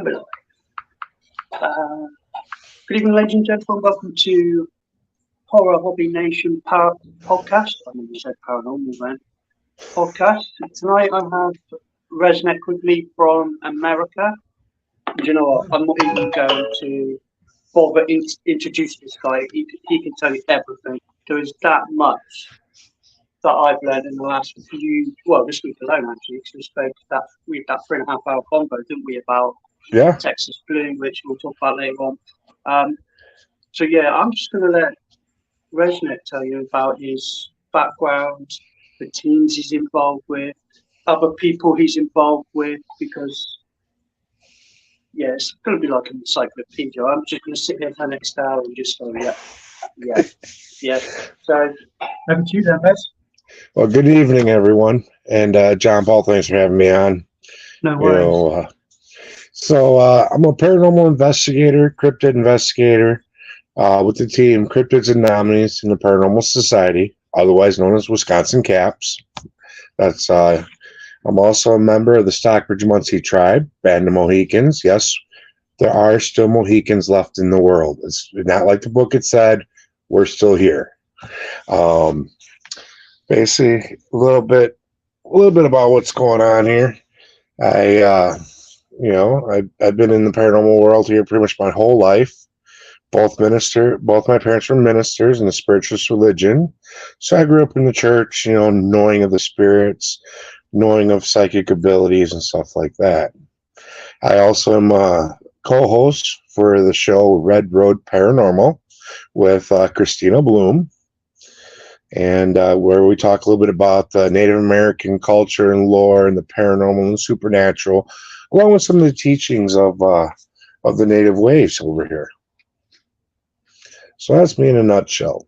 we're live. Good evening, ladies and gentlemen. Welcome to Horror Hobby Nation podcast. I mean, you said paranormal then. Podcast. Tonight I have Rezneck with me from America. Do you know what? I'm not even going to bother introduce this guy. He can tell you everything. There is that much that I've learned in the last this week alone actually, because we spoke that 3.5 hour convo, didn't we, about Texas Blue, which we'll talk about later on. So yeah, I'm just going to let Rezneck tell you about his background, the teams he's involved with, other people he's involved with, because yeah, it's going to be like an encyclopedia. I'm just going to sit here for the next hour and just go, yeah. So over to you then, Bez. Well, good evening, everyone. And John Paul, thanks for having me on. No worries. I'm a paranormal investigator, cryptid investigator with the team Cryptids and Nominees in the Paranormal Society, otherwise known as Wisconsin CAPS. I'm also a member of the Stockbridge Muncie Tribe, Band of Mohicans. Yes, there are still Mohicans left in the world. It's not like the book had said, we're still here. Basically, a little bit about what's going on here. I've been in the paranormal world here pretty much my whole life. Both my parents were ministers in the spiritualist religion, so I grew up in the church, knowing of the spirits, knowing of psychic abilities and stuff like that. I also am a co-host for the show Red Road Paranormal with Christina Bloom, and where we talk a little bit about the Native American culture and lore and the paranormal and supernatural, along with some of the teachings of the native ways over here. So that's me in a nutshell.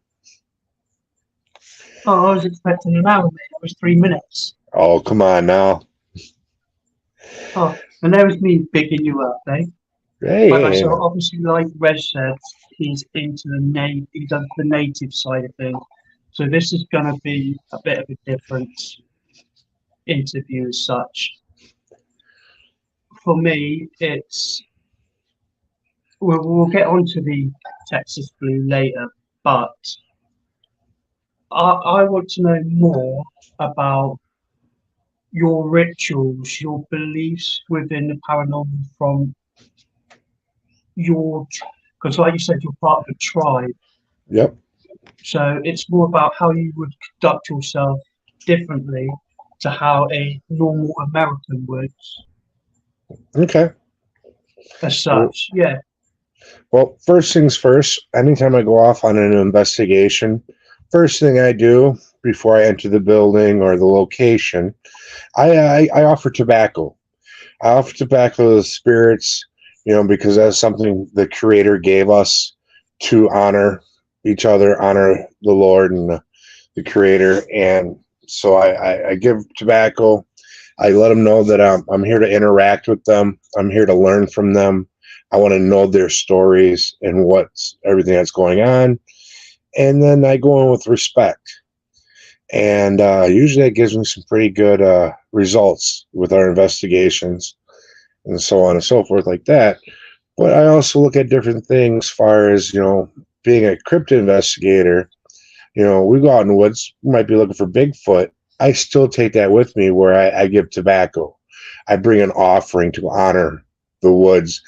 Oh, I was expecting an hour, mate. That was 3 minutes. Oh, come on now. Oh, and there was me bigging you up, eh? Hey. So obviously, like Rez said, he's into he does the native side of things. So this is going to be a bit of a different interview as such. For me, we'll get onto the Texas Blue later, but I want to know more about your rituals, your beliefs within the paranormal from because like you said, you're part of a tribe. Yep. So it's more about how you would conduct yourself differently to how a normal American would. Okay. As such, yeah. Well, first things first, anytime I go off on an investigation, first thing I do before I enter the building or the location, I offer tobacco. I offer tobacco to the spirits, because that's something the Creator gave us to honor each other, honor the Lord and the Creator. And so I give tobacco. I let them know that I'm here to interact with them. I'm here to learn from them. I want to know their stories and what's everything that's going on. And then I go in with respect. And usually that gives me some pretty good results with our investigations and so on and so forth like that. But I also look at different things as far as, being a cryptid investigator. We go out in the woods, we might be looking for Bigfoot. I still take that with me where I give tobacco. I bring an offering to honor the woods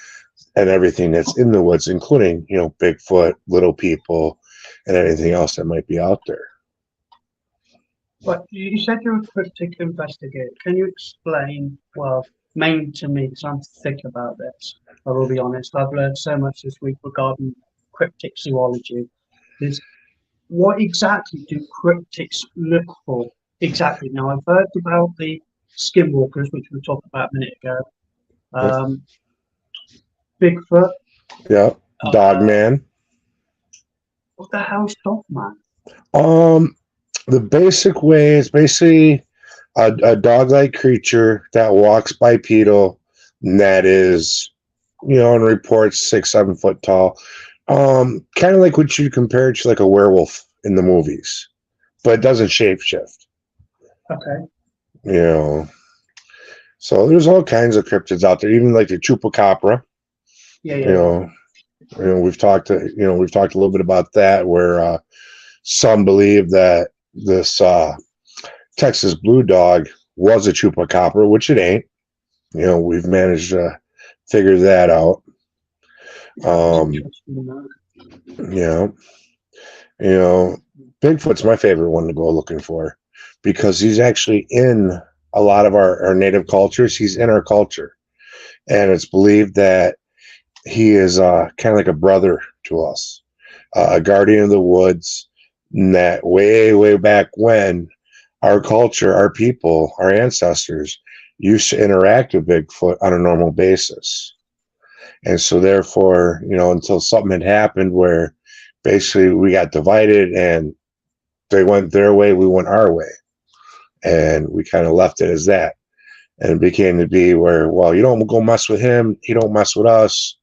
and everything that's in the woods, including, Bigfoot, little people, and anything else that might be out there. But you said you're a cryptic investigator. Can you explain, mainly to me, because I'm thick about this, I will be honest. I've learned so much this week regarding cryptic zoology. What exactly do cryptics look for? Exactly. Now, I've heard about the skinwalkers, which we talked about a minute ago. Bigfoot. Yeah. Dogman. What the hell's Dogman? The basic way is basically a dog-like creature that walks bipedal and that is, and reports 6-7 foot tall. Kind of like what you compare to like a werewolf in the movies, but it doesn't shapeshift. Okay. So there's all kinds of cryptids out there, even like the chupacabra. Yeah, You yeah. know, we've talked a little bit about that, where some believe that this Texas blue dog was a chupacabra, which it ain't. We've managed to figure that out. Yeah, Bigfoot's my favorite one to go looking for, because he's actually in a lot of our native cultures. He's in our culture, and it's believed that he is kind of like a brother to us, a guardian of the woods. And that way back when, our culture, our people, our ancestors used to interact with Bigfoot on a normal basis. And so therefore, until something had happened where basically we got divided and they went their way, we went our way. And we kind of left it as that. And it became to be where, well, you don't go mess with him, he don't mess with us,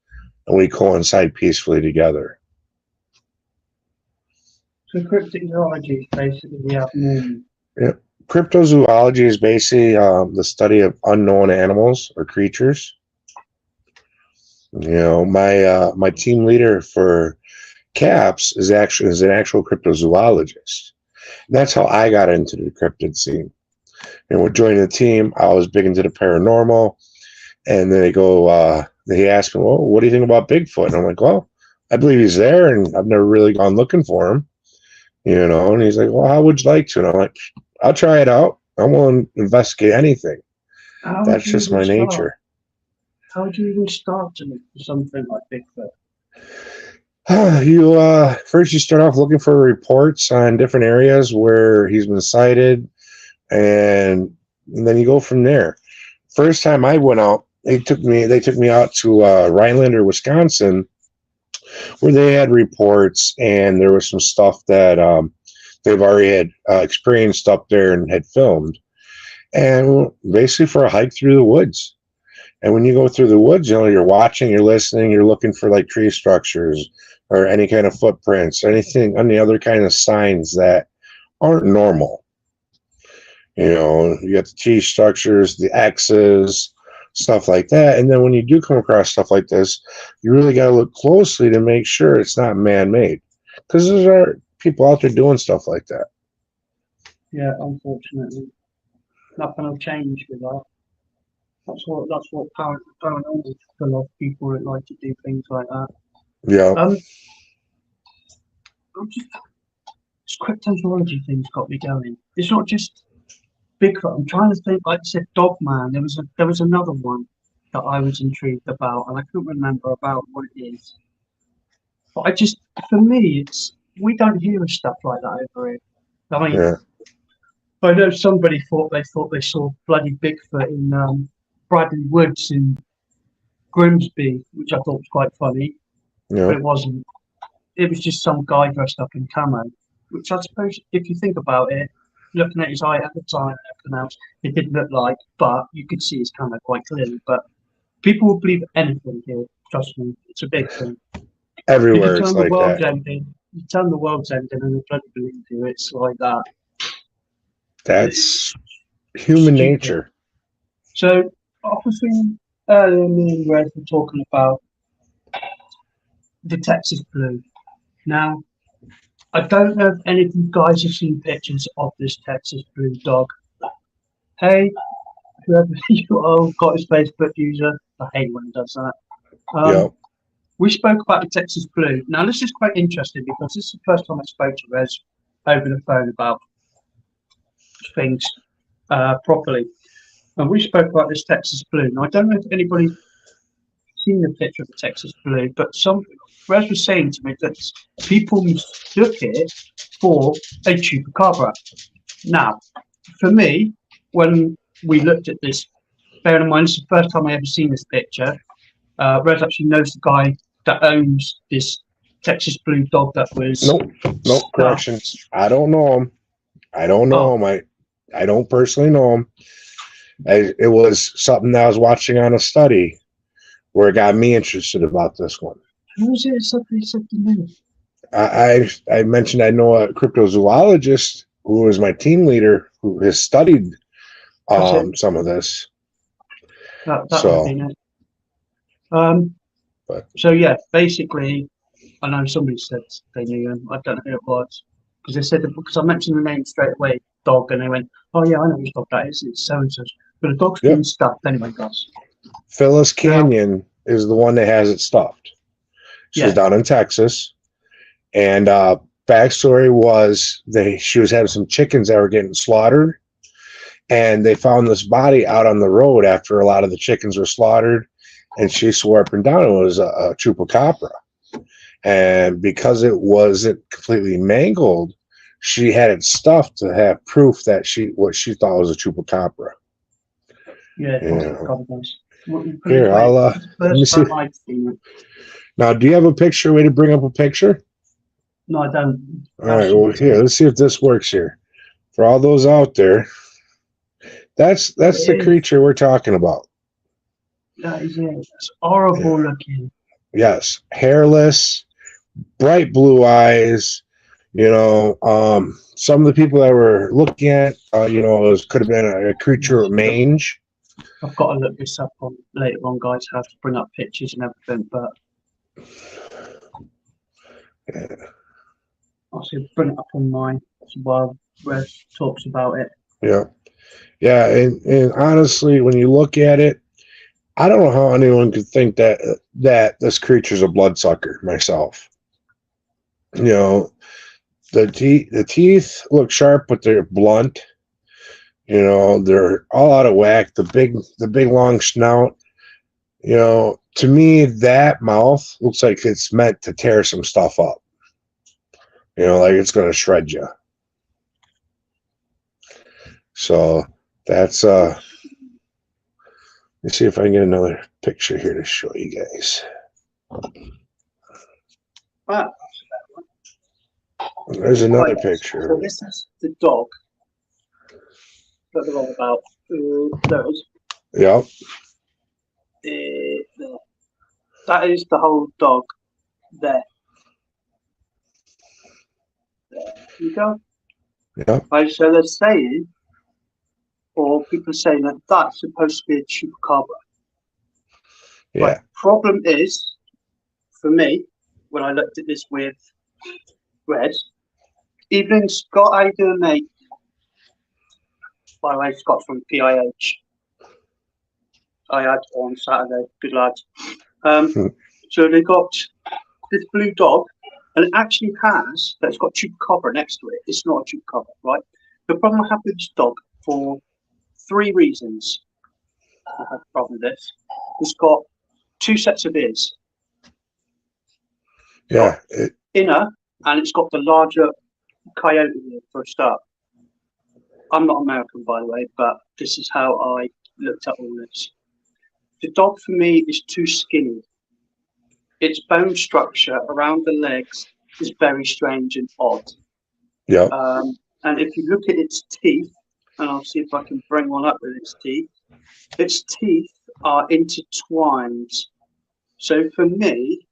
and we coincide peacefully together. So cryptozoology is basically the abnormal. Yeah. Cryptozoology is basically the study of unknown animals or creatures. My team leader for CAPS is an actual cryptozoologist. And that's how I got into the cryptid scene. And we're joining the team. I was big into the paranormal, and then he asked me, well, what do you think about Bigfoot? And I'm like, well, I believe he's there, and I've never really gone looking for him. And he's like, well, how would you like to? And I'm like, I'll try it out. I won't investigate anything. That's just my nature. How do you even start to look for something like Bigfoot? First you start off looking for reports on different areas where he's been sighted, and then you go from there. First time I went out, they took me out to Rhinelander, Wisconsin, where they had reports, and there was some stuff that they've already had experienced up there and had filmed, and basically for a hike through the woods. And when you go through the woods, you're watching, you're listening, you're looking for like tree structures or any kind of footprints, any other kind of signs that aren't normal. You got the tree structures, the X's, stuff like that. And then when you do come across stuff like this, you really got to look closely to make sure it's not man-made, because there are people out there doing stuff like that. Yeah, unfortunately, nothing will change with that. That's what paranormal is. A lot of people that like to do things like that. Yeah. This cryptozoology thing's got me going. It's not just Bigfoot. I'm trying to think. Like I said, Dogman. There was another one that I was intrigued about, and I couldn't remember about what it is. But for me, we don't hear of stuff like that over here. I mean, Yeah. I know somebody thought they saw bloody Bigfoot in Bradley Woods in Grimsby, which I thought was quite funny, Yeah. but it wasn't. It was just some guy dressed up in camo, which I suppose, if you think about it, looking at his eye at the time and everything else, it didn't look like, but you could see his camo quite clearly. But people will believe anything here, trust me, it's a big thing. Everywhere it's like that. You turn the world's ending and they bloody believe you, it's like that. That's human nature. So, obviously, earlier me and Red were talking about the Texas Blue. Now, I don't know if any of you guys have seen pictures of this Texas Blue dog. Hey, whoever you are, got his Facebook user, I hate when he does that. We spoke about the Texas Blue. Now, this is quite interesting because this is the first time I spoke to Rez over the phone about things properly. And we spoke about this Texas Blue. Now, I don't know if anybody's seen the picture of the Texas Blue, but Rez was saying to me that people mistook it for a chupacabra. Now, for me, when we looked at this, bear in mind, this is the first time I ever seen this picture. Rez actually knows the guy that owns this Texas Blue dog that was... Nope, corrections. I don't know him. I don't personally know him. It was something that I was watching on a study where it got me interested about this one. Who is it? Something new. I mentioned I know a cryptozoologist who is my team leader who has studied some of this. That would have been it. So yeah, basically, I know somebody said they knew him. I don't know who it was because they said because I mentioned the name straight away, dog, and they went, "Oh yeah, I know whose dog that is. It's so and so." But the dog's been stuffed anyway, guys. Phyllis Canyon is the one that has it stuffed. She's down in Texas, and backstory was she was having some chickens that were getting slaughtered, and they found this body out on the road after a lot of the chickens were slaughtered, and she swore up and down it was a chupacabra. And because it wasn't completely mangled, she had it stuffed to have proof that what she thought was a chupacabra. Yeah. Here, let me see. Now, do you have a picture? Way to bring up a picture? No, I don't. All right, well, here, let's see if this works here. For all those out there, that's the creature we're talking about. That is it. It's horrible looking. Yes, hairless, bright blue eyes. Some of the people that were looking at, it could have been a creature of mange. I've got to look this up on later on, guys. I have to bring up pictures and everything, but I'll see bring it up on mine while Rez talks about it. Yeah, and honestly, when you look at it, I don't know how anyone could think that this creature's a bloodsucker. Myself, the teeth look sharp, but they're blunt. They're all out of whack. The big long snout. To me, that mouth looks like it's meant to tear some stuff up. Like it's going to shred you. So that's let me see if I can get another picture here to show you guys. There's another picture. So this is the dog that they're all about. Those. Yep. That is the whole dog there. There you go. Yep. Right, so they're saying, or people are saying that that's supposed to be a chupacabra. Yeah. But the problem is, for me, when I looked at this with Rez, evening Scott, how you doing, mate? By the way, Scott's from PIH. I had on Saturday. Good lads. So they got this blue dog, and it actually has that's got chupacabra next to it. It's not a chupacabra, right? The problem I have with this dog for 3 reasons. I have a problem with this. It's got 2 sets of ears. Yeah. Inner, and it's got the larger coyote ear for a start. I'm not American, by the way, but this is how I looked at all this. The dog for me is too skinny. Its bone structure around the legs is very strange and odd. Yeah. And if you look at its teeth, and I'll see if I can bring one up with its teeth are intertwined. So for me,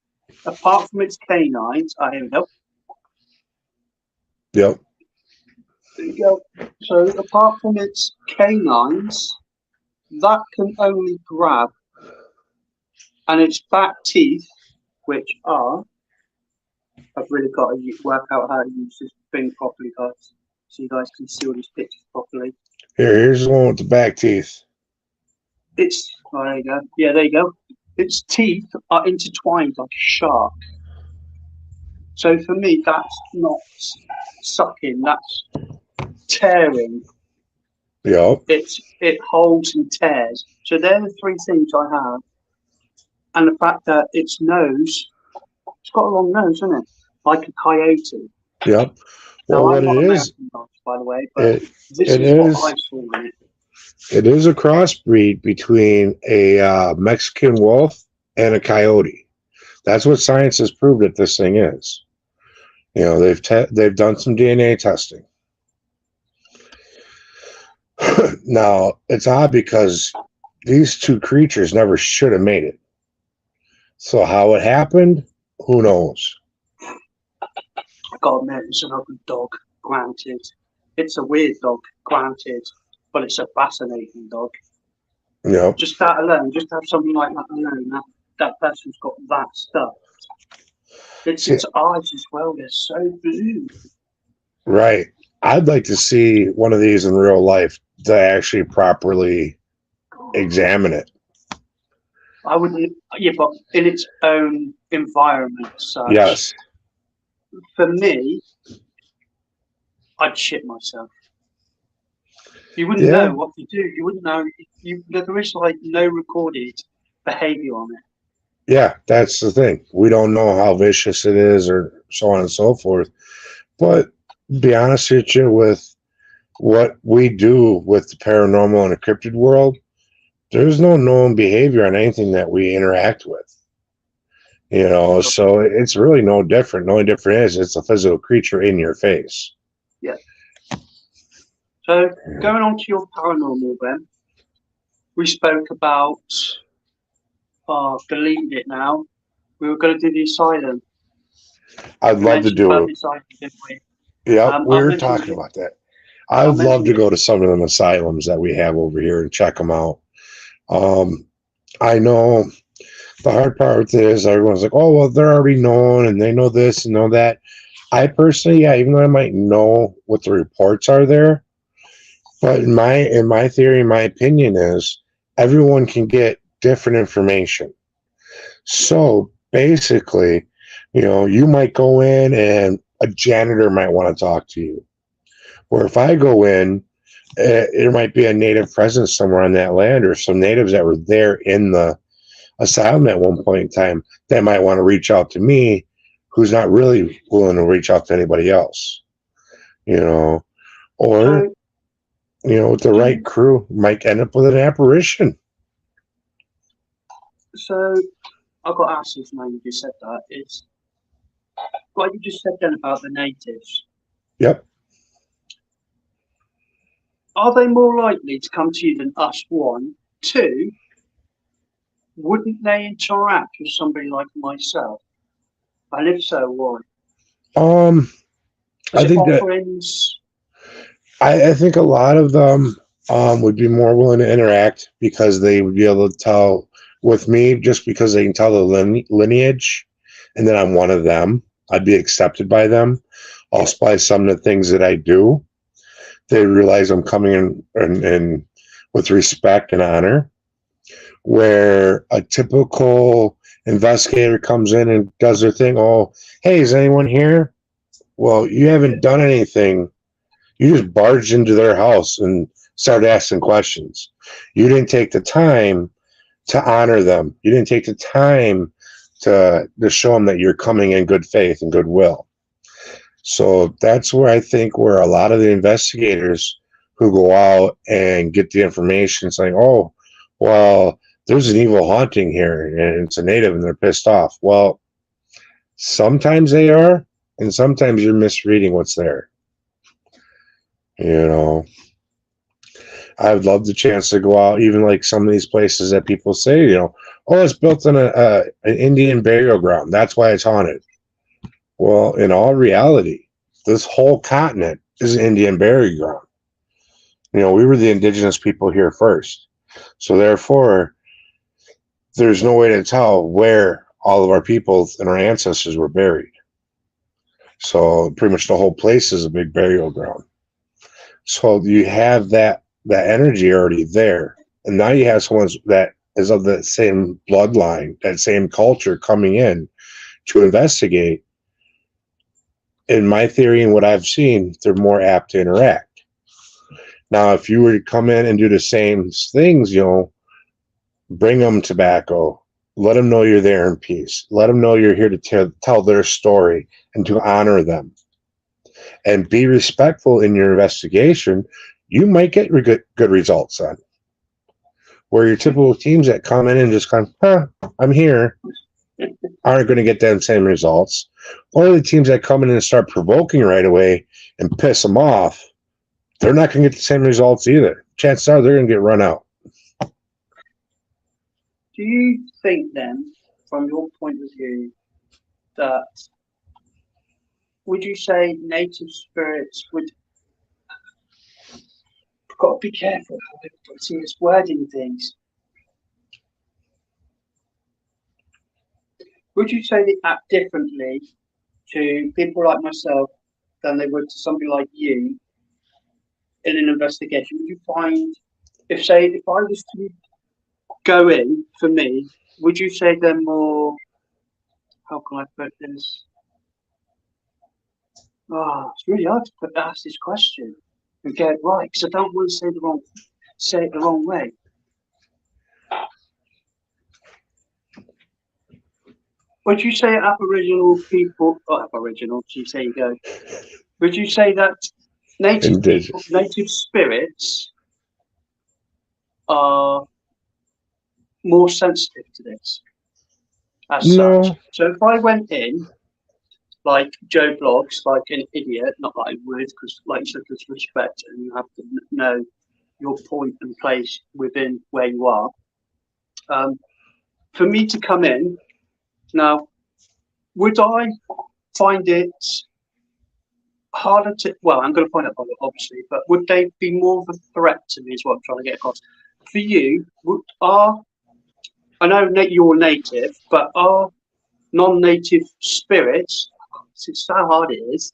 apart from its canines, here we go. Yep. There you go. So apart from its canines, that can only grab, and its back teeth, which are, I've really got to work out how to use this thing properly, guys, so you guys can see all these pictures properly. Here's the one with the back teeth. There you go. Yeah, there you go. Its teeth are intertwined like a shark. So for me, that's not sucking, that's tearing. Yep. It holds and tears. So they're the 3 things I have. And the fact that its nose, it's got a long nose, isn't it? Like a coyote. Yep. Well, Now, what it is, by the way, but this it is is what I saw in it. It is a crossbreed between a Mexican wolf and a coyote. That's what science has proved that this thing is. They've done some DNA testing. Now, it's odd because these 2 creatures never should have made it. So how it happened, who knows? I gotta admit, it's an ugly dog, granted. It's a weird dog, granted, but it's a fascinating dog. Yep. Just that alone, just to have something like that alone, that person's got that stuff. Its eyes as well, they're so blue. Right. I'd like to see one of these in real life to actually properly examine it. I wouldn't, yeah, but in its own environment, such. Yes. For me, I'd shit myself. You wouldn't know what to do. You wouldn't know. There is like no recorded behavior on it. Yeah, that's the thing. We don't know how vicious it is or so on and so forth. But be honest with you, with what we do with the paranormal and encrypted world, there's no known behavior on anything that we interact with. So it's really no different. The only difference is it's a physical creature in your face. Yeah. So going on to your paranormal then, we spoke about deleting it now. We were going to do the asylum. I'd love to do it. Yeah, we were talking about that. I would love to go to some of them asylums that we have over here and check them out. I know the hard part is everyone's like, oh, well, they're already known and they know this and know that. I personally, even though I might know what the reports are there, but in my theory, my opinion is everyone can get different information. So basically, you might go in and a janitor might want to talk to you. Or if I go in, there might be a native presence somewhere on that land or some natives that were there in the asylum at one point in time that might want to reach out to me, who's not really willing to reach out to anybody else. Or with the right crew, might end up with an apparition. So I've got to ask this now you just said that. It's what you just said then about the natives. Yep. Are they more likely to come to you than us? One. Two, wouldn't they interact with somebody like myself? And if so, why? I think a lot of them would be more willing to interact because they would be able to tell with me just because they can tell the lineage, and then I'm one of them. I'd be accepted by them. Also by some of the things that I do. They realize I'm coming in with respect and honor, where a typical investigator comes in and does their thing. Oh, hey, is anyone here? Well, you haven't done anything. You just barged into their house and started asking questions. You didn't take the time to honor them. You didn't take the time to show them that you're coming in good faith and goodwill. So that's where I think where a lot of the investigators who go out and get the information saying, oh, well, there's an evil haunting here and it's a native and they're pissed off. Well, sometimes they are, and sometimes you're misreading what's there. I would love the chance to go out, even like some of these places that people say, oh, it's built on an Indian burial ground. That's why it's haunted. Well, in all reality, this whole continent is an Indian burial ground. We were the indigenous people here first. So therefore, there's no way to tell where all of our people and our ancestors were buried. So pretty much the whole place is a big burial ground. So you have that energy already there. And now you have someone that is of the same bloodline, that same culture coming in to investigate. In my theory and what I've seen, they're more apt to interact. Now, if you were to come in and do the same things, bring them tobacco, let them know you're there in peace. Let them know you're here to tell their story and to honor them. And be respectful in your investigation. You might get good results on. Where your typical teams that come in and just kind of, I'm here, aren't going to get them same results. Or the teams that come in and start provoking right away and piss them off, they're not going to get the same results either. Chances are they're going to get run out. Do you think then, from your point of view, that would you say native spirits would, got to be careful how they see this wording things, would you say they act differently to people like myself than they would to somebody like you in an investigation? Would you find, if I was to go in for me, would you say they're more, how can I put this? Oh, it's really hard to ask this question and get it right because I don't want to say it the wrong way. Would you say Aboriginal people, Aboriginal, geez, there you go. Would you say that native people, native spirits are more sensitive to this as such? So if I went in, like Joe Blogs, like an idiot, not that I would, because like you said, there's respect and you have to know your point and place within where you are. For me to come in, now, would I find it harder to, well, I'm going to point out obviously, but would they be more of a threat to me is what I'm trying to get across. For you, I know you're native, but are non-native spirits, it's so hard it is,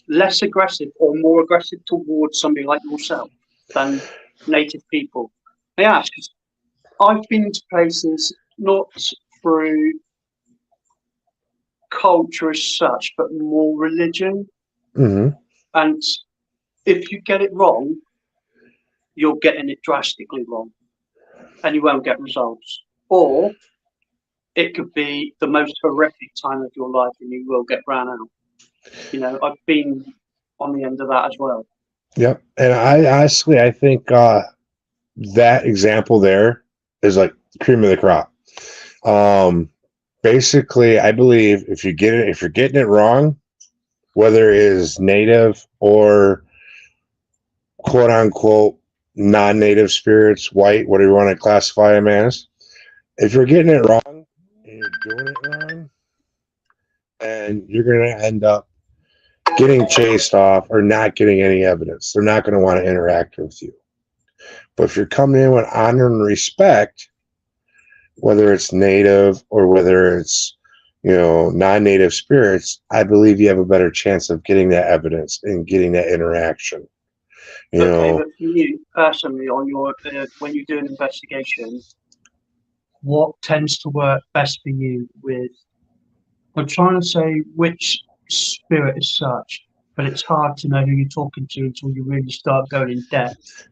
less aggressive or more aggressive towards somebody like yourself than native people? I ask, because I've been to places not through culture as such, but more religion. Mm-hmm. And if you get it wrong, you're getting it drastically wrong and you won't get results. Or it could be the most horrific time of your life and you will get ran out. You know, I've been on the end of that as well. Yep. And I think that example there is like cream of the crop. Basically, I believe if you're getting it wrong, whether it is native or quote unquote non-native spirits, white, whatever you want to classify them as, if you're getting it wrong and you're doing it wrong, and you're going to end up getting chased off or not getting any evidence. They're not going to want to interact with you. But if you're coming in with honor and respect, whether it's native or whether it's, non-native spirits, I believe you have a better chance of getting that evidence and getting that interaction. Okay, but for you personally, on your when you do an investigation, what tends to work best for you with? I'm trying to say which spirit is such, but it's hard to know who you're talking to until you really start going in depth.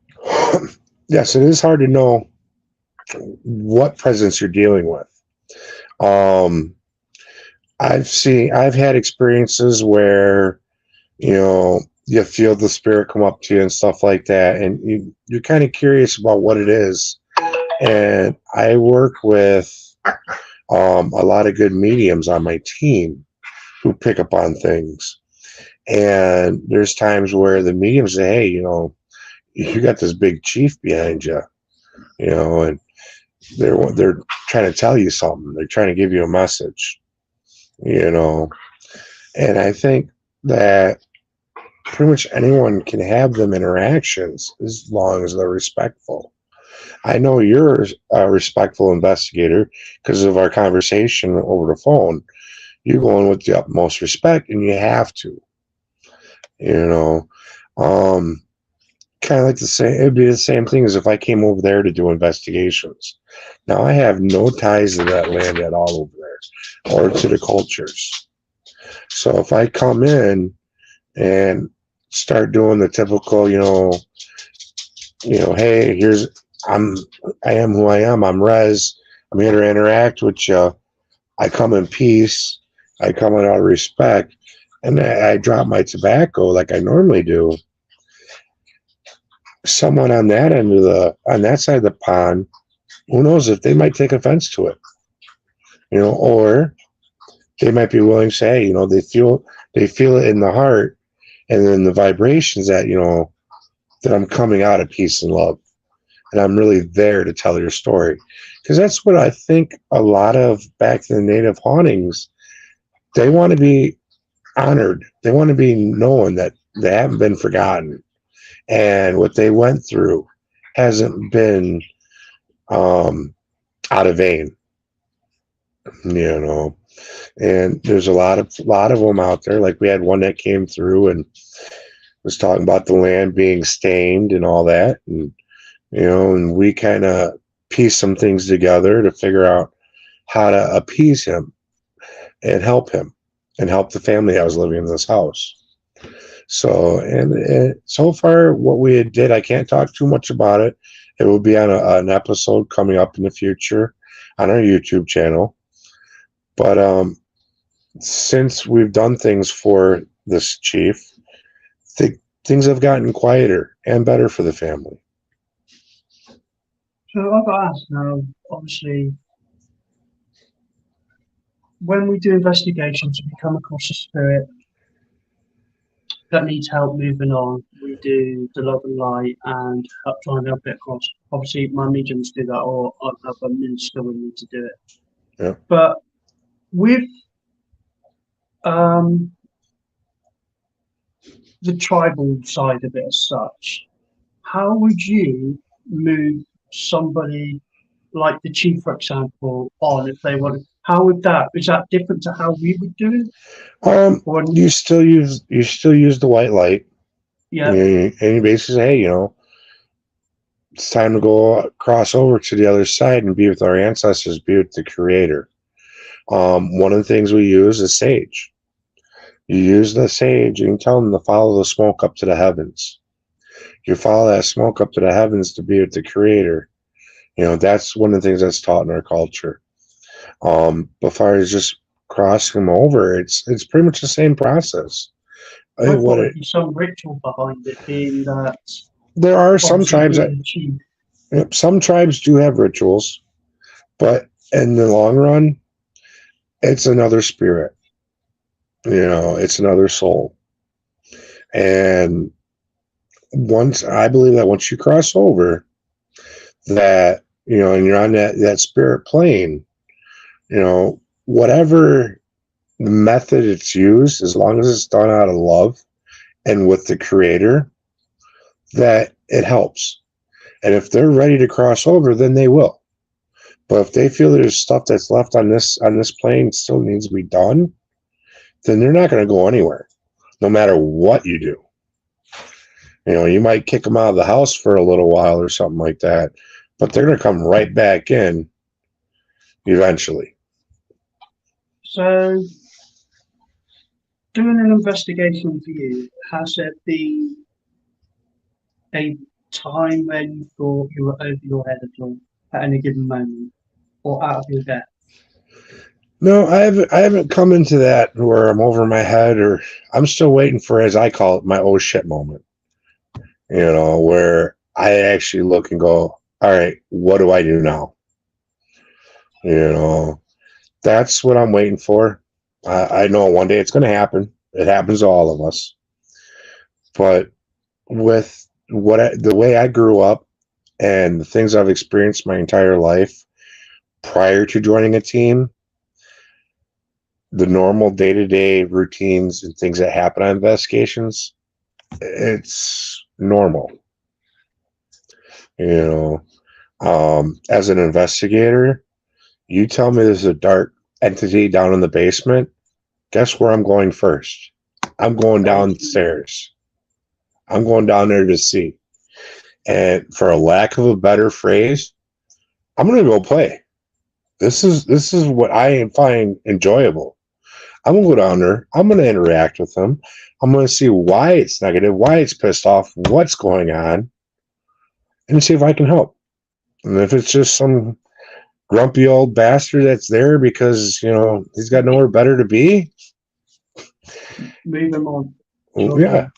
Yes, it is hard to know what presence you're dealing with. I've had experiences where, you feel the spirit come up to you and stuff like that, and you're kind of curious about what it is. And I work with a lot of good mediums on my team who pick up on things. And there's times where the mediums say, hey, you got this big chief behind you, and they're trying to tell you something. They're trying to give you a message, and I think that pretty much anyone can have them interactions as long as they're respectful. I know you're a respectful investigator because of our conversation over the phone. You're going with the utmost respect, and you have to, kind of like the same. It'd be the same thing as if I came over there to do investigations. Now I have no ties to that land at all over there, or to the cultures. So if I come in and start doing the typical, hey, I am who I am. I'm Rez. I'm here to interact with you. I come in peace. I come in out of respect, and I drop my tobacco like I normally do. Someone on that side of the pond, who knows if they might take offense to it, or they might be willing to say, they feel it in the heart, and then the vibrations that that I'm coming out of peace and love, and I'm really there to tell your story, because that's what I think a lot of back to the native hauntings. They want to be honored. They want to be known that they haven't been forgotten. And what they went through hasn't been out of vain. you know. And there's a lot of them out there. Like we had one that came through and was talking about the land being stained and all that, and and we kind of pieced some things together to figure out how to appease him and help him and help the family that was living in this house. So, and so far, what we did, I can't talk too much about it. It will be on an episode coming up in the future on our YouTube channel. But since we've done things for this chief, things have gotten quieter and better for the family. So I've got to ask now, obviously, when we do investigations and we come across a spirit that needs help moving on, we do the love and light and help try and help it across. Obviously, my mediums do that, or I have a minister with me to do it. Yeah. But with the tribal side of it as such, how would you move somebody like the chief, for example, on if they wanted? How would is that different to how we would do it? You still use the white light. Yeah. And you basically say, hey, it's time to go cross over to the other side and be with our ancestors, be with the Creator. One of the things we use is sage. You use the sage and you tell them to follow the smoke up to the heavens. You follow that smoke up to the heavens to be with the Creator. That's one of the things that's taught in our culture. As far as just crossing them over, it's pretty much the same process. I thought there'd be some ritual behind it, being that there are some tribes some tribes do have rituals, but in the long run, it's another spirit. It's another soul. And I believe that once you cross over, that and you're on that spirit plane, whatever the method it's used, as long as it's done out of love and with the Creator, that it helps. And if they're ready to cross over, then they will. But if they feel there's stuff that's left on this plane still needs to be done, then they're not going to go anywhere, no matter what you do. You might kick them out of the house for a little while or something like that, but they're going to come right back in eventually. So, doing an investigation for you, has there been a time when you thought you were over your head at all at any given moment, or out of your depth? No, I haven't come into that where I'm over my head, or I'm still waiting for, as I call it, my oh shit moment. Where I actually look and go, all right, what do I do now? That's what I'm waiting for. I know one day it's going to happen. It happens to all of us. But with the way I grew up and the things I've experienced my entire life prior to joining a team, the normal day-to-day routines and things that happen on investigations, it's normal. As an investigator, you tell me there's a dark entity down in the basement, guess where I'm going first? I'm going downstairs. I'm going down there to see. And for a lack of a better phrase, I'm going to go play. This is what I find enjoyable. I'm going to go down there. I'm going to interact with them. I'm going to see why it's negative, why it's pissed off, what's going on, and see if I can help. And if it's just some grumpy old bastard that's there because, he's got nowhere better to be, move him on. Yeah.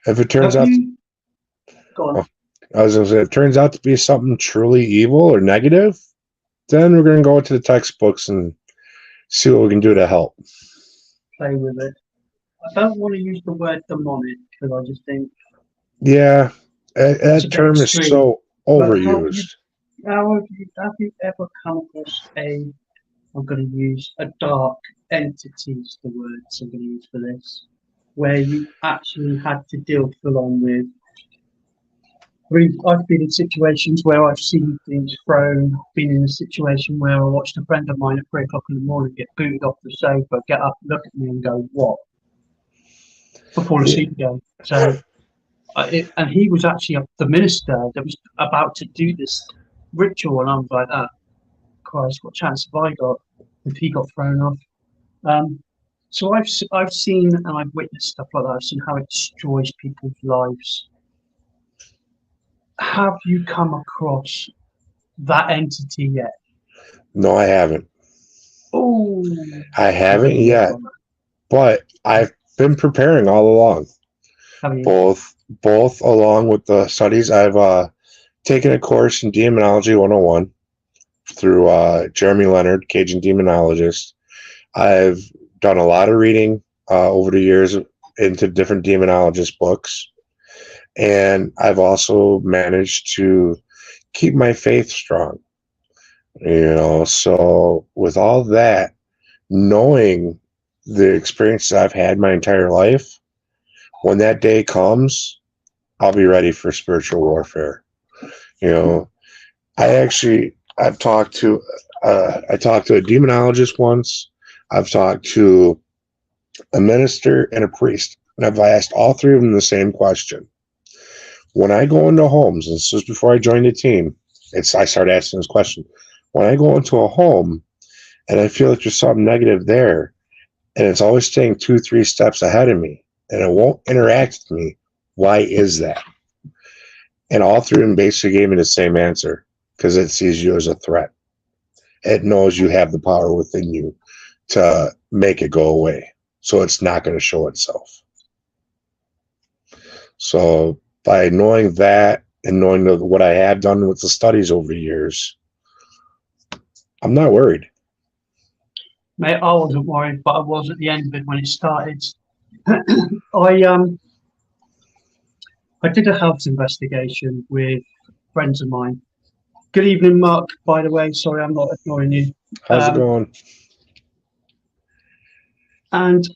If it turns out, I was going to say, if it turns out to be something truly evil or negative, then we're going to go into the textbooks and see what we can do to help. Play with it. I don't want to use the word demonic because I just think. Yeah, that term is so overused. Have you ever come across I'm going to use a dark entity is the words I'm going to use for this, where you actually had to deal full on with I've been in situations where I've seen things thrown. Been in a situation where I watched a friend of mine at 3 o'clock in the morning get booted off the sofa, get up, look at me, and go, "What?" Or fall Yeah. asleep again. So, and he was actually the minister that was about to do this ritual, and I was like, "Ah, Christ, what chance have I got if he got thrown off?" Um, so I've seen and I've witnessed stuff like that. I've seen how it destroys people's lives. Have you come across that entity yet? No, I haven't. Oh, I you're haven't gonna live yet, on that, but I've been preparing all along. have you? Both along with the studies. I've taken a course in Demonology 101 through Jeremy Leonard, Cajun demonologist. I've done a lot of reading over the years into different demonologist books, and I've also managed to keep my faith strong. So with all that, knowing the experiences I've had my entire life, when that day comes, I'll be ready for spiritual warfare. You know, I've talked to I talked to a demonologist once. I've talked to a minister and a priest, and I've asked all three of them the same question. When I go into homes, and this was before I joined the team, I started asking this question. When I go into a home and I feel like there's something negative there, and it's always staying 2, 3 steps ahead of me, and it won't interact with me, why is that? And all three of them basically gave me the same answer, because it sees you as a threat. It knows you have the power within you to make it go away. So it's not going to show itself. So by knowing that and knowing what I have done with the studies over the years, I'm not worried. Mate, I wasn't worried, but I was at the end of it when it started. I I did a house investigation with friends of mine. Good evening, Mark. By the way, sorry, I'm not ignoring you. How's it Um, going? and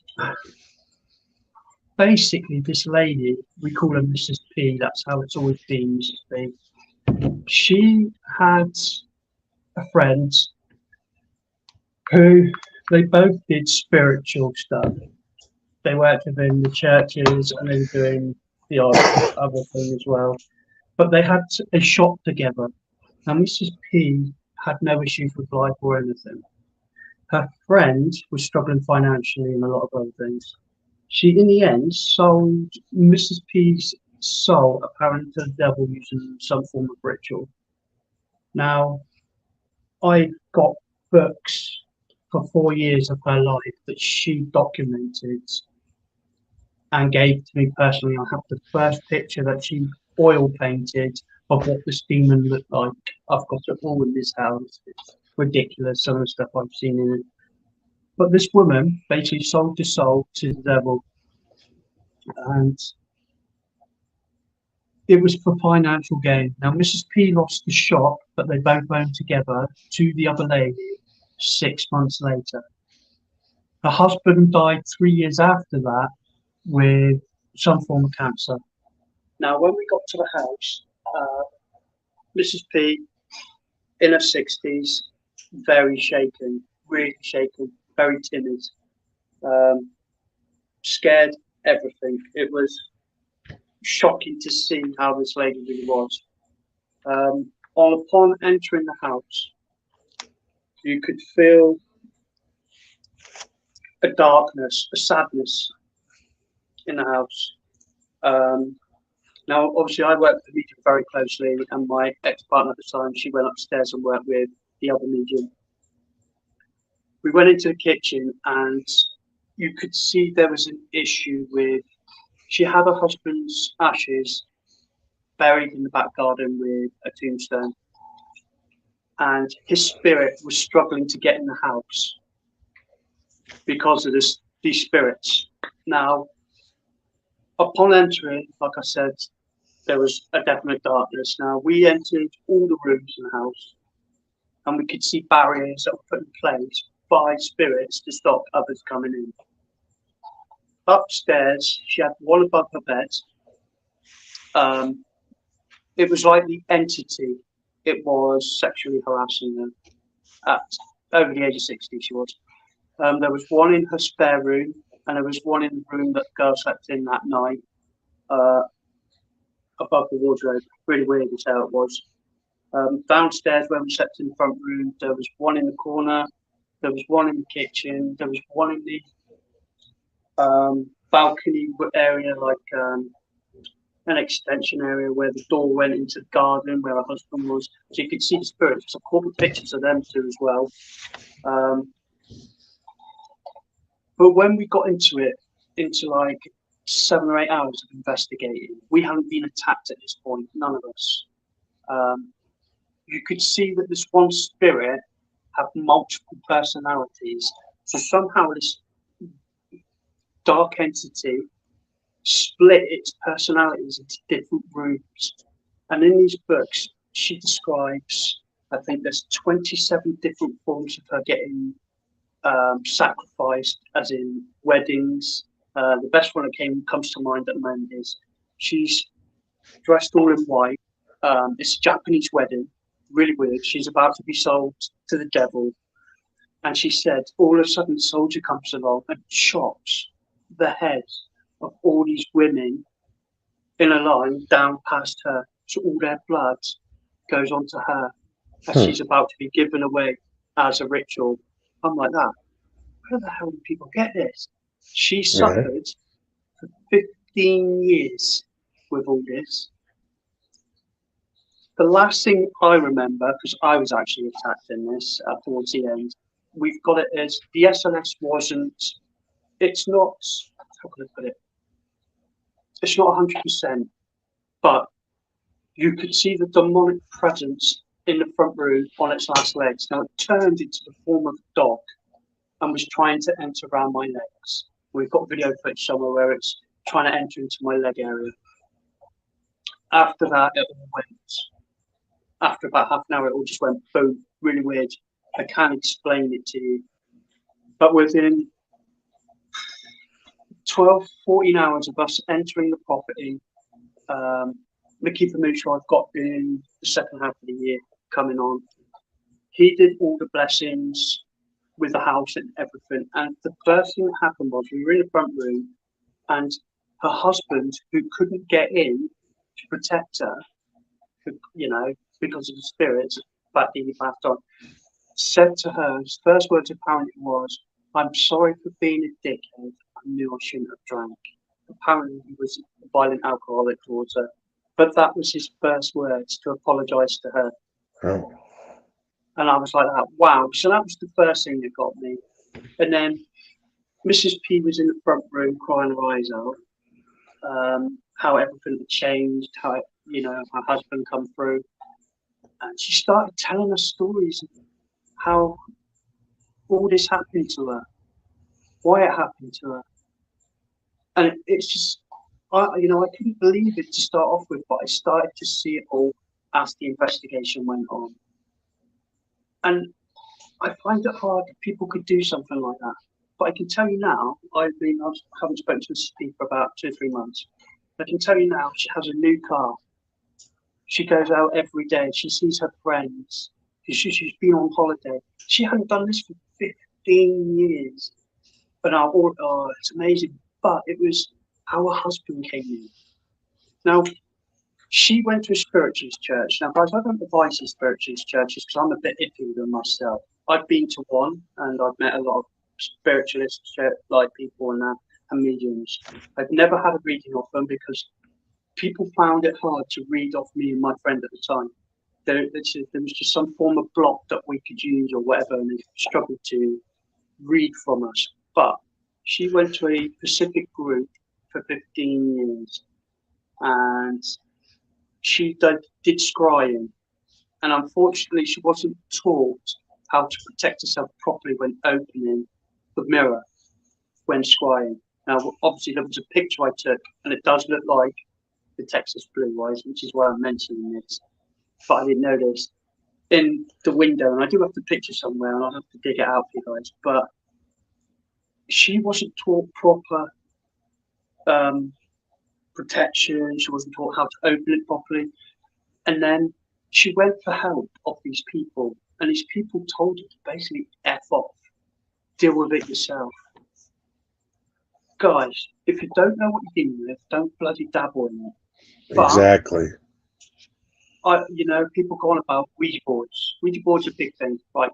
basically, this lady, we call her Mrs. P. That's how it's always been, Mrs. P. She had a friend who they both did spiritual stuff. They worked within the churches and they were doing the other thing as well. But they had a shop together. Now, Mrs. P had no issues with life or anything. Her friend was struggling financially and a lot of other things. She, in the end, sold Mrs. P's soul apparently to the devil using some form of ritual. Now, I got books for 4 years of her life that she documented and gave to me personally. I have the first picture that she oil painted of what this demon looked like. I've got it all in this house. It's ridiculous, some of the stuff I've seen in it. But this woman basically sold her soul to the devil, and it was for financial gain. Now, Mrs. P lost the shop, but they both owned together to the other lady 6 months later. Her husband died 3 years after that with some form of cancer. Now, when we got to the house, Mrs. P, in her 60s, very shaken, really shaken, very timid, um, scared, everything. It was shocking to see how this lady really was. Upon entering the house, you could feel a darkness, a sadness in the house. Um, Now, obviously, I worked with the medium very closely, and my ex-partner at the time, she went upstairs and worked with the other medium. We went into the kitchen, and you could see there was an issue with. She had her husband's ashes buried in the back garden with a tombstone, and his spirit was struggling to get in the house because of these spirits. Now, upon entering, like I said, there was a definite darkness. Now, we entered all the rooms in the house, and we could see barriers that were put in place by spirits to stop others coming in. Upstairs, she had one above her bed. Um, it was like the entity. It was sexually harassing her at over the age of 60. She was. There was one in her spare room, and there was one in the room that the girl slept in that night, uh, above the wardrobe. Really weird is how it was. Downstairs, where we slept in the front room, there was one in the corner. There was one in the kitchen. There was one in the balcony area, like an extension area where the door went into the garden where her husband was. So you could see the spirits. So I caught pictures of them too as well. But when we got into it, into like 7 or 8 hours of investigating, we hadn't been attacked at this point, none of us. You could see that this one spirit had multiple personalities. So somehow this dark entity split its personalities into different rooms. And in these books, she describes, I think there's 27 different forms of her getting sacrificed, as in weddings. The best one that comes to mind at the moment is she's dressed all in white. It's a Japanese wedding, really weird. She's about to be sold to the devil. And she said, all of a sudden, a soldier comes along and chops the heads of all these women in a line down past her. So all their blood goes onto her as she's about to be given away as a ritual. I'm like that. Where the hell do people get this? She suffered for 15 years with all this. The last thing I remember, because I was actually attacked in this towards the end, we've got it as the SLS wasn't, it's not, how can I put it? It's not 100%, but you could see the demonic presence in the front room on its last legs. Now it turned into the form of a dog and was trying to enter around my legs. We've got video footage somewhere where it's trying to enter into my leg area. After that, it all went. After about half an hour, it all just went boom, really weird. I can't explain it to you. But within 12, 14 hours of us entering the property, Mickey Famusha, I've got in the second half of the year coming on. He did all the blessings with the house and everything. And the first thing that happened was we were in the front room, and her husband, who couldn't get in to protect her, you know, because of the spirits back in the passed on, said to her, his first words apparently was, "I'm sorry for being a dickhead. I knew I shouldn't have drank." Apparently he was a violent alcoholic towards her. But that was his first words, to apologise to her. Oh. And I was like, wow. So that was the first thing that got me. And then Mrs. P was in the front room crying her eyes out. How everything had changed, how, you know, her husband come through. And she started telling us stories of how all this happened to her, why it happened to her. And it's just, I couldn't believe it to start off with, but I started to see it all as the investigation went on. And I find it hard that people could do something like that. But I can tell you now, I haven't spoken to Mrs. P for about 2 or 3 months. I can tell you now, she has a new car. She goes out every day. She sees her friends. She's been on holiday. She hadn't done this for 15 years. But now, it's amazing. But it was how her husband came in. Now, she went to a spiritualist church. Now, guys, I don't advise these spiritualist churches because I'm a bit iffy with them myself. I've been to one, and I've met a lot of spiritualist like people and mediums. I've never had a reading off them because people found it hard to read off me and my friend at the time. There was just some form of block that we could use or whatever, and they struggled to read from us. But she went to a Pacific group for 15 years, and she did scrying. And unfortunately, she wasn't taught how to protect herself properly when opening the mirror when scrying. Now, obviously, there was a picture I took, and it does look like the Texas blue eyes, which is why I'm mentioning this. But I didn't know this in the window, and I do have the picture somewhere, and I'll have to dig it out for you guys. But she wasn't taught proper protection. She wasn't taught how to open it properly. And then she went for help of these people, and these people told her to basically F off, deal with it yourself. Guys, if you don't know what you're dealing with, don't bloody dabble in it. But Exactly. people go on about Ouija boards. Ouija boards are a big thing. Right.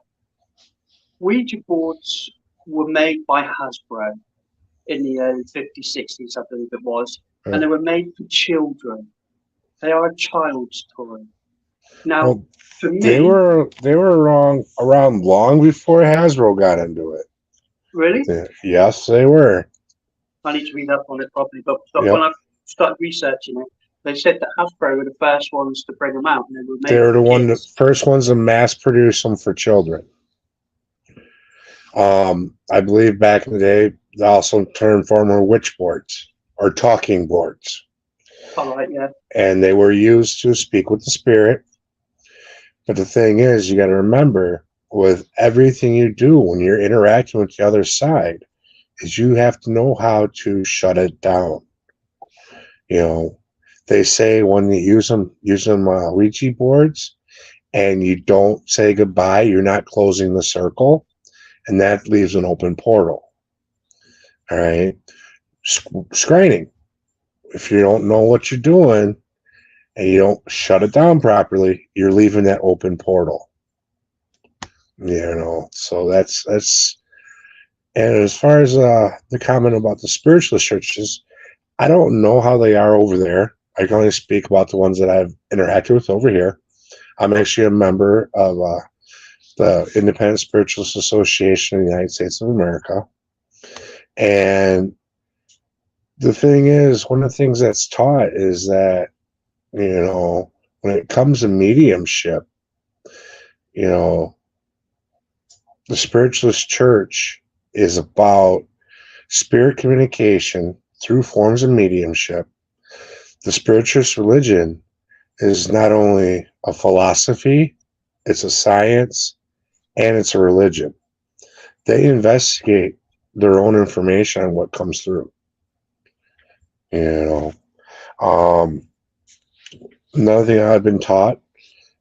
Ouija boards were made by Hasbro in the early 50s, 60s, I believe it was. And they were made for children. They are a child's toy. Now, Well, for me... They were around long before Hasbro got into it. Really? Yes, they were. I need to read up on it properly. But when I started researching it, they said that Hasbro were the first ones to bring them out. And they were the first ones to mass produce them for children. I believe back in the day, they also turned former witch boards or talking boards. All right, yeah. And they were used to speak with the spirit. But the thing is, you got to remember, with everything you do when you're interacting with the other side, is you have to know how to shut it down. They say when you use them Ouija boards, and you don't say goodbye, you're not closing the circle, and that leaves an open portal. All right, screening. If you don't know what you're doing and you don't shut it down properly, you're leaving that open portal. So that's. And as far as the comment about the spiritualist churches, I don't know how they are over there. I can only speak about the ones that I've interacted with over here. I'm actually a member of the Independent Spiritualist Association in the United States of America. And the thing is, one of the things that's taught is that, when it comes to mediumship, the spiritualist church is about spirit communication through forms of mediumship. The spiritualist religion is not only a philosophy, it's a science, and it's a religion. They investigate their own information on what comes through. Another thing I've been taught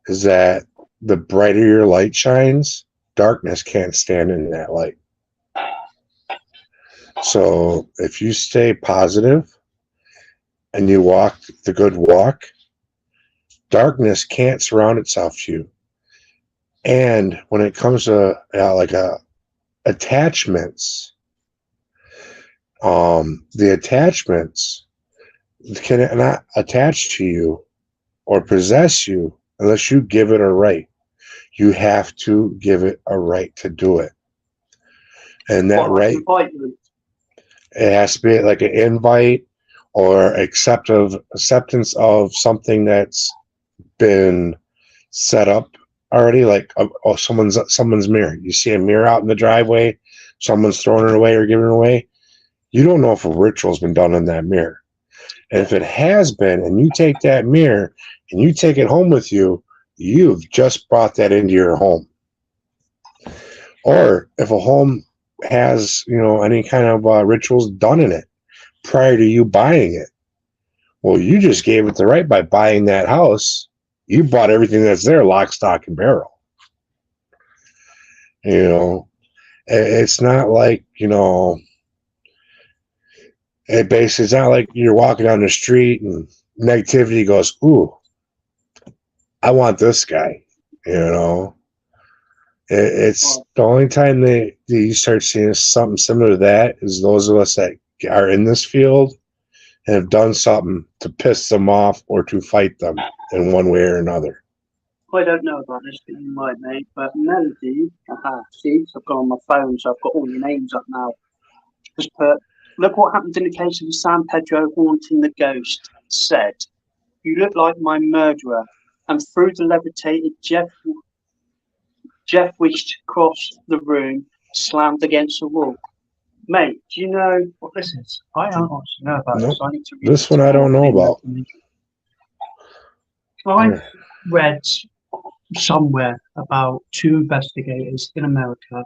is that the brighter your light shines, darkness can't stand in that light. So if you stay positive and you walk the good walk, darkness can't surround itself to you. And when it comes to attachments, the attachments cannot attach to you or possess you unless you give it a right. You have to give it a right to do it. And that right, it has to be like an invite or acceptance of something that's been set up already, like someone's mirror. You see a mirror out in the driveway, someone's throwing it away or giving it away. You don't know if a ritual's been done in that mirror. And if it has been, and you take that mirror and you take it home with you, you've just brought that into your home. Or if a home has, any kind of rituals done in it prior to you buying it, well, you just gave it the right by buying that house. You bought everything that's there, lock, stock, and barrel. It's not like, it's not like you're walking down the street and negativity goes, ooh, I want this guy, It's the only time that you start seeing something similar to that is those of us that are in this field and have done something to piss them off or to fight them in one way or another. I don't know about this, but you might, mate. But Melody, see, I've got on my phone, so I've got all your names up now. Just put, look what happened in the case of San Pedro haunting the ghost. Said, you look like my murderer. And through the levitated, Jeff wished to cross the room, slammed against the wall. Mate, do you know what this is? I don't actually know about this. I need to read this one I don't know about. I read somewhere about two investigators in America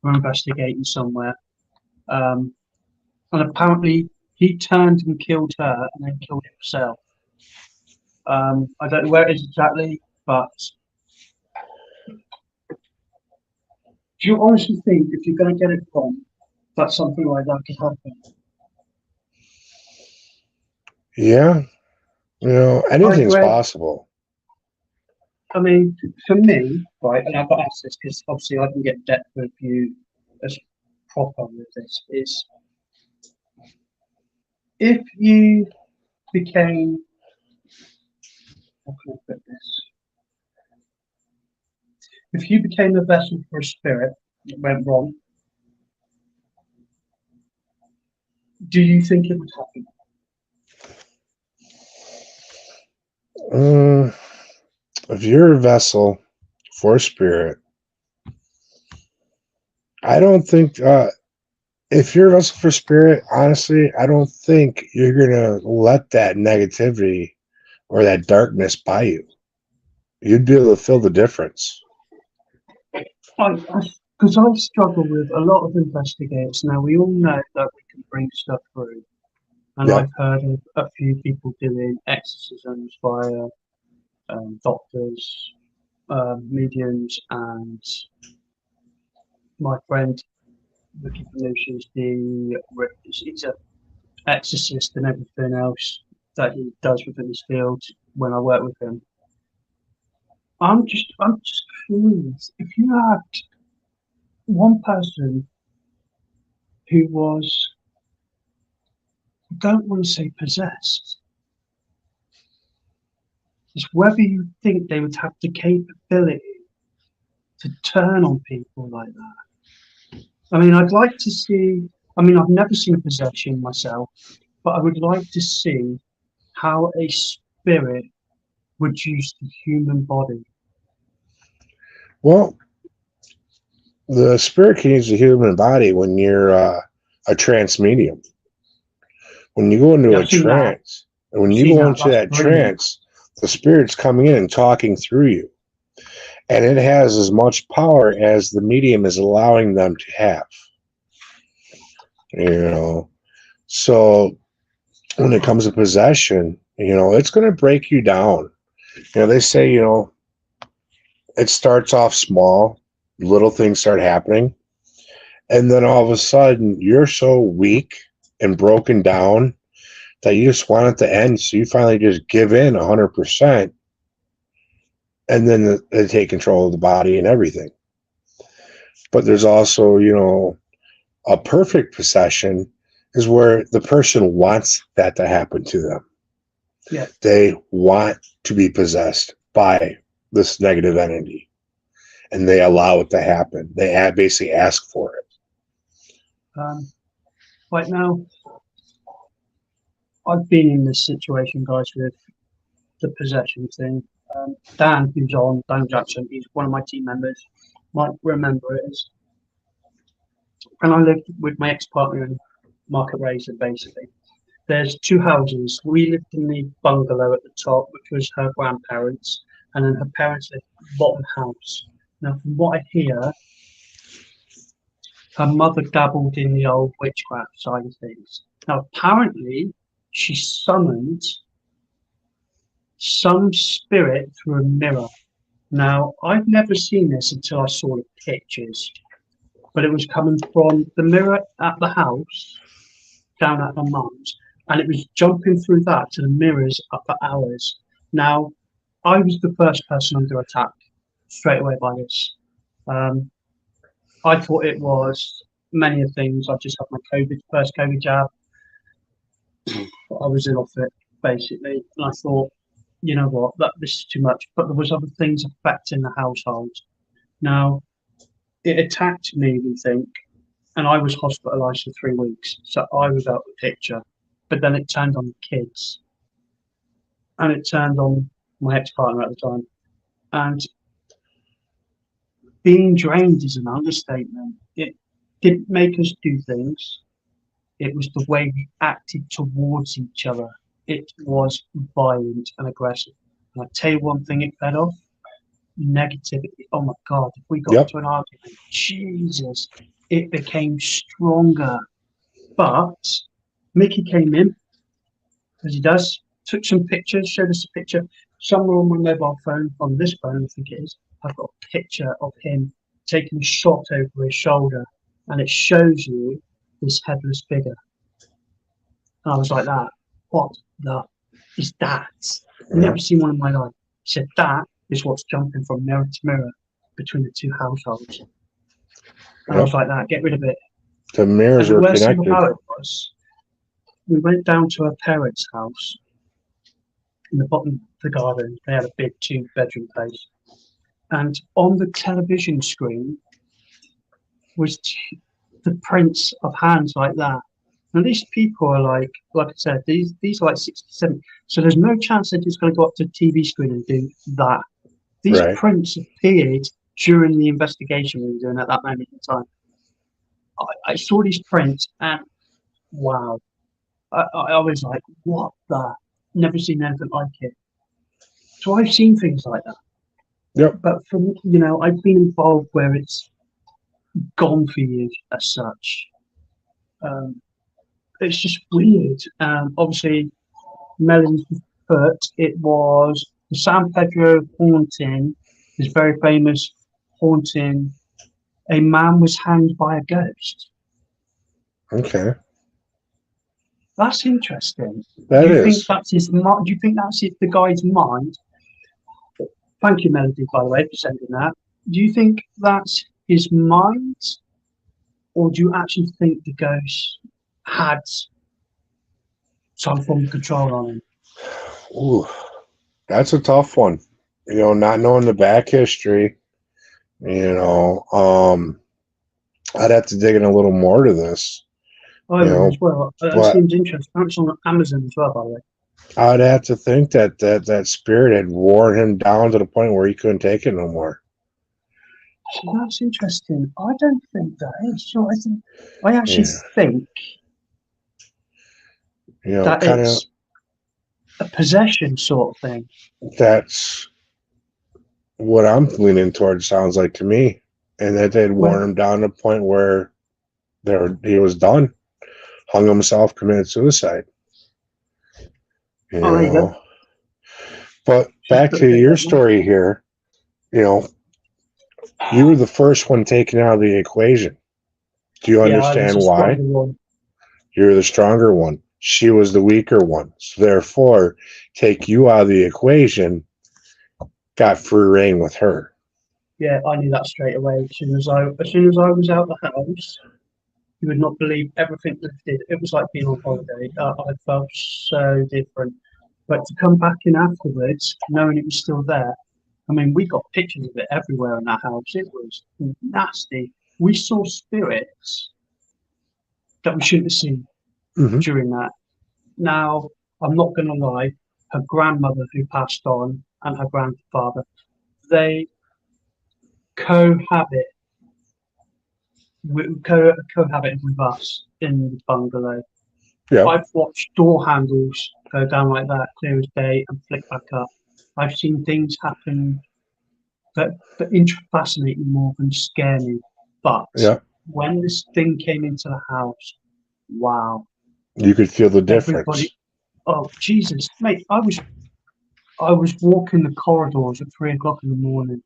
were investigating somewhere. And apparently he turned and killed her and then killed himself. I don't know where it is exactly, but do you honestly think if you're going to get it wrong, that something like that could happen? Yeah, I've anything's read, possible. I mean, for me, right, and I've got to ask this because obviously I can get depth with you as proper with this, is if you became, how can I put this? If you became a vessel for a spirit that went wrong, do you think it would happen? Mm, if you're a vessel for spirit, I don't think. If you're a vessel for spirit, honestly, I don't think you're gonna let that negativity or that darkness by you. You'd be able to feel the difference. Because I've struggled with a lot of investigators. Now, we all know that we can bring stuff through, and Yeah. I've heard of a few people doing exorcisms via doctors, mediums, and my friend Ricky Belushi's he's an exorcist and everything else that he does within his field when I work with him. I'm just curious if you had one person who was, I don't want to say possessed, is whether you think they would have the capability to turn on people like that. I mean, I'd like to see, I mean, I've never seen a possession myself, but I would like to see how a spirit would use the human body. Well, the spirit can use the human body when you're a trance medium. When you go into Yeah, a trance, and when I've you seen go that, into that's that brilliant. trance, the spirit's coming in and talking through you. And it has as much power as the medium is allowing them to have. So when it comes to possession, it's going to break you down. They say, it starts off small, little things start happening, and then all of a sudden you're so weak and broken down that you just want it to end. So you finally just give in 100%, and then they take control of the body and everything. But there's also, a perfect possession is where the person wants that to happen to them. Yeah. They want to be possessed by this negative entity, and they allow it to happen. They basically ask for it. Right now, I've been in this situation, guys, with the possession thing. Dan, who's on, Dan Jackson, he's one of my team members, might remember it as. And I lived with my ex-partner in Market Racer, basically. There's two houses. We lived in the bungalow at the top, which was her grandparents, and then her parents lived in the bottom house. Now, from what I hear, her mother dabbled in the old witchcraft side of things. Now, apparently, she summoned some spirit through a mirror. Now, I've never seen this until I saw the pictures, but it was coming from the mirror at the house down at her mum's, and it was jumping through that to the mirrors up at ours. Now, I was the first person under attack straight away by this. I thought it was many of things. I just had my first COVID jab. I was ill off it basically, and I thought, you know what, this is too much. But there was other things affecting the household. Now, it attacked me, we think, and I was hospitalised for 3 weeks, so I was out of the picture. But then it turned on the kids, and it turned on my ex-partner at the time. And being drained is an understatement. It didn't make us do things. It was the way we acted towards each other. It was violent and aggressive. And I tell you one thing it fed off, negativity. Oh my God, if we got Yep. into an argument, Jesus, it became stronger. But Mickey came in, as he does. took some pictures, showed us a picture. Somewhere on my mobile phone, on this phone, I think it is, I've got a picture of him taking a shot over his shoulder, and it shows you this headless figure. And I was like, that, what the is that? Never seen one in my life. He said, that is what's jumping from mirror to mirror between the two households. And I was like, that, get rid of it. The mirrors And the are worst thing connected. about it was, we went down to her parents' house in the bottom of the garden. They had a big 2-bedroom place. And on the television screen was the prints of hands like that. And these people are like I said, these are like 67. So there's no chance they're just going to go up to the TV screen and do that. These Right. prints appeared during the investigation we were doing at that moment in time. I saw these prints and wow. I was like, what the? Never seen anything like it. So I've seen things like that. Yep. But from I've been involved where it's gone for years as such. It's just weird. Obviously, Melanie's foot. It was the San Pedro haunting. This very famous haunting. A man was hanged by a ghost. Okay. That's interesting. That do you is. think that's his? Do you think that's the guy's mind? Thank you, Melody, by the way, for sending that. Do you think that's his mind, or do you actually think the ghost had some form of control on him? Ooh, that's a tough one. Not knowing the back history, I'd have to dig in a little more to this. I would as well. That seems interesting. It's on Amazon as well, by the way. I'd have to think that spirit had worn him down to the point where he couldn't take it no more. So that's interesting. I don't think that is. So I actually think that it's a possession sort of thing. That's what I'm leaning towards. Sounds like to me, and that they'd worn him down to the point where he was done, hung himself, committed suicide. But back to your story here, you were the first one taken out of the equation. Do you understand why? You're the stronger one. She was the weaker one. So therefore, take you out of the equation, got free reign with her. Yeah, I knew that straight away. As soon as I was out the house, you would not believe everything lifted. It was like being on holiday. I felt so different. But to come back in afterwards, knowing it was still there, I mean, we got pictures of it everywhere in that house. It was nasty. We saw spirits that we shouldn't have seen during that. Now, I'm not going to lie, her grandmother who passed on and her grandfather, they cohabit with us in the bungalow. Yeah. I've watched door handles go down like that, clear as day, and flick back up. I've seen things happen that fascinate me more than scare me. But when this thing came into the house, wow. You could feel the difference. Oh, Jesus, mate, I was walking the corridors at 3 o'clock in the morning.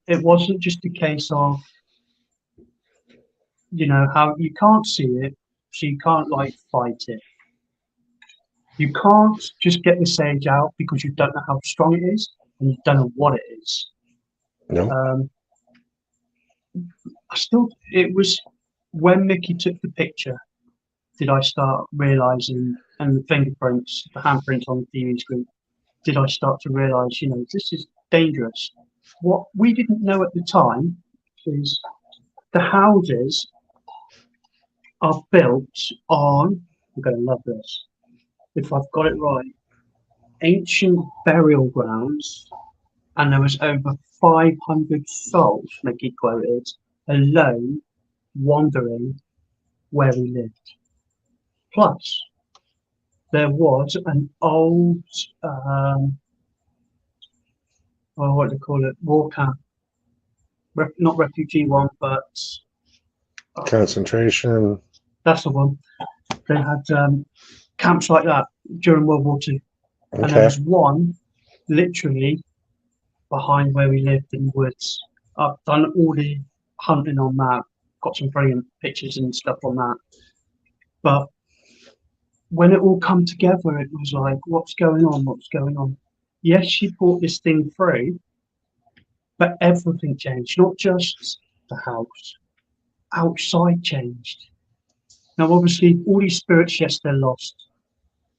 It wasn't just a case of, how you can't see it, so you can't fight it. You can't just get the sage out because you don't know how strong it is and you don't know what it is. No. It was when Mickey took the picture, did I start realizing, and the fingerprints, the handprints on the TV screen, did I start to realize, this is dangerous. What we didn't know at the time is the houses are built on, I'm going to love this, if I've got it right, ancient burial grounds, and there was over 500 souls, Mickey quoted, alone, wandering where we lived. Plus, there was an old, what do they call it, war camp, not refugee one, but concentration. That's the one. They had camps like that during World War II. And there Okay. was one literally behind where we lived in the woods. I've done all the hunting on that, got some brilliant pictures and stuff on that. But when it all come together, it was like, what's going on? What's going on? Yes, she brought this thing through, but everything changed, not just the house. Outside changed. Now, obviously, all these spirits, yes, they're lost,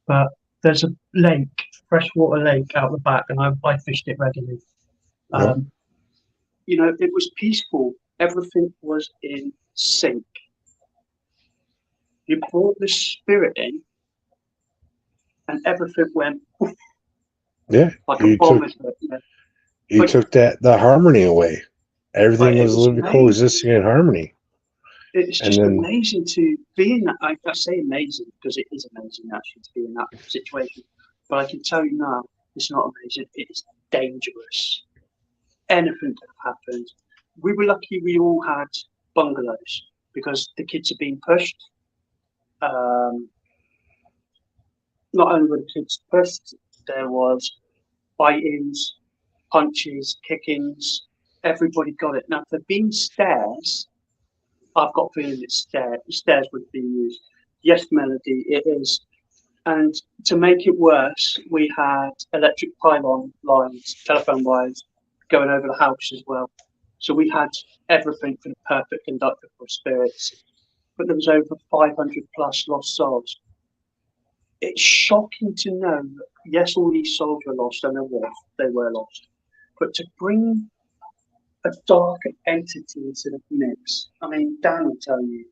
but there's a lake, freshwater lake out the back, and I fished it regularly. Yeah. You know, it was peaceful. Everything was in sync. You brought the spirit in, and everything went Yeah. like a bomb. You Like- took the harmony away. Everything Like, it was was living, amazing. coexisting in harmony. It's And just then- amazing to be in that. I say amazing because it is amazing actually to be in that situation. But I can tell you now, it's not amazing. It is dangerous. Anything could have happened. We were lucky we all had bungalows because the kids are being pushed. Not only were the kids pushed, there was bitings, punches, kickings. Everybody got it. Now, if there'd been stairs, I've got a feeling it's stairs would be used. Yes, Melody, it is. And to make it worse, we had electric pylon lines, telephone wires going over the house as well. So we had everything for the perfect conductor for spirits. But there was over 500 plus lost souls. It's shocking to know that, yes, all these souls were lost, and they were lost. But to bring a dark entity into the mix, I mean, Dan will tell you,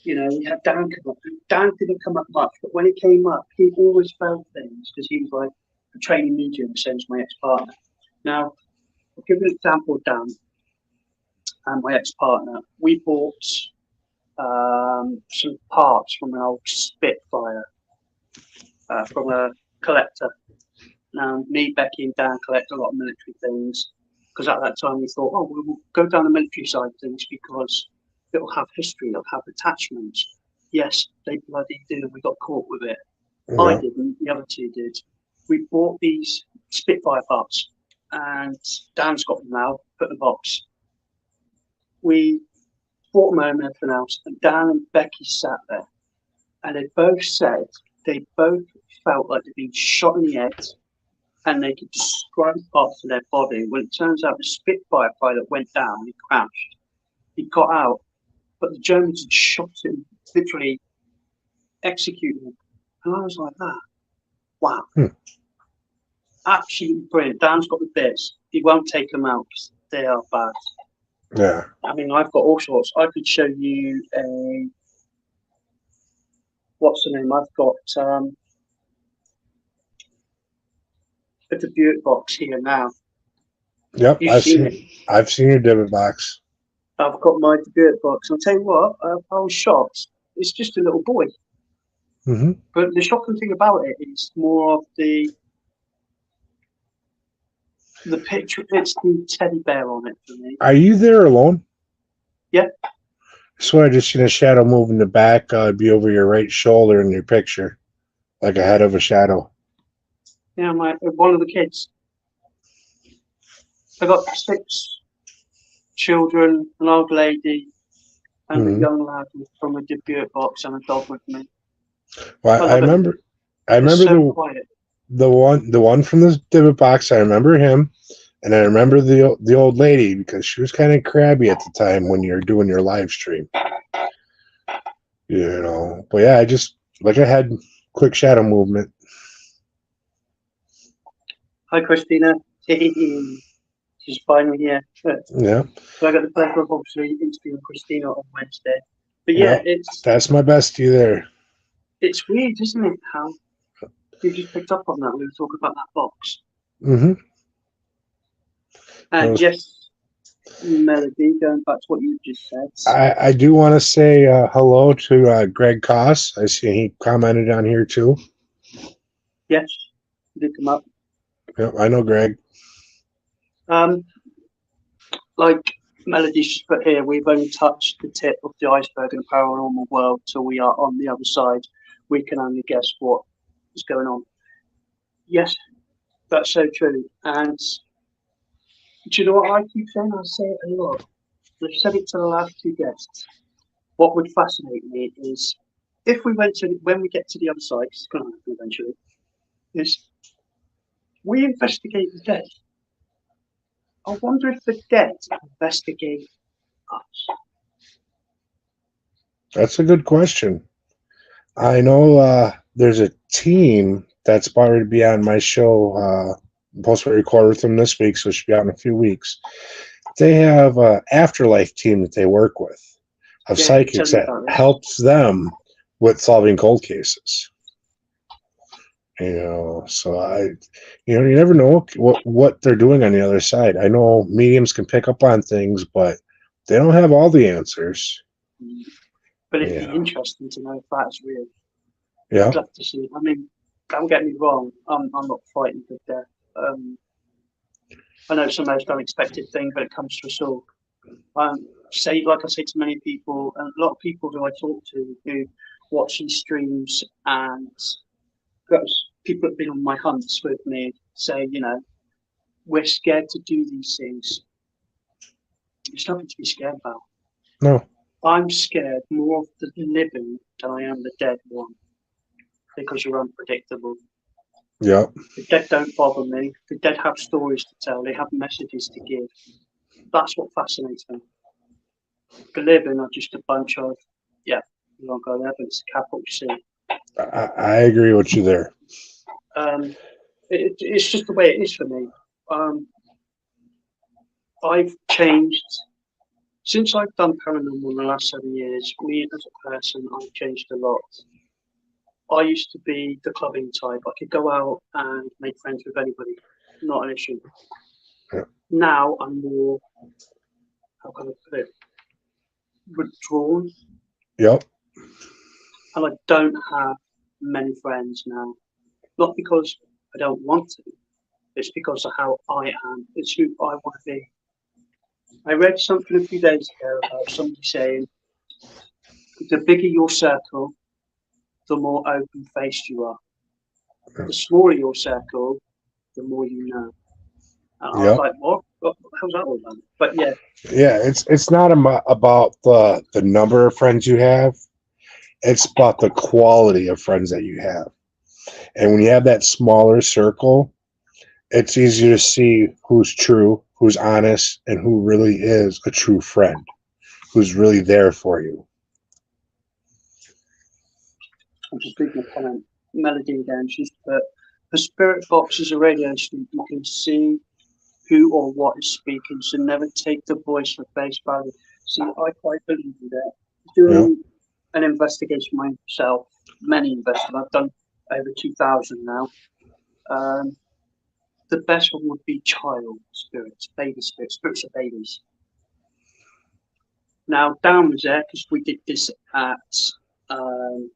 you know, we had Dan come up. Dan didn't come up much, but when he came up, he always felt things because he was like a training medium, same as my ex-partner. Now, I'll give you an example of Dan and my ex-partner. We bought some parts from an old Spitfire from a collector. Now, me, Becky, and Dan collect a lot of military things because at that time we thought, oh, we'll go down the military side of things because it'll have history, it'll have attachments. Yes, they bloody do. We got caught with it. Yeah. I didn't. The other two did. We bought these Spitfire parts, and Dan's got them now. Put in the box. We bought them home and everything else, and Dan and Becky sat there, and they both said they both felt like they'd been shot in the head, and they could describe parts of their body. Well, it turns out the Spitfire pilot went down. He crashed. He got out. But the Germans had shot him, literally executed him. And I was like, wow. Absolutely brilliant. Dan's got the bits. He won't take them out because they are bad. Yeah. I mean, I've got all sorts. I could show you what's the name? I've got a debut box here now. Yep. You've I've seen seen your debit box. I've got my debut box. I'll tell you what, I was shocked. It's just a little boy. Mm-hmm. But the shocking thing about it is more of the picture. It's the teddy bear on it for me. Are you there alone? Yeah. So I just seen a shadow move in the back. Be over your right shoulder in your picture, like a head of a shadow. Yeah, one of the kids. I got 6 children, an old lady, and a young lad from a debut box and a dog with me. Well, I remember So quiet. the one from the debit box. I remember him, and I remember the old lady because she was kind of crabby at the time when you're doing your live stream. You know, but yeah, I had quick shadow movement. Hi, Christina. She's finally here. Yeah. So I got the pleasure of obviously interviewing Christina on Wednesday. But yeah, Well, that's my bestie there. It's weird, isn't it? How you just picked up on that. We were talking about that box. Mm-hmm. And yes, Melody, going back to what you just said. I do want to say hello to Greg Koss. I see he commented on here too. Yes, he did come up. Yep, I know Greg. Like Melody's just put here, we've only touched the tip of the iceberg in the paranormal world till we are on the other side. we can only guess what is going on. Yes, that's so true. And do you know what I keep saying? I say it a lot. I've said it to the last two guests. What would fascinate me is if we went to when we get to the other side, 'cause it's going to happen eventually, is we investigate the dead. I wonder if the dead investigate us. That's a good question. I know there's a team that's about to be on my show. I'm supposed to record with them this week, so it should be out in a few weeks. They have an afterlife team that they work with of Yeah, psychics that helps them with solving cold cases. So you never know what they're doing on the other side. I know mediums can pick up on things, but they don't have all the answers. But it'd be interesting to know if that's real. Yeah. I'd love to see. I mean, don't get me wrong. I'm not frightened of death. I know it's the most unexpected thing, but it comes to us all. Like I say to many people, and a lot of people who I talk to who watch these streams, and people that have been on my hunts with me say, we're scared to do these things. There's nothing to be scared about. No. I'm scared more of the living than I am the dead one, because you're unpredictable. Yeah. The dead don't bother me. The dead have stories to tell. They have messages to give. That's what fascinates me. The living are just a bunch of, you won't go there, but it's a capital C. I agree with you there. It's just the way it is for me. I've changed since I've done paranormal in the last 7 years. Me as a person, I've changed a lot. I used to be the clubbing type. I could go out and make friends with anybody, not an issue. Yeah. Now I'm more, how can I put it, withdrawn. Yep. And I don't have many friends now. Not because I don't want to, it's because of how I am. It's who I want to be. I read something a few days ago about somebody saying, the bigger your circle, the more open-faced you are. The smaller your circle, the more you know. And I was like, what? How's that all done? But yeah. Yeah, it's not about the number of friends you have. It's about the quality of friends that you have. And when you have that smaller circle, it's easier to see who's true, who's honest, and who really is a true friend, who's really there for you. I'm just reading a comment. Melody again. She's put, the spirit box is a radio station. You can see who or what is speaking, so never take the voice for face value. See, I quite believe in that. Doing an investigation myself, many investigations, I've done over 2,000 now. The best one would be child spirits, baby spirits, spirits of babies. Now, Dan was there because we did this at the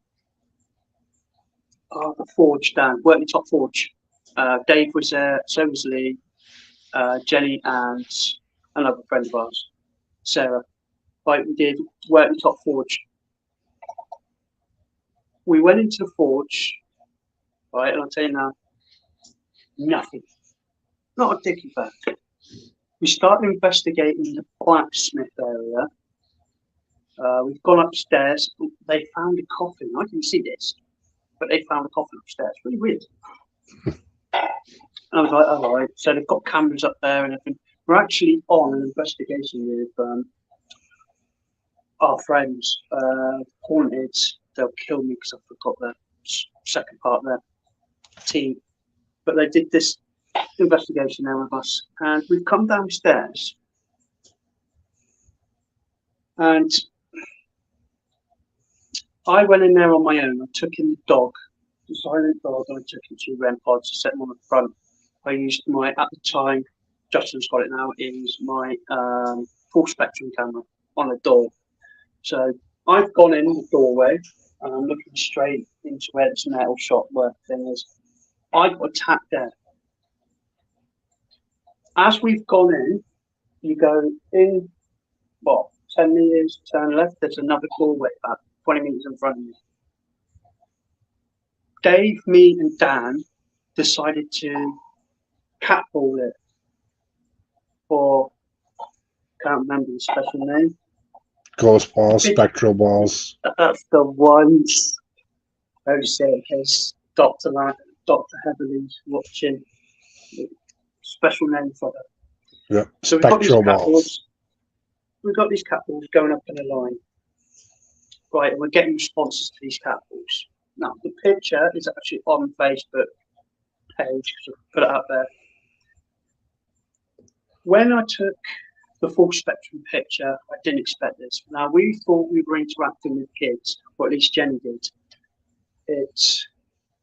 Forge, Dan, Working Top Forge. Dave was there, so was Lee, Jenny, and another friend of ours, Sarah. Right, we did Working Top Forge. We went into the forge, right, and I'll tell you now, nothing. Not a dicky bird. We started investigating the blacksmith area. We've gone upstairs. They found a coffin. I didn't see this, but they found a coffin upstairs. Really weird. And I was like, all right. So they've got cameras up there and everything. We're actually on an investigation with our friends. Haunted. They'll kill me because I forgot the second part of their team. But they did this investigation there with us, and we've come downstairs, and I went in there on my own. I took in the dog, the silent dog, and I took in 2 REM pods to set them on the front. I used my, at the time, Justin's got it now, is my full spectrum camera on the door. So I've gone in the doorway, and I'm looking straight into where this metal shop work thing is. I got attacked there. As we've gone in, you go in, 10 meters, turn left, there's another doorway about 20 meters in front of you. Dave, me, and Dan decided to catball it for, can't remember the special name. Ghost balls, spectral balls. That's the ones. I would say in case Dr. Heatherly's watching. Special name for that. Yep. So we've got these Spectral catballs. balls. We've got these catballs going up in a line. Right, and we're getting responses to these catballs. Now, the picture is actually on Facebook page, so put it up there. When I took the full spectrum picture, I didn't expect this. Now, we thought we were interacting with kids, or at least Jenny did. It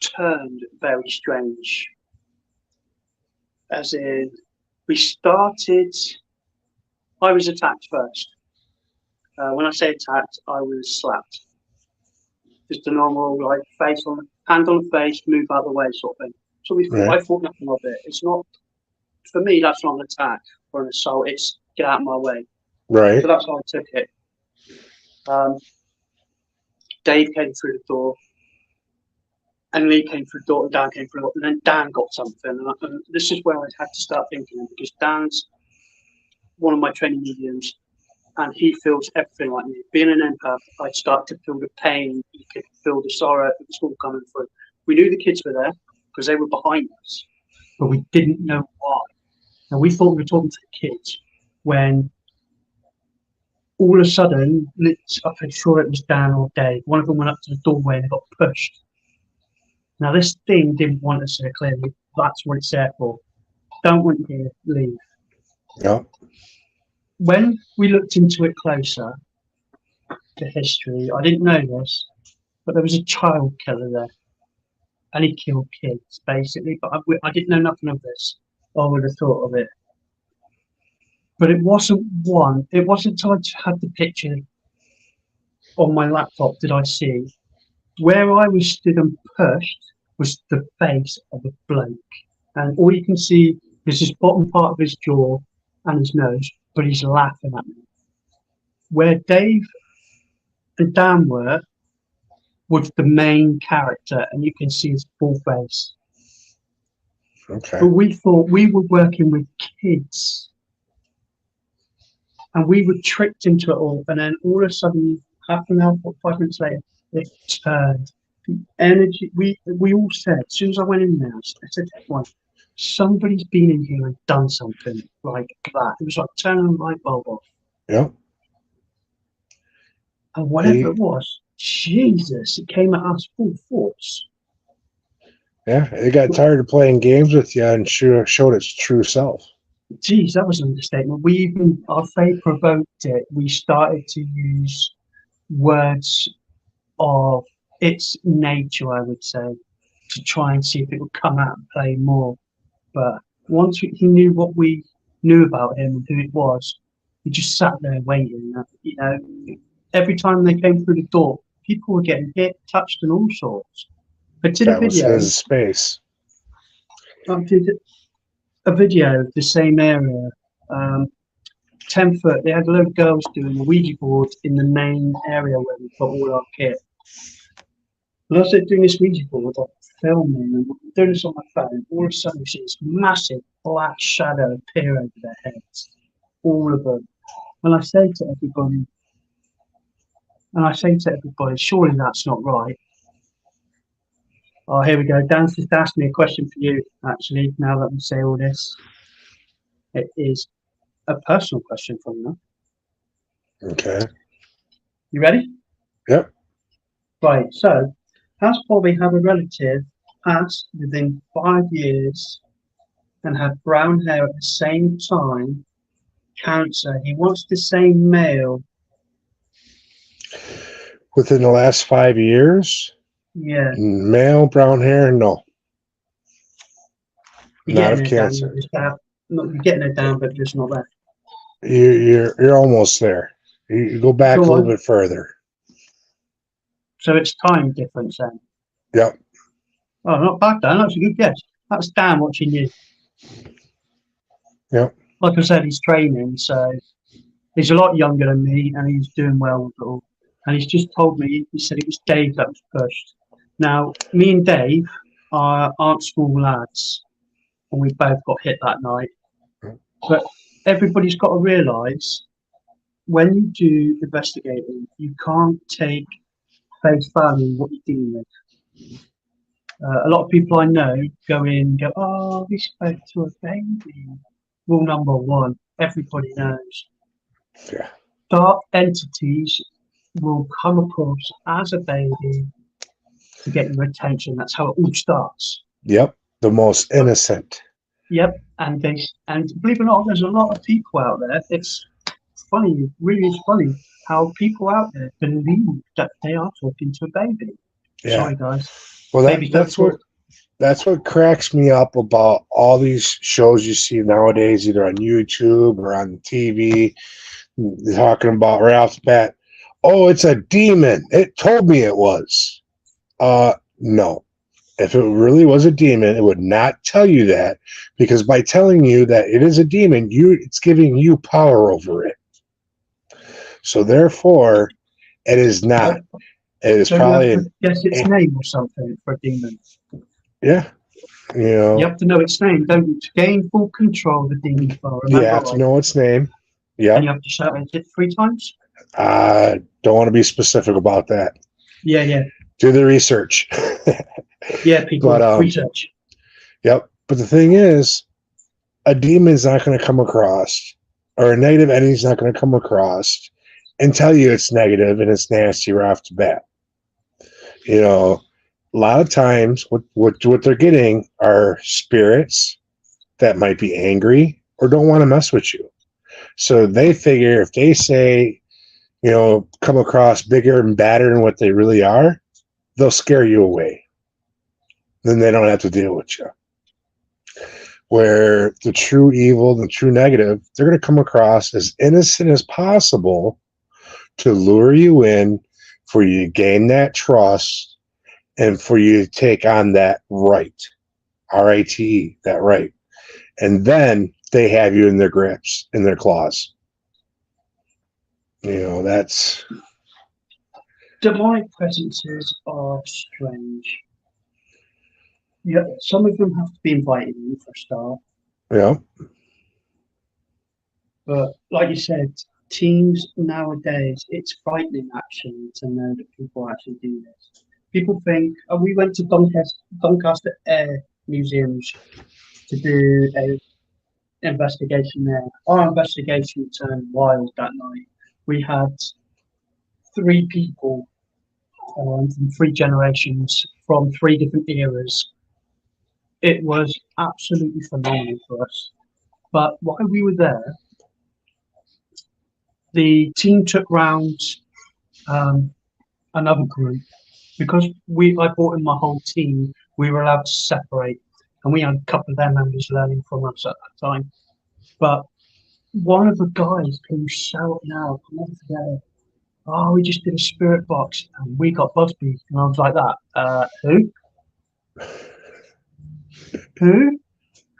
turned very strange. As in, we started, I was attacked first. When I say attacked, I was slapped. Just a normal, like, hand on the face, move out of the way sort of thing. So I thought nothing of it. It's not, for me, that's not an attack or an assault. It's get out of my way. Right. So that's how I took it. Dave came through the door, and Lee came through the door, and Dan came through the door, and then Dan got something. And this is where I had to start thinking, because Dan's one of my training mediums, and he feels everything like me. Being an empath, I start to feel the pain. You could feel the sorrow. It was all coming through. We knew the kids were there because they were behind us, but we didn't know why. And we thought we were talking to the kids when all of a sudden, I'm pretty sure it was Dan or Dave, one of them went up to the doorway and got pushed. Now, this thing didn't want us there clearly. That's what it's there for. Don't want you here, leave. Yeah. When we looked into it closer, the history, I didn't know this, but there was a child killer there. And he killed kids, basically. But I didn't know nothing of this. I would have thought of it. But it wasn't until I had the picture on my laptop did I see where I was stood and pushed was the face of a bloke. And all you can see is this bottom part of his jaw and his nose, but he's laughing at me. Where Dave and Dan were was the main character, and you can see his full face. Okay. But we thought we were working with kids, and we were tricked into it all. And then all of a sudden, half an hour, 5 minutes later, it turned. The energy, we all said, as soon as I went in there, I said to everyone, somebody's been in here and done something like that. It was like turning a light bulb off. Yeah. And whatever it was, Jesus, it came at us full force. Yeah, it got tired of playing games with you and showed its true self. Geez, that was an understatement. Our fate provoked it. We started to use words of its nature, I would say, to try and see if it would come out and play more. But once he knew what we knew about him and who it was, we just sat there waiting. You know, every time they came through the door, people were getting hit, touched, and all sorts. I did a video. Was his space. I did a video of the same area. 10 foot. They had a load of girls doing the Ouija board in the main area where we put all our kit. And as they're doing this Ouija board, I'm filming and I'm doing this on my phone. All of a sudden, we see this massive black shadow appear over their heads. All of them. And I say to everybody, surely that's not right. Oh, here we go. Dan's just asked me a question for you, actually, now that we say all this. It is a personal question from you. Okay. You ready? Yep. Right, so, has Bobbie had a relative pass within 5 years and had brown hair at the same time? Cancer. He wants the same male. Within the last 5 years? Yeah. Male, brown hair? No. Not of cancer. You're getting it down, but just not there. You're almost there. You go back a little bit further. So it's time difference then. Yep. Oh, not bad, Dan. That's a good guess. That's Dan watching you. Yep. Like I said, he's training, so he's a lot younger than me, and he's doing well with it all. And he's just told me, he said it was Dave that was pushed. Now, me and Dave aren't school lads, and we both got hit that night. But everybody's got to realise when you do investigating, you can't take face value what you're dealing with. A lot of people I know go in and go, oh, we spoke to a baby. Rule number one, everybody knows. Yeah. Dark entities will come across as a baby to get your attention. That's how it all starts. Yep. The most innocent. Yep. And believe it or not, there's a lot of people out there. It's funny, it really is funny how people out there believe that they are talking to a baby. Yeah. Sorry, guys. Well, that's what cracks me up about all these shows you see nowadays, either on YouTube or on TV, talking about right off the bat, oh, it's a demon. It told me it was. No. If it really was a demon, it would not tell you that, because by telling you that it is a demon, it's giving you power over it. So therefore, it is not. It is probably. You have to guess its name or something for a demon. Yeah. You have to know its name, don't you? To gain full control of the demon power. You have to know its name. Yeah. And you have to shout it 3 times? Don't want to be specific about that. Yeah. Do the research. Yeah, people research. Yep. But the thing is, a demon's not going to come across, or a negative entity's not going to come across and tell you it's negative and it's nasty right off the bat. A lot of times what they're getting are spirits that might be angry or don't want to mess with you. So they figure if they say, come across bigger and badder than what they really are, they'll scare you away. Then they don't have to deal with you. Where the true evil, the true negative, they're going to come across as innocent as possible to lure you in, for you to gain that trust, and for you to take on that right, R-I-T-E, that right. And then they have you in their grips, in their claws. That's... Demonic presences are strange. Yeah, some of them have to be invited in for a start. Yeah. But like you said, teams nowadays, it's frightening actually to know that people actually do this. People think, we went to Doncaster Air Museums to do an investigation there. Our investigation turned wild that night. We had 3 people from 3 generations, from 3 different eras. It was absolutely phenomenal for us. But while we were there, the team took round another group, because I brought in my whole team. We were allowed to separate, and we had a couple of their members learning from us at that time. But one of the guys came shouting out, I'll never forget it, oh, we just did a spirit box and we got Bobbie. And I was like that, who? Who?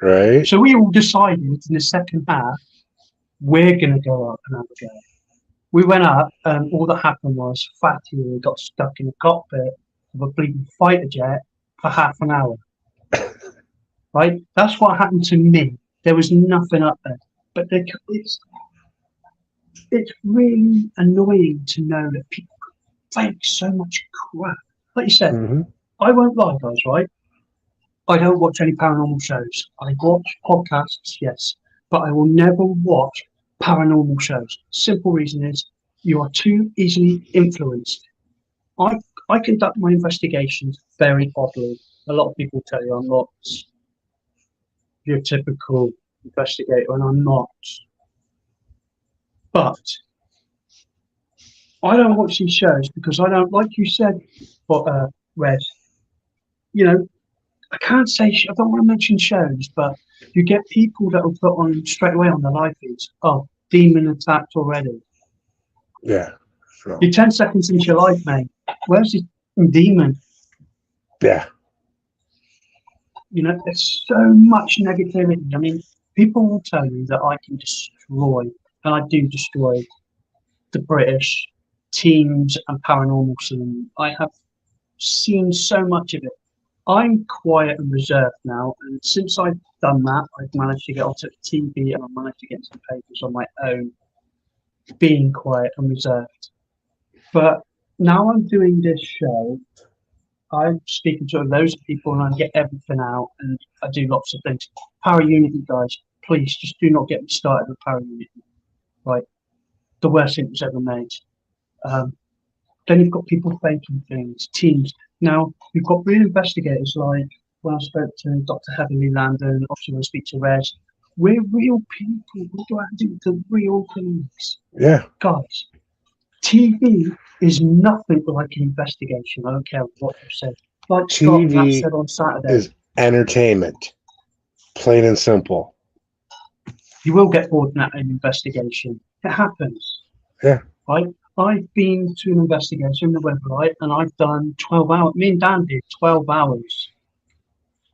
Right. So we all decided in the second half, we're going to go up and have a go. We went up, and all that happened was Fatty got stuck in the cockpit of a bleeding fighter jet for half an hour. Right? That's what happened to me. There was nothing up there. But it's really annoying to know that people fake so much crap. Like you said, I won't lie, guys, right? I don't watch any paranormal shows. I watch podcasts, yes, but I will never watch paranormal shows. Simple reason is you are too easily influenced. I conduct my investigations very oddly. A lot of people tell you I'm not your typical investigator, and I'm not. But I don't watch these shows because I don't, like you said, Rez, I can't say, I don't want to mention shows, but you get people that will put on straight away on their live feeds, oh, demon attacked already. Yeah. Sure. You're 10 seconds into your life, mate. Where's this demon? Yeah. There's so much negativity. I mean, people will tell you that I can destroy, and I do destroy, the British teams and paranormal scene. I have seen so much of it. I'm quiet and reserved now, and since I've done that, I've managed to get onto TV and I've managed to get some papers on my own, being quiet and reserved. But now I'm doing this show, I'm speaking to loads of people and I get everything out and I do lots of things. Power Unity, guys, please just do not get me started with Power Unity. Right, the worst thing that's ever made. Then you've got people faking things, teams. Now, you've got real investigators like when I spoke to Dr. Heatherly Landon, obviously when I speak to Rez, we're real people. We go out and do the real things. Yeah. Guys, TV is nothing like an investigation. I don't care what you say. Like Scott and Matt said on Saturday. Is entertainment. Plain and simple. You will get bored in an investigation. It happens. Yeah. I've been to an investigation in the Weatherlight and I've done 12 hours. Me and Dan did 12 hours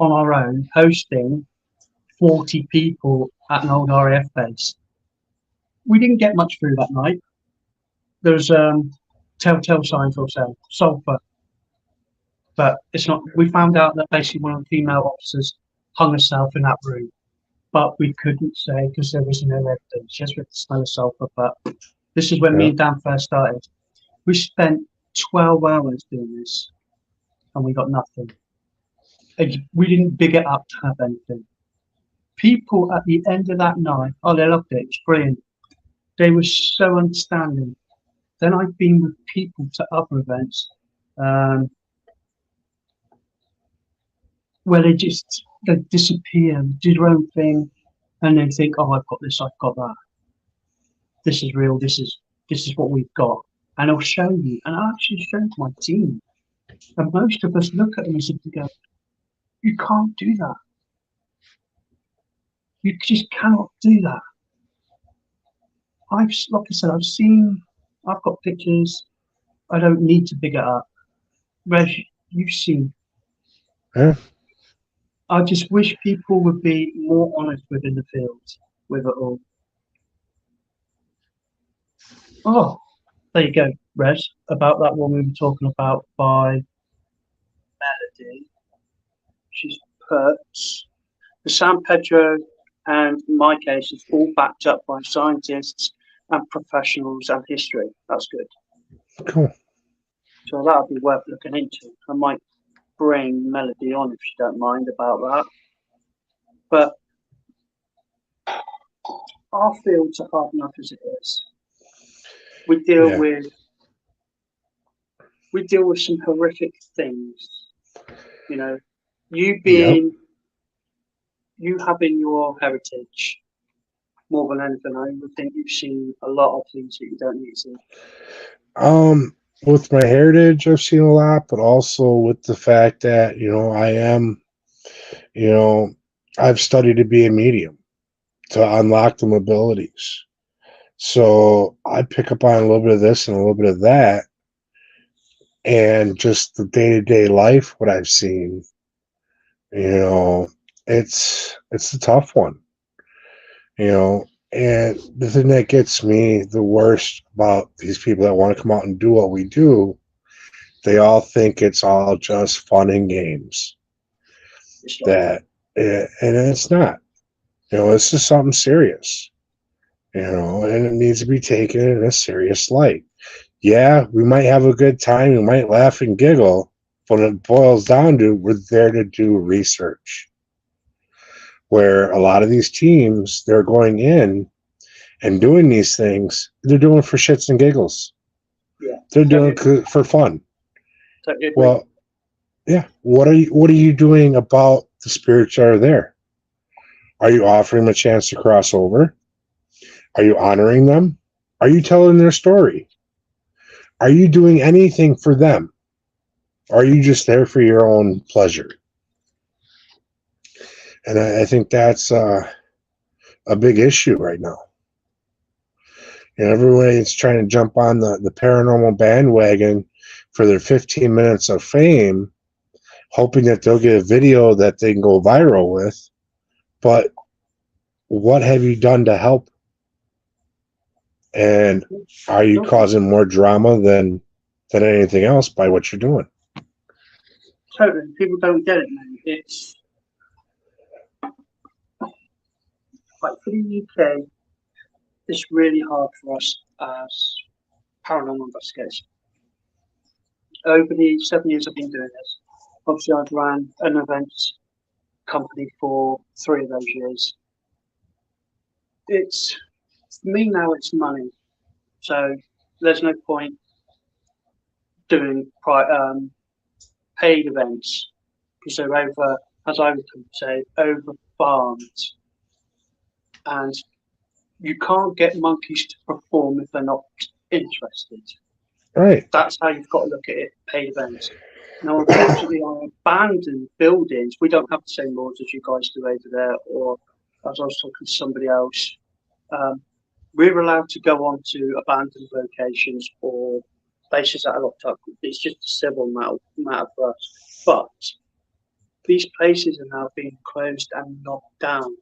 on our own, hosting 40 people at an old RAF base. We didn't get much through that night. There's telltale signs for sale, sulfur. But it's not. We found out that basically one of the female officers hung herself in that room. But we couldn't say because there was no evidence. Yes, we had the smell of sulfur, but this is when me and Dan first started. We spent 12 hours doing this and we got nothing. We didn't big it up to have anything. People at the end of that night, oh, they loved it. It's brilliant. They were so understanding. Then I've been with people to other events where they disappear, do their own thing, and they think, oh, I've got this, I've got that. This is real. This is what we've got, and I'll show you. And I actually show to my team, and most of us look at them and say, "Go, you can't do that. You just cannot do that." Like I said, I've got pictures. I don't need to big it up. Reg, you've seen. Yeah. I just wish people would be more honest within the field with it all. Oh, there you go, Rez, about that one we were talking about by Melody. She's put the San Pedro, and in my case, it's all backed up by scientists and professionals and history. That's good. Cool. So that'll be worth looking into. I might bring Melody on if she don't mind about that. But our fields are hard enough as it is. We deal with some horrific things. You know, you having your heritage more than anything, I would think you've seen a lot of things that you don't need to see. With my heritage, I've seen a lot, but also with the fact that, I've studied to be a medium to unlock them abilities. So I pick up on a little bit of this and a little bit of that, and just the day-to-day life, what I've seen, it's a tough one, and the thing that gets me the worst about these people that want to come out and do what we do, they all think it's all just fun and games. And it's not. This is something serious. And it needs to be taken in a serious light. Yeah, we might have a good time, we might laugh and giggle, but it boils down to we're there to do research. Where a lot of these teams, they're going in and doing these things, they're doing for shits and giggles. Yeah, they're doing it for fun. Well, yeah. What are you doing about the spirits that are there? Are you offering them a chance to cross over? Are you honoring them? Are you telling their story? Are you doing anything for them? Or are you just there for your own pleasure? And I think that's a big issue right now. Everybody's trying to jump on the paranormal bandwagon for their 15 minutes of fame, hoping that they'll get a video that they can go viral with. But what have you done to help? And are you causing more drama than anything else by what you're doing? Totally. People don't get it, man. It's like for the UK, it's really hard for us as paranormal investigators. Over the 7 years I've been doing this, obviously I've ran an events company for 3 of those years. It's for me now. It's money, so there's no point doing paid events because they're over, as I would say, over farmed, and you can't get monkeys to perform if they're not interested. Right. That's how you've got to look at it. Paid events. Now, unfortunately, on abandoned buildings, we don't have the same laws as you guys do over there. Or as I was talking to somebody else, we're allowed to go on to abandoned locations or places that are locked up. It's just a civil matter for us. But these places are now being closed and knocked down.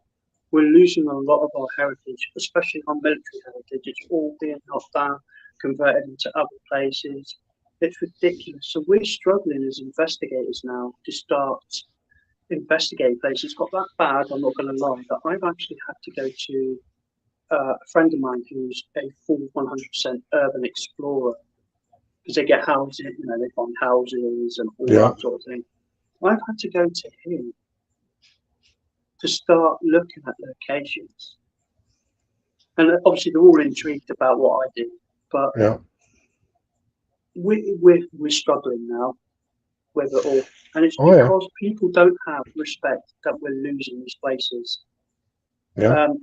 We're losing a lot of our heritage, especially our military heritage. It's all being knocked down, converted into other places. It's ridiculous. So we're struggling as investigators now to start investigating places. It's got that bad, I'm not going to lie, that I've actually had to go to a friend of mine who's a full 100% urban explorer because they get houses, they find houses and all that sort of thing. I've had to go to him to start looking at locations. And obviously they're all intrigued about what I do, but we're struggling now with it all. And it's because people don't have respect that we're losing these places.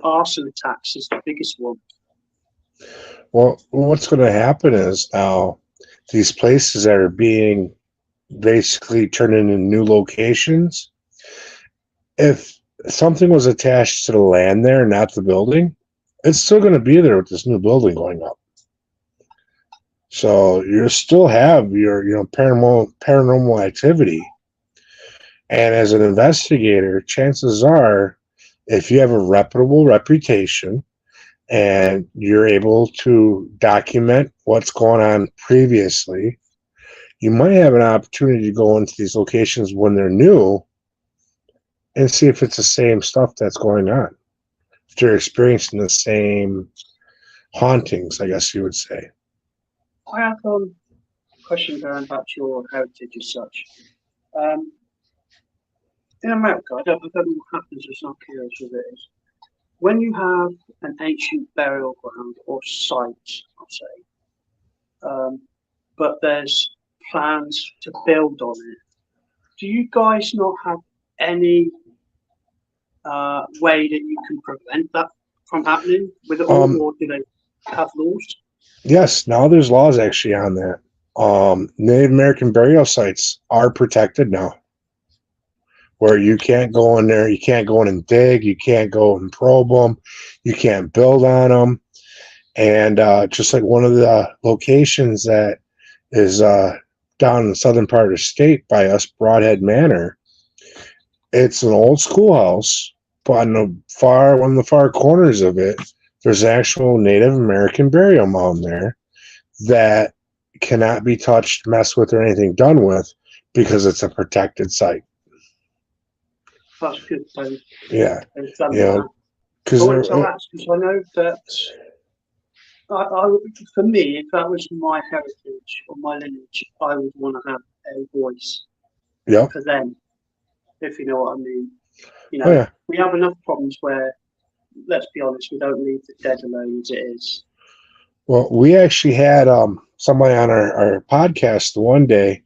Arson attacks is the biggest one. Well, what's going to happen is now these places that are being basically turned into new locations, if something was attached to the land there, not the building, it's still going to be there with this new building going up. So you still have your paranormal activity. And as an investigator, chances are, if you have a reputable reputation and you're able to document what's going on previously, you might have an opportunity to go into these locations when they're new and see if it's the same stuff that's going on. If they're experiencing the same hauntings, I guess you would say. I have a question going back to your heritage as such. In America, I don't know what happens, it's not curious with it is. When you have an ancient burial ground or site, I'll say, but there's plans to build on it, do you guys not have any way that you can prevent that from happening with it all, or do they have laws? Yes, now there's laws actually on that. Native American burial sites are protected now, where you can't go in there, you can't go in and dig, you can't go and probe them, you can't build on them. And just like one of the locations that is down in the southern part of the state by us, Broadhead Manor, it's an old schoolhouse, but on one of the far corners of it, there's an actual Native American burial mound there that cannot be touched, messed with, or anything done with because it's a protected site. That's good. So yeah. Because I know that for me, if that was my heritage or my lineage, I would want to have a voice for them, if you know what I mean. We have enough problems where, let's be honest, we don't leave the dead alone as it is. Well, we actually had somebody on our podcast one day,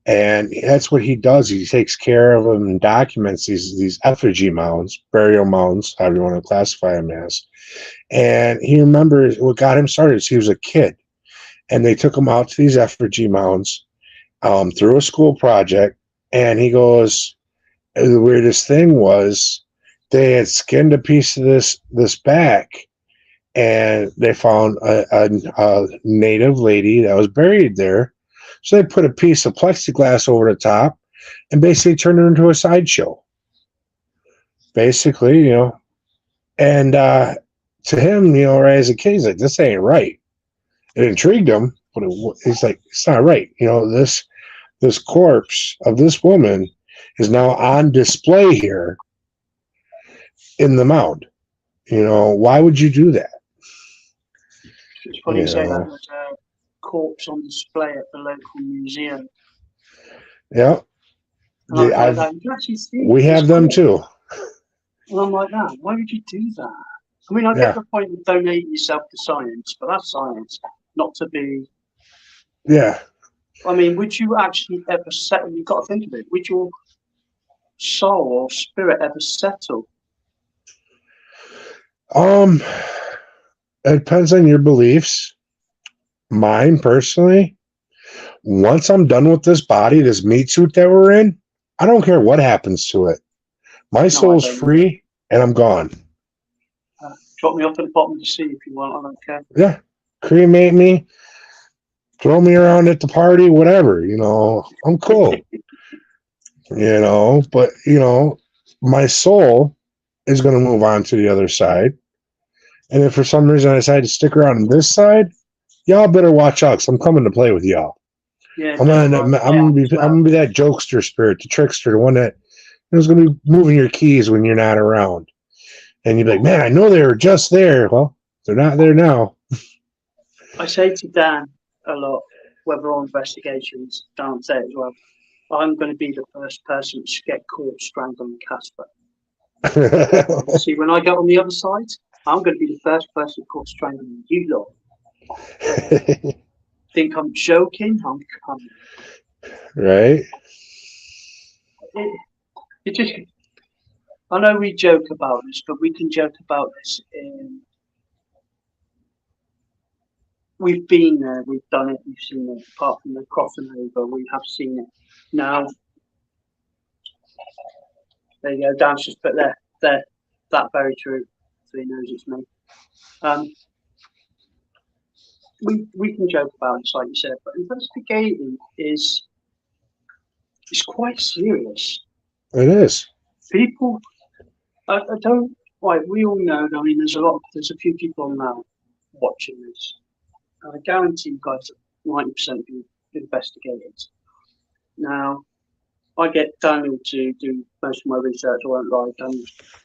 and that's what he does. He takes care of them and documents these effigy mounds, burial mounds, however you want to classify them as. And he remembers what got him started is he was a kid, and they took him out to these effigy mounds through a school project, and he goes, the weirdest thing was they had skinned a piece of this back, and they found a native lady that was buried there. So they put a piece of plexiglass over the top and basically turned it into a sideshow. Basically, and to him, right as a kid, he's like, this ain't right. It intrigued him, but he's like, it's not right. this corpse of this woman is now on display here in the mound. You know, why would you do that? It's funny You you say that. know, There's a corpse on display at the local museum. yeah, And I was like, that, you can actually see we this have them corpse. too. And I'm like, that, why would you do that? I mean, I Yeah. get the point of donating yourself to science, but that's science, not to be. Yeah. I mean, would you actually ever settle? You've got to think of it. Would your soul or spirit ever settle? It depends on your beliefs. Mine personally, once I'm done with this body, this meat suit that we're in, I don't care what happens to it. My soul's free and I'm gone. Drop me off at the bottom of the sea if you want. I don't care. Yeah. Cremate me, throw me around at the party, whatever, you know, I'm cool. You know, but, you know, my soul is going to move on to the other side. And if for some reason I decide to stick around on this side, y'all better watch out because I'm coming to play with y'all. Yeah, I'm gonna be that jokester spirit, the trickster, the one that is going to be moving your keys when you're not around. And you'd be like, man, I know they were just there. Well, they're not there now. I say to Dan a lot, whether on investigations, Dan say it as well, I'm going to be the first person to get caught strangling Casper. See, when I get on the other side, I'm going to be the first person caught strangling you lot. Think I'm joking? I'm coming. Right? It just, I know we joke about this, but we can joke about this in. We've been there, we've done it, we've seen it. Apart from the crossing over, we have seen it. Now, there you go. Dan's just put there. That very true. So he knows it's me. We can joke about it, like you said, but investigating is quite serious. It is. People, I don't. Right, we all know. I mean, there's a few people now watching this. I guarantee you guys that 90% of you investigated. Now, I get Daniel to do most of my research. I won't lie.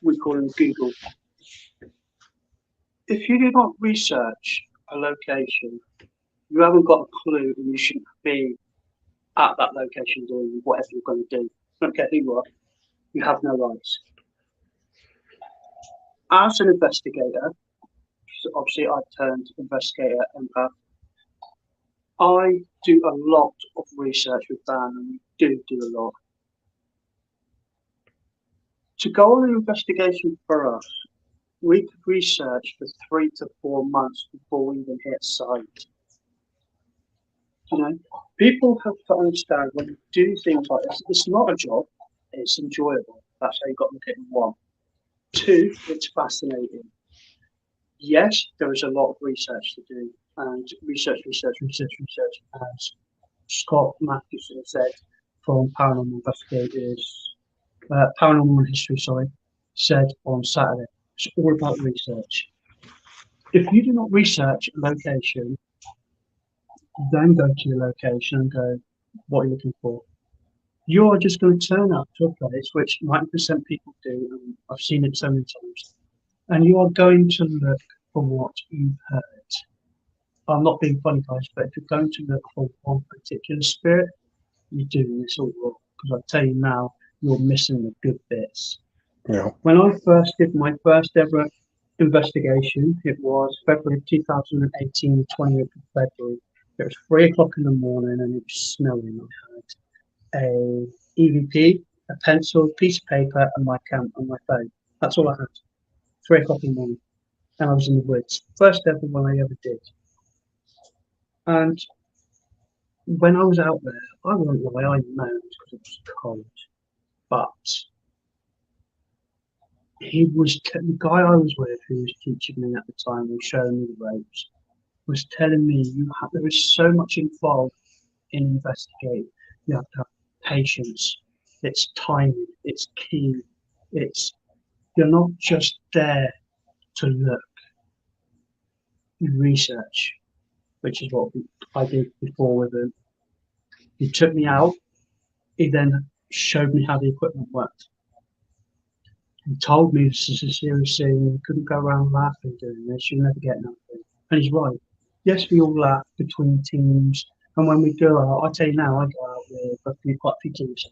We call him Google. If you do not research a location, you haven't got a clue, and you shouldn't be at that location doing whatever you're going to do. I don't care who you are. You have no rights. As an investigator, so obviously I turned investigator empath. I do a lot of research with Dan, and we do a lot. To go on an investigation for us, we could research for 3 to 4 months before we even hit site. You know, people have to understand when you do things like this, it's not a job, it's enjoyable. That's how you've got to look at it. 1. 2, it's fascinating. Yes, there is a lot of research to do, and research, as Scott Mathewson said from Paranormal History, said on Saturday. It's all about research. If you do not research a location, then go to your location and go, what are you looking for? You're just going to turn up to a place which 90% people do, and I've seen it so many times, and you are going to look for what you've heard. I'm not being funny, guys, but if you're going to look for one particular spirit, you're doing this all wrong. Because I tell you now, you're missing the good bits. Yeah. When I first did my first ever investigation, it was February 2018, 20th of February. It was 3 o'clock in the morning and it was snowing. I had a EVP, a pencil, piece of paper, and my camp on my phone. That's all I had. 3 o'clock in the morning. And I was in the woods. First ever one I ever did. And when I was out there, I won't lie, I moaned because it was cold. But the guy I was with, who was teaching me at the time, was showing me the ropes, was telling me there is so much involved in investigating. You have to have patience. It's timing. It's key. You're not just there to look. You research, which is what I did before with him. He took me out he then showed me how the equipment worked. He told me this is a serious thing, and you couldn't go around laughing doing this, you'll never get nothing. And he's right. Yes, we all laugh between teams, and when we go out, I tell you now, I go out with quite a few teams,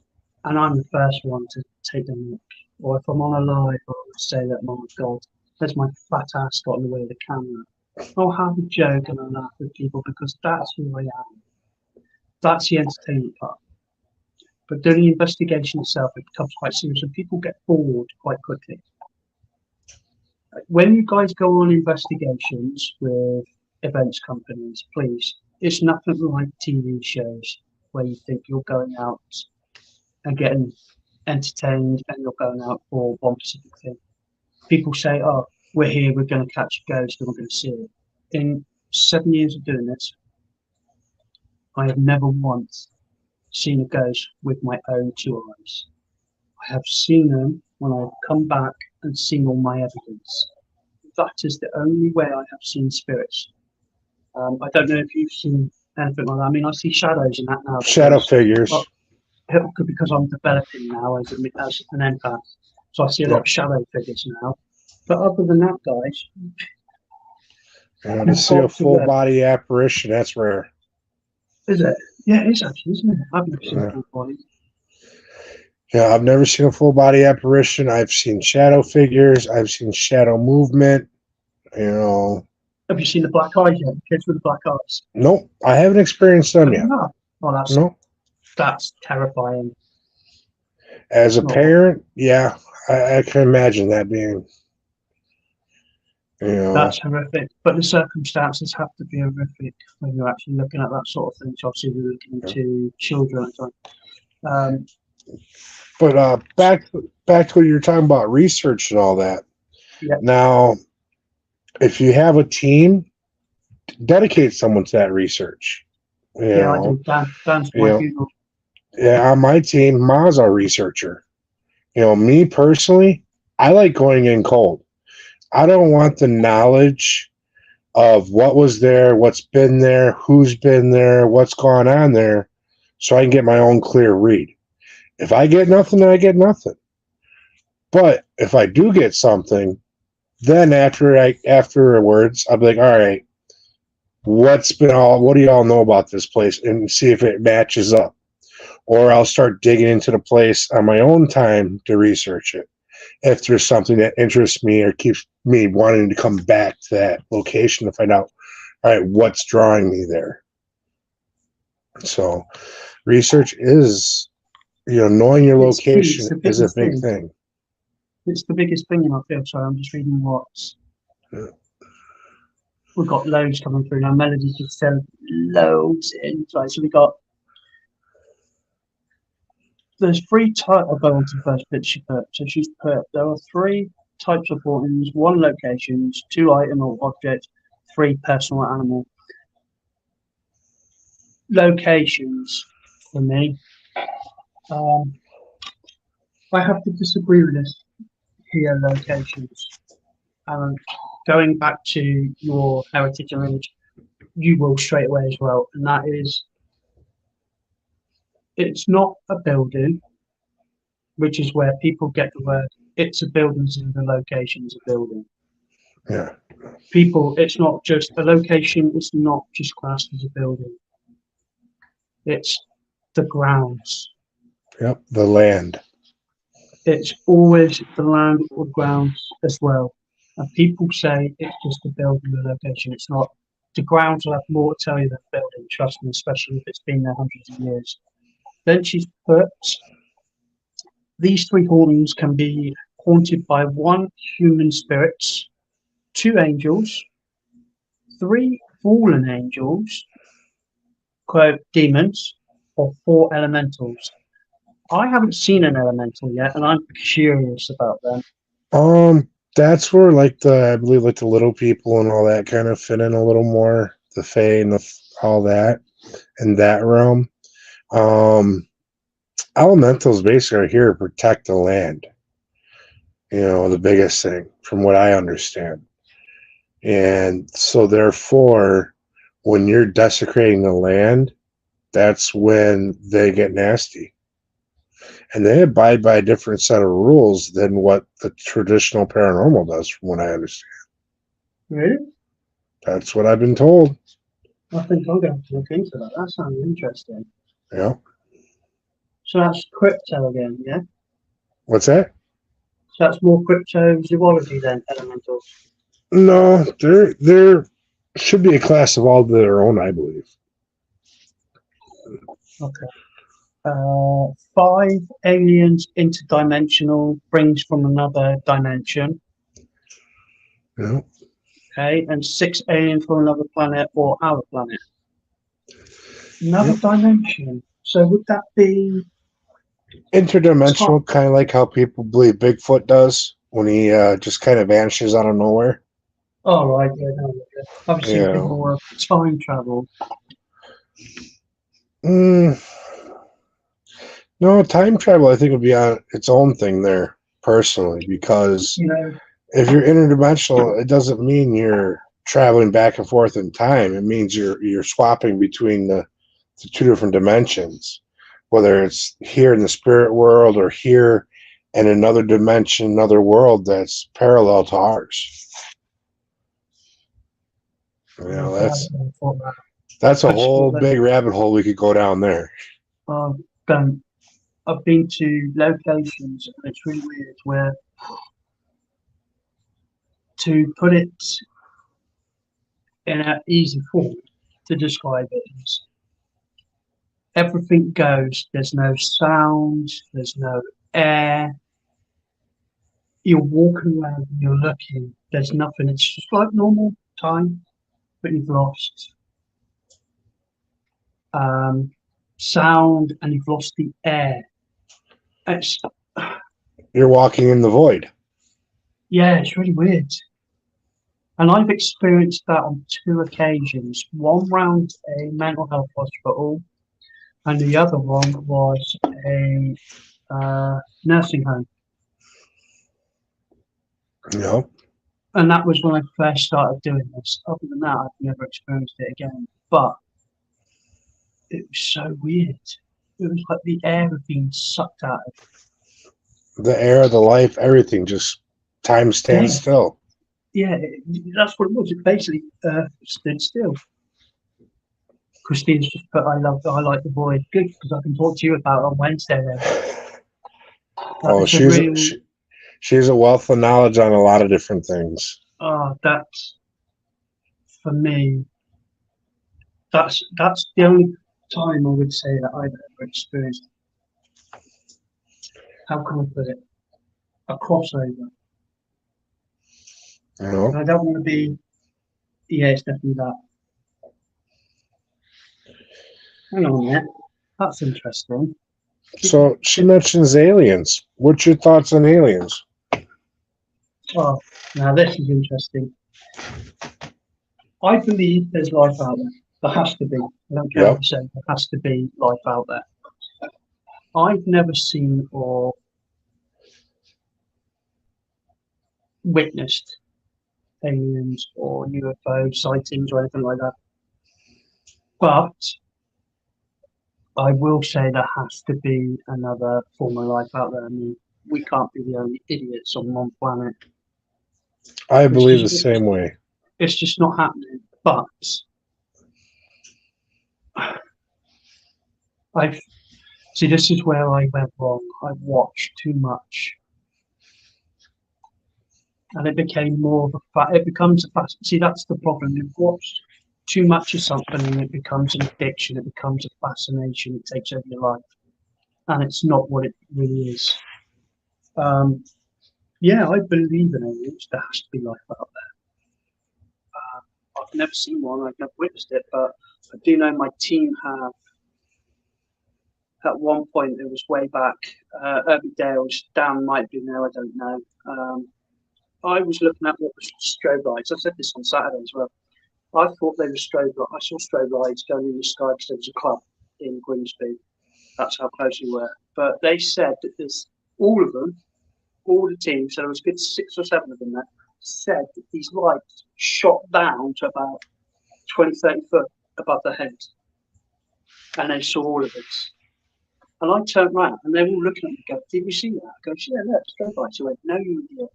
and I'm the first one to take the mic. Or if I'm on a live, I would say that, oh my God, there's my fat ass got in the way of the camera. I'll have a joke and I'll laugh with people because that's who I am. That's the entertainment part. But doing the investigation itself, it becomes quite serious and people get bored quite quickly. When you guys go on investigations with events companies, please, it's nothing like TV shows where you think you're going out and getting entertained and you're going out for one specific thing. People say, oh, we're here, we're going to catch a ghost and we're going to see it. In 7 years of doing this, I have never once seen a ghost with my own 2 eyes. I have seen them when I've come back and seen all my evidence. That is the only way I have seen spirits. I don't know if you've seen anything like that. I mean, I see shadows in that now. Shadow figures. Because I'm developing now as an empath. So I see a lot of shadow figures now. But other than that, guys. To see a full body apparition, that's rare. Is it? Yeah, it is actually, isn't it? I've never seen a full body. Yeah, I've never seen a full body apparition. I've seen shadow figures. I've seen shadow movement. Have you seen the black eyes yet? The kids with the black eyes? Nope, I haven't experienced them yet. No. Oh, that's terrifying. As a parent, yeah, I can imagine that being. That's horrific. But the circumstances have to be horrific when you're actually looking at that sort of thing. So obviously we're looking into children at the time. But back to what you were talking about, research and all that. Yeah. Now, if you have a team, dedicate someone to that research. I do. Dan's my funeral. Yeah, on my team, Ma's our researcher. Me personally, I like going in cold. I don't want the knowledge of what was there, what's been there, who's been there, what's gone on there, so I can get my own clear read. If I get nothing, then I get nothing. But if I do get something, then afterwards, I'll be like, all right, what do y'all know about this place, and see if it matches up. Or I'll start digging into the place on my own time to research it. If there's something that interests me or keeps me wanting to come back to that location to find out, all right, what's drawing me there. So research is, knowing your location is a big thing. It's the biggest thing in our field. Sorry, I'm just reading what's. Yeah. We've got loads coming through now. Melody just sent loads in. Right, so we got. There's 3 types. I'll go on to the first bit she put. So she's put, there are 3 types of hauntings: 1 locations, 2 item or object, 3 personal animal. Locations for me. I have to disagree with this here. Locations. Going back to your heritage and image, you will straight away as well, and that is. It's not a building, which is where people get the word. It's a building, and the location's a building. Yeah. People, it's not just a location. It's not just classed as a building. It's the grounds. Yep, the land. It's always the land or grounds as well. And people say it's just a building, a location. It's not. The grounds will have more to tell you than the building. Trust me, especially if it's been there hundreds of years. Then she's put, these 3 hauntings can be haunted by 1 human spirits, 2 angels, 3 fallen angels, quote, demons, or 4 elementals. I haven't seen an elemental yet, and I'm curious about them. That's where I believe the little people and all that kind of fit in a little more, the fae and all that in that realm. Elementals basically are here to protect the land. The biggest thing from what I understand. And so therefore, when you're desecrating the land, that's when they get nasty. and they abide by a different set of rules than what the traditional paranormal does, from what I understand. Really? That's what I've been told. I think I'm going to have to look into that. That sounds interesting. Yeah. So that's crypto again, yeah? What's that? So that's more cryptozoology than elementals. No, there should be a class of all their own, I believe. Okay. 5 aliens interdimensional, brings from another dimension. Yeah. Okay, and 6 aliens from another planet or our planet. Another Yep. dimension. So would that be Interdimensional, kind of like how people believe Bigfoot does when he just kind of vanishes out of nowhere. Oh, right, yeah, no, yeah. I was You thinking know. more of time travel. No, time travel, I think, would be on its own thing there, personally, because You know, if you're interdimensional, it doesn't mean you're traveling back and forth in time. It means you're swapping between the two different dimensions, whether it's here in the spirit world or here in another dimension, another world that's parallel to ours. You know, that's a whole big rabbit hole we could go down there. I've been to locations, and it's really weird, where to put it in an easy form to describe it is everything goes. There's no sound, there's no air. You're walking around and you're looking, there's nothing. It's just like normal time, but you've lost sound and you've lost the air. It's, You're walking in the void. yeah, it's really weird. And I've experienced that on 2 occasions. One round a mental health hospital, and the other one was a nursing home. Yep. And that was when I first started doing this. Other than that, I've never experienced it again. But it was so weird. It was like the air had been sucked out of it. The air, the life, everything, just time stands still. Yeah, that's what it was. It basically stood still. Christine's just put, I like the void. Good, because I can talk to you about it on Wednesday then. She's a wealth of knowledge on a lot of different things. That's, for me, that's the only time I would say that I've ever experienced, how can I put it, a crossover. And I don't want to be, yeah, it's definitely that. Hang on a minute, that's interesting. So she mentions aliens. What's your thoughts on aliens? Oh, now this is interesting. I believe there's life out there. There has to be. I don't care what you say. There has to be life out there. I've never seen or witnessed aliens or UFO sightings or anything like that. But I will say there has to be another form of life out there. I mean, we can't be the only idiots on one planet. I believe the same way. It's just not happening. But this is where I went wrong. I watched too much. And it became more of it becomes a fast. See, that's the problem. You've watched too much of something and it becomes an addiction. It becomes a fascination. It takes over your life. And it's not what it really is. Yeah, I believe in aliens. There has to be life out there. I've never seen one. I've never witnessed it, but I do know my team have. At one point, it was way back, early Dales. Dan might be now. I don't know. I was looking at what was strobe lights. I said this on Saturday as well. I thought they were strobe lights. I saw strobe lights going in the sky because there was a club in Grimsby. That's how close we were. But they said that there's all of them, all the teams, so there was a good 6 or 7 of them there, said that these lights shot down to about 20, 30 foot above their heads. And they saw all of it. And I turned around and they're all looking at me and go, did you see that? I go, yeah, look, it's go by. She went, no, you idiot.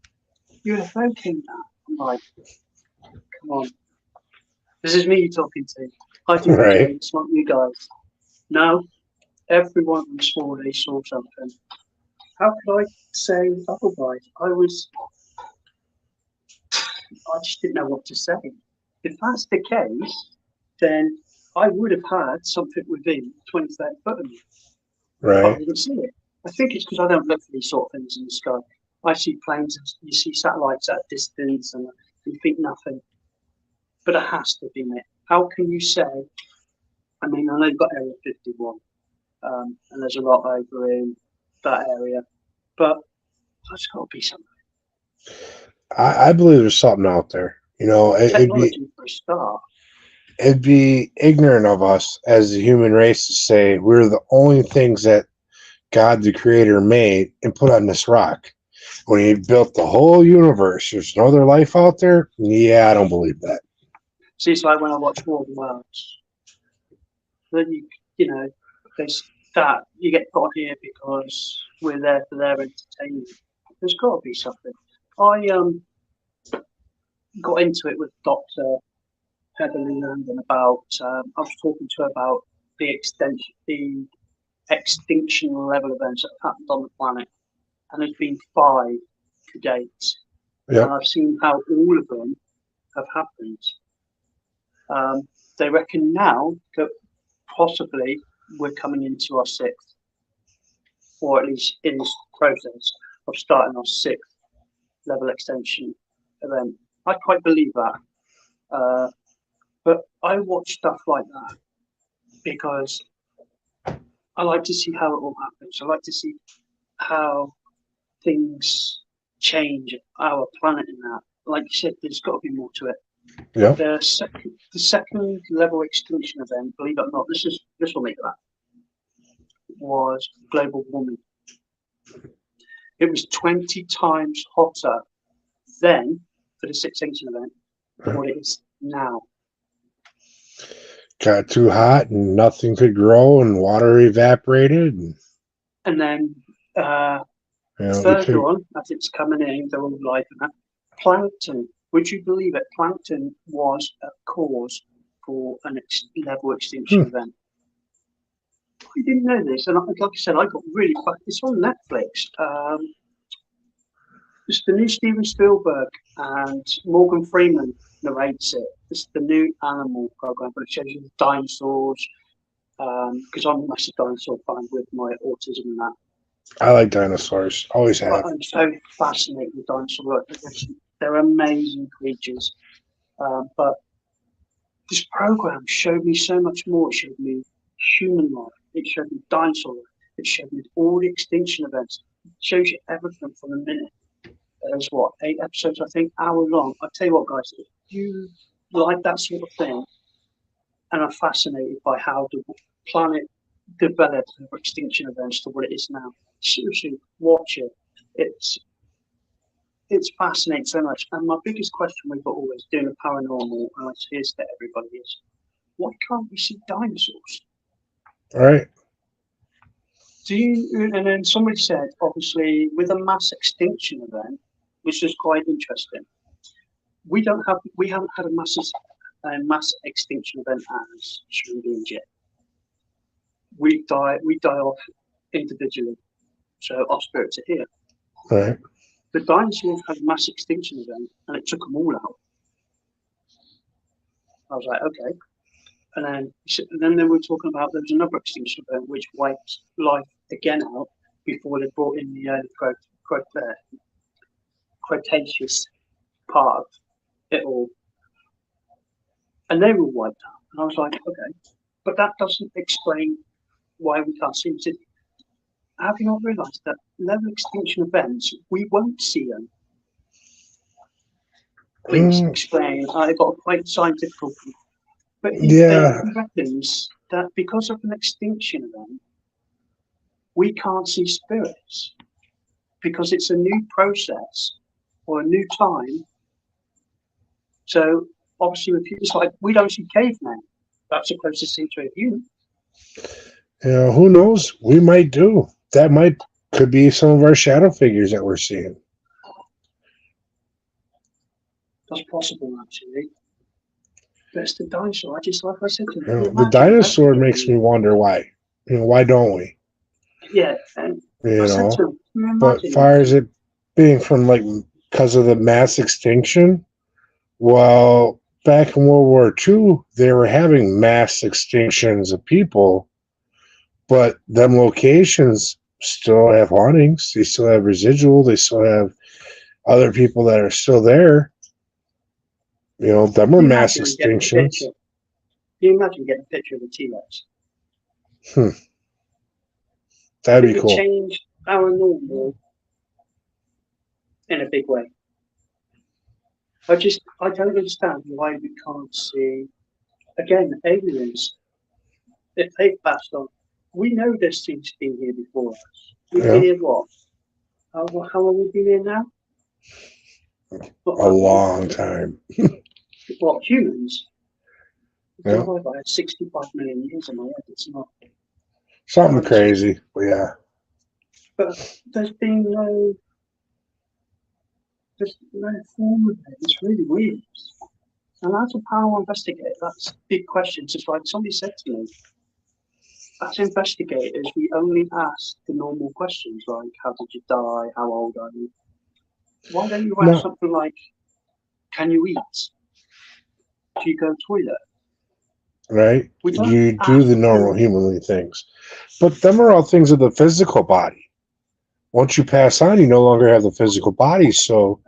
UFO came down. I'm like, come on. This is me you're talking to. I do Right. video, it's not you guys. No, every one of them swore they saw something. How could I say otherwise? I just didn't know what to say. If that's the case, then I would have had something within 20, 30 foot of me. I Right. didn't see it. I think it's because I don't look for these sort of things in the sky. I see planes, and you see satellites at a distance, and you think nothing. But it has to be it. How can you say? I mean, I know you've got Area 51, and there's a lot over in that area, but there's got to be something. I believe there's something out there. You know, Technology for a start. it'd be ignorant of us as the human race to say we're the only things that God the Creator made and put on this rock. When He built the whole universe, there's no other life out there. Yeah, I don't believe that. See, it's like when I watch War of the Worlds. Then you know, there's that you get put on here because we're there for their entertainment. There's got to be something. I got into it with Dr. Heather Leland about. I was talking to her about the extinction level events that have happened on the planet, and there's been 5 to date. Yep. And I've seen how all of them have happened. They reckon now that possibly we're coming into our 6th, or at least in this process of starting our 6th level extension event. I quite believe that. But I watch stuff like that because I like to see how it all happens. I like to see how things change our planet in that. Like you said, there's got to be more to it. Yeah. The second level extinction event, believe it or not, this will make that, was global warming. It was 20 times hotter then for the 6th extinction event than what it is now. Got too hot and nothing could grow and water evaporated. And then You third one, as it's coming in, they're all live in that. Plankton. Would you believe it? Plankton was a cause for an level extinction event. I didn't know this, and like I said, I got really quite. It's on Netflix. It's the new Steven Spielberg and Morgan Freeman narrates it. It's the new animal program, but it shows you the dinosaurs. Because I'm a massive dinosaur fan with my autism and that. I like dinosaurs. Always have. I'm so fascinated with dinosaurs. They're amazing creatures. But this program showed me so much more. It showed me human life. It showed me dinosaur life. It showed me all the extinction events. It shows you everything from a minute. There's 8 episodes, I think, hour long. I tell you what, guys, if you like that sort of thing and are fascinated by how the planet developed over extinction events to what it is now, seriously, watch it. It's fascinating so much. And my biggest question we've got always doing a paranormal, and here's to everybody, is why can't we see dinosaurs? All right. And then somebody said, obviously, with a mass extinction event, which is quite interesting, we haven't had a mass extinction event as human beings yet. We die off individually, so our spirits are here. All right. The dinosaurs had a mass extinction event, and it took them all out. I was like, okay. And then they were talking about there was another extinction event which wiped life again out before they brought in the Cretaceous part of it all. And they were wiped out. And I was like, okay. But that doesn't explain why we can't see them. Have you not realised that level extinction events, we won't see them? Please explain. I got quite scientific. But he reckons that because of an extinction event, we can't see spirits because it's a new process or a new time. So obviously, it's like we don't see cavemen. That's the closest thing to a human. Who knows? We might do. That could be some of our shadow figures that we're seeing. That's possible, actually. But it's the dinosaur. I just, like I said to you, The dinosaur makes me wonder why. Why don't we? Yeah, and I said to him, can you But imagine? far as it being from because of the mass extinction, well, back in World War II, they were having mass extinctions of people, but them locations still have hauntings. They still have residual. They still have other people that are still there. Them were mass extinctions. Can you imagine getting a picture of a T-Rex? That'd be cool. Change our normal in a big way. I don't understand why we can't see, again, aliens. If they've passed on, we know this thing's been here before us. We've been here what? How long have we been here now? A long time. What, humans? Yeah. I had 65 million years in my head. It's not. Something crazy. But yeah. But there's no form of it. It's really weird. And as a paranormal investigator, that's a big question. Just like somebody said to me, as investigators, we only ask the normal questions like, how did you die? How old are you? Why don't you ask something like, can you eat? Do you go to the toilet? Right? You do the normal humanly things. But them are all things of the physical body. Once you pass on, you no longer have the physical body, so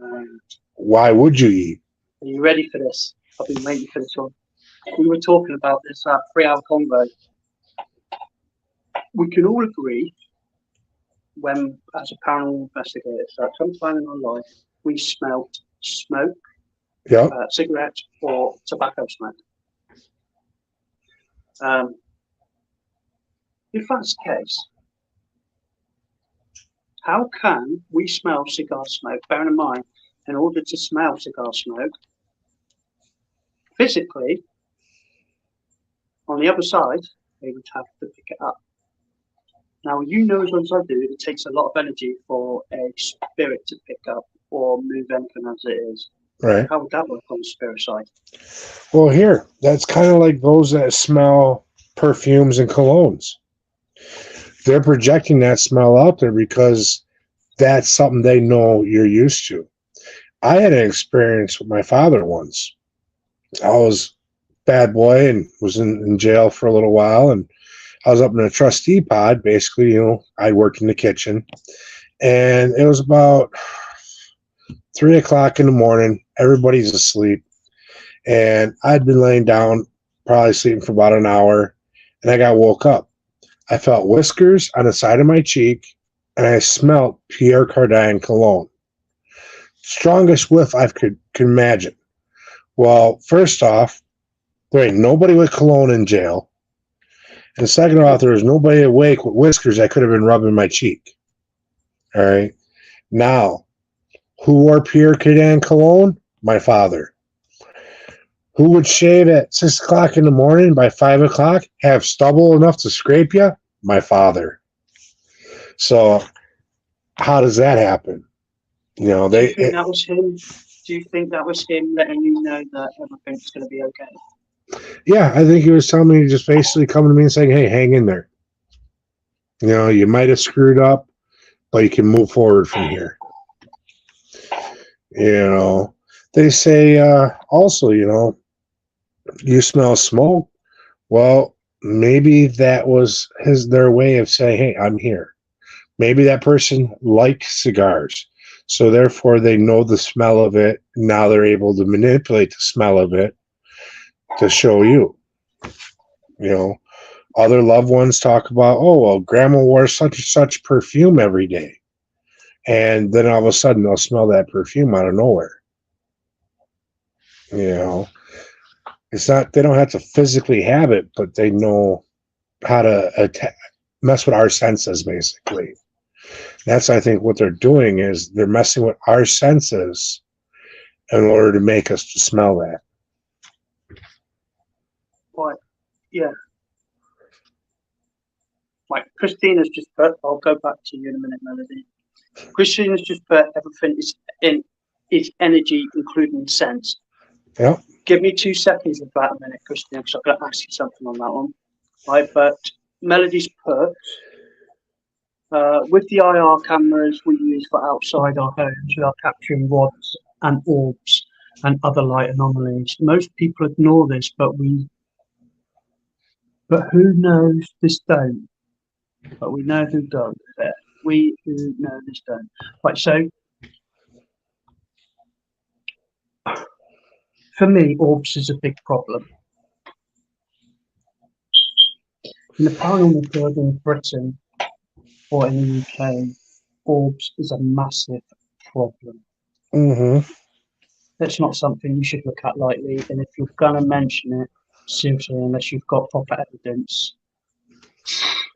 why would you eat? Are you ready for this? I've been waiting for this one. We were talking about this 3-hour convo. We can all agree when, as a paranormal investigator, at some time in our life, we smelt smoke, cigarettes, or tobacco smoke. If that's the case, how can we smell cigar smoke? Bearing in mind, in order to smell cigar smoke, physically, on the other side, they would have to pick it up. Now, you know as well as I do, it takes a lot of energy for a spirit to pick up or move anything as it is. Right. How would that work on the spirit side? Well, that's kind of like those that smell perfumes and colognes. They're projecting that smell out there because that's something they know you're used to. I had an experience with my father once. I was a bad boy and was in jail for a little while, and I was up in a trustee pod. Basically, I worked in the kitchen, and it was about 3 o'clock in the morning. Everybody's asleep, and I'd been laying down, probably sleeping for about an hour, and I got woke up. I felt whiskers on the side of my cheek, and I smelled Pierre Cardin cologne. Strongest whiff I could imagine. Well, first off, there ain't nobody with cologne in jail. And second off, there was nobody awake with whiskers that could have been rubbing my cheek. All right. Now, who wore Pierre Cardin cologne? My father. Who would shave at 6 o'clock in the morning? By 5 o'clock, have stubble enough to scrape you? My father. So, how does that happen? Do you think that was him? Do you think that was him letting you know that everything's going to be okay? Yeah, I think he was telling me, just basically coming to me and saying, "Hey, hang in there. You might have screwed up, but you can move forward from here." They say also, you smell smoke. Well, maybe that was their way of saying, "Hey, I'm here." Maybe that person likes cigars, so therefore they know the smell of it. Now they're able to manipulate the smell of it to show you. Other loved ones talk about, oh, well, grandma wore such and such perfume every day. And then all of a sudden they'll smell that perfume out of nowhere. It's not, they don't have to physically have it, but they know how to mess with our senses, basically. That's, I think, what they're doing is they're messing with our senses in order to make us to smell that. Right. Yeah. Right, Christina's just put, I'll go back to you in a minute, Melody. Christina's just put everything is energy, including sense. Yeah. Give me 2 seconds of that a minute, Christina, because I've got to ask you something on that one. Right, but Melody's put, with the IR cameras we use for outside our homes, we are capturing rods and orbs and other light anomalies. Most people ignore this, but who knows this don't? But we know who does. We who know this don't. Right, so for me, orbs is a big problem. In the paranormal field in Britain or in the UK, orbs is a massive problem. Mm-hmm. That's not something you should look at lightly. And if you're going to mention it, seriously, unless you've got proper evidence,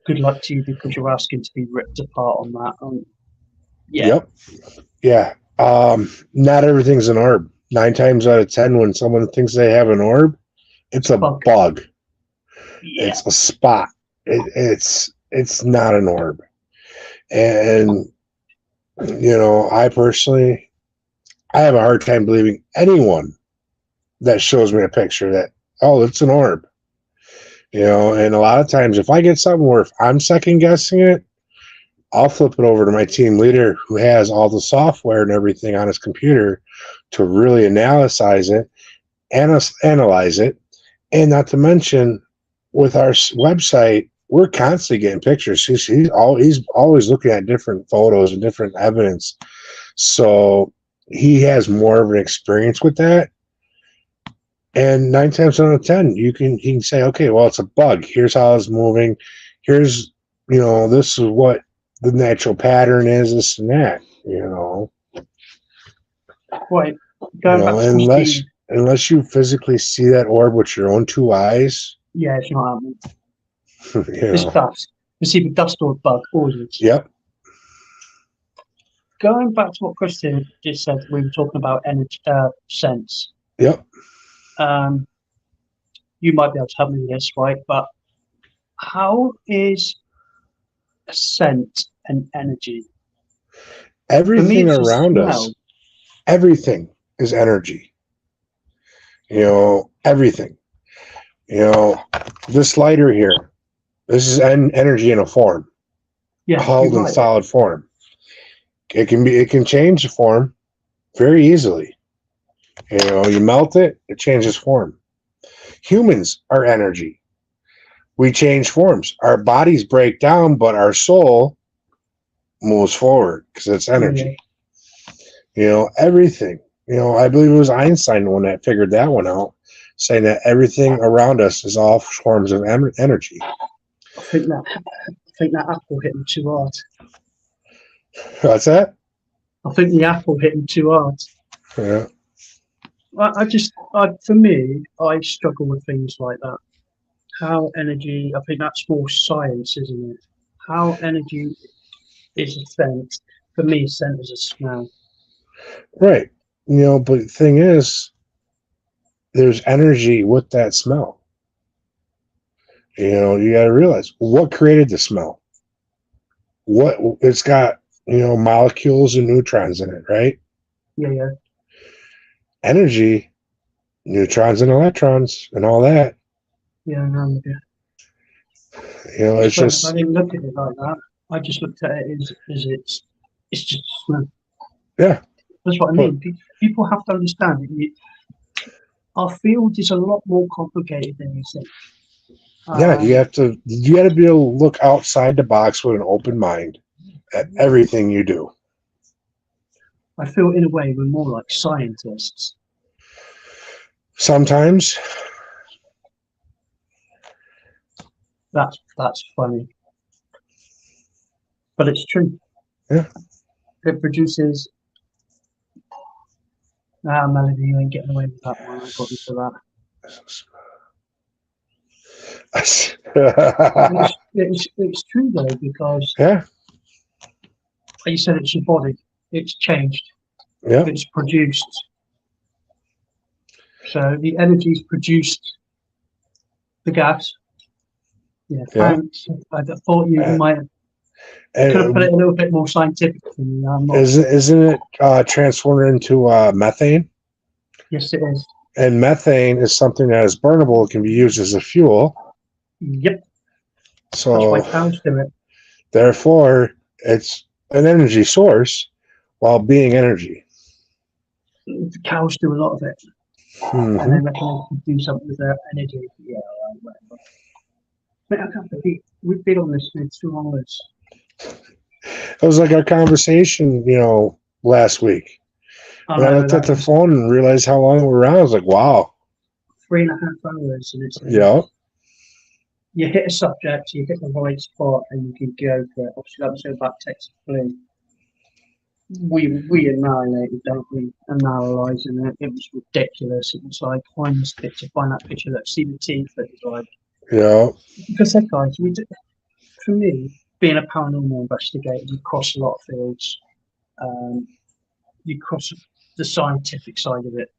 good luck to you because you're asking to be ripped apart on that. Yeah. Yep. Yeah. Not everything's an orb. 9 times out of 10, when someone thinks they have an orb, it's a bug. Yeah. It's a spot. It's not an orb. And I personally, I have a hard time believing anyone that shows me a picture that, oh, it's an orb. And a lot of times if I get something where if I'm second guessing it, I'll flip it over to my team leader who has all the software and everything on his computer to really analyze it, and not to mention with our website, we're constantly getting pictures. He's always looking at different photos and different evidence, so he has more of an experience with that. And 9 times out of 10, he can say, okay, well, it's a bug. Here's how it's moving. Here's this is what the natural pattern is, this and that, Right. Going back to unless you physically see that orb with your own 2 eyes. Yeah, it's not happening. It's dust. It's either dust or a bug, always. Yep. Going back to what Christian just said, we were talking about energy, sense. Yep. You might be able to help me with this, right? But how is a scent and energy? Everything around us, everything is energy. Everything. This lighter here, this is energy in a form. Yeah, held in solid form. It can change the form very easily. You melt it, it changes form. Humans are energy. We change forms. Our bodies break down, but our soul moves forward because it's energy. Everything. I believe it was Einstein the one that figured that one out, saying that everything around us is all forms of energy. I think that apple hit him too hard. What's that? I think the apple hit him too hard. Yeah. For me, I struggle with things like that. How energy, I think that's more science, isn't it? How energy is a scent. For me, scent is a smell. Right. But the thing is, there's energy with that smell. You got to realize what created the smell. What it's got, molecules and neutrons in it, right? Yeah. Energy, neutrons and electrons and all that. Yeah, I know. It's just. I didn't look at it like that. I just looked at it as it's just smell. Yeah. That's what I mean. People have to understand it. Our field is a lot more complicated than you think. Yeah, you got to be able to look outside the box with an open mind at everything you do. I feel in a way we're more like scientists. Sometimes. That's funny. But it's true. Yeah. It produces. Melody, you ain't getting away with that one. I got you for that. It's true though, because like you said, it's your body. It's changed. Yeah. It's produced. So the energy's produced the gas. Yeah, Yeah. thanks. I thought you Uh, might could have put and it a little bit more scientific for me. I'm not. isn't it transformed into methane? Yes, it is. And methane is something that is burnable. It can be used as a fuel. Yep, that's why So cows do it. therefore, it's an energy source while being energy. The cows do a lot of it, and Hmm. they reckon they can do something with their energy. Yeah, whatever. Mate, I can't believe we've been on this for 2 hours. It was like our conversation, last week. I When I know looked at that the was phone and realized how long we were on, I was like, wow. 3.5 hours, and it's Yeah. you hit a subject, you hit the right spot, and you can go for it. Obviously, that was so about Texas Blue. We annihilated, don't we? Analysing it, it was ridiculous. It was like find this picture, find that picture. Let's see the teeth. It was like Yeah. because I said, guys, for me, being a paranormal investigator, you cross a lot of fields. Um, you cross the scientific side of it.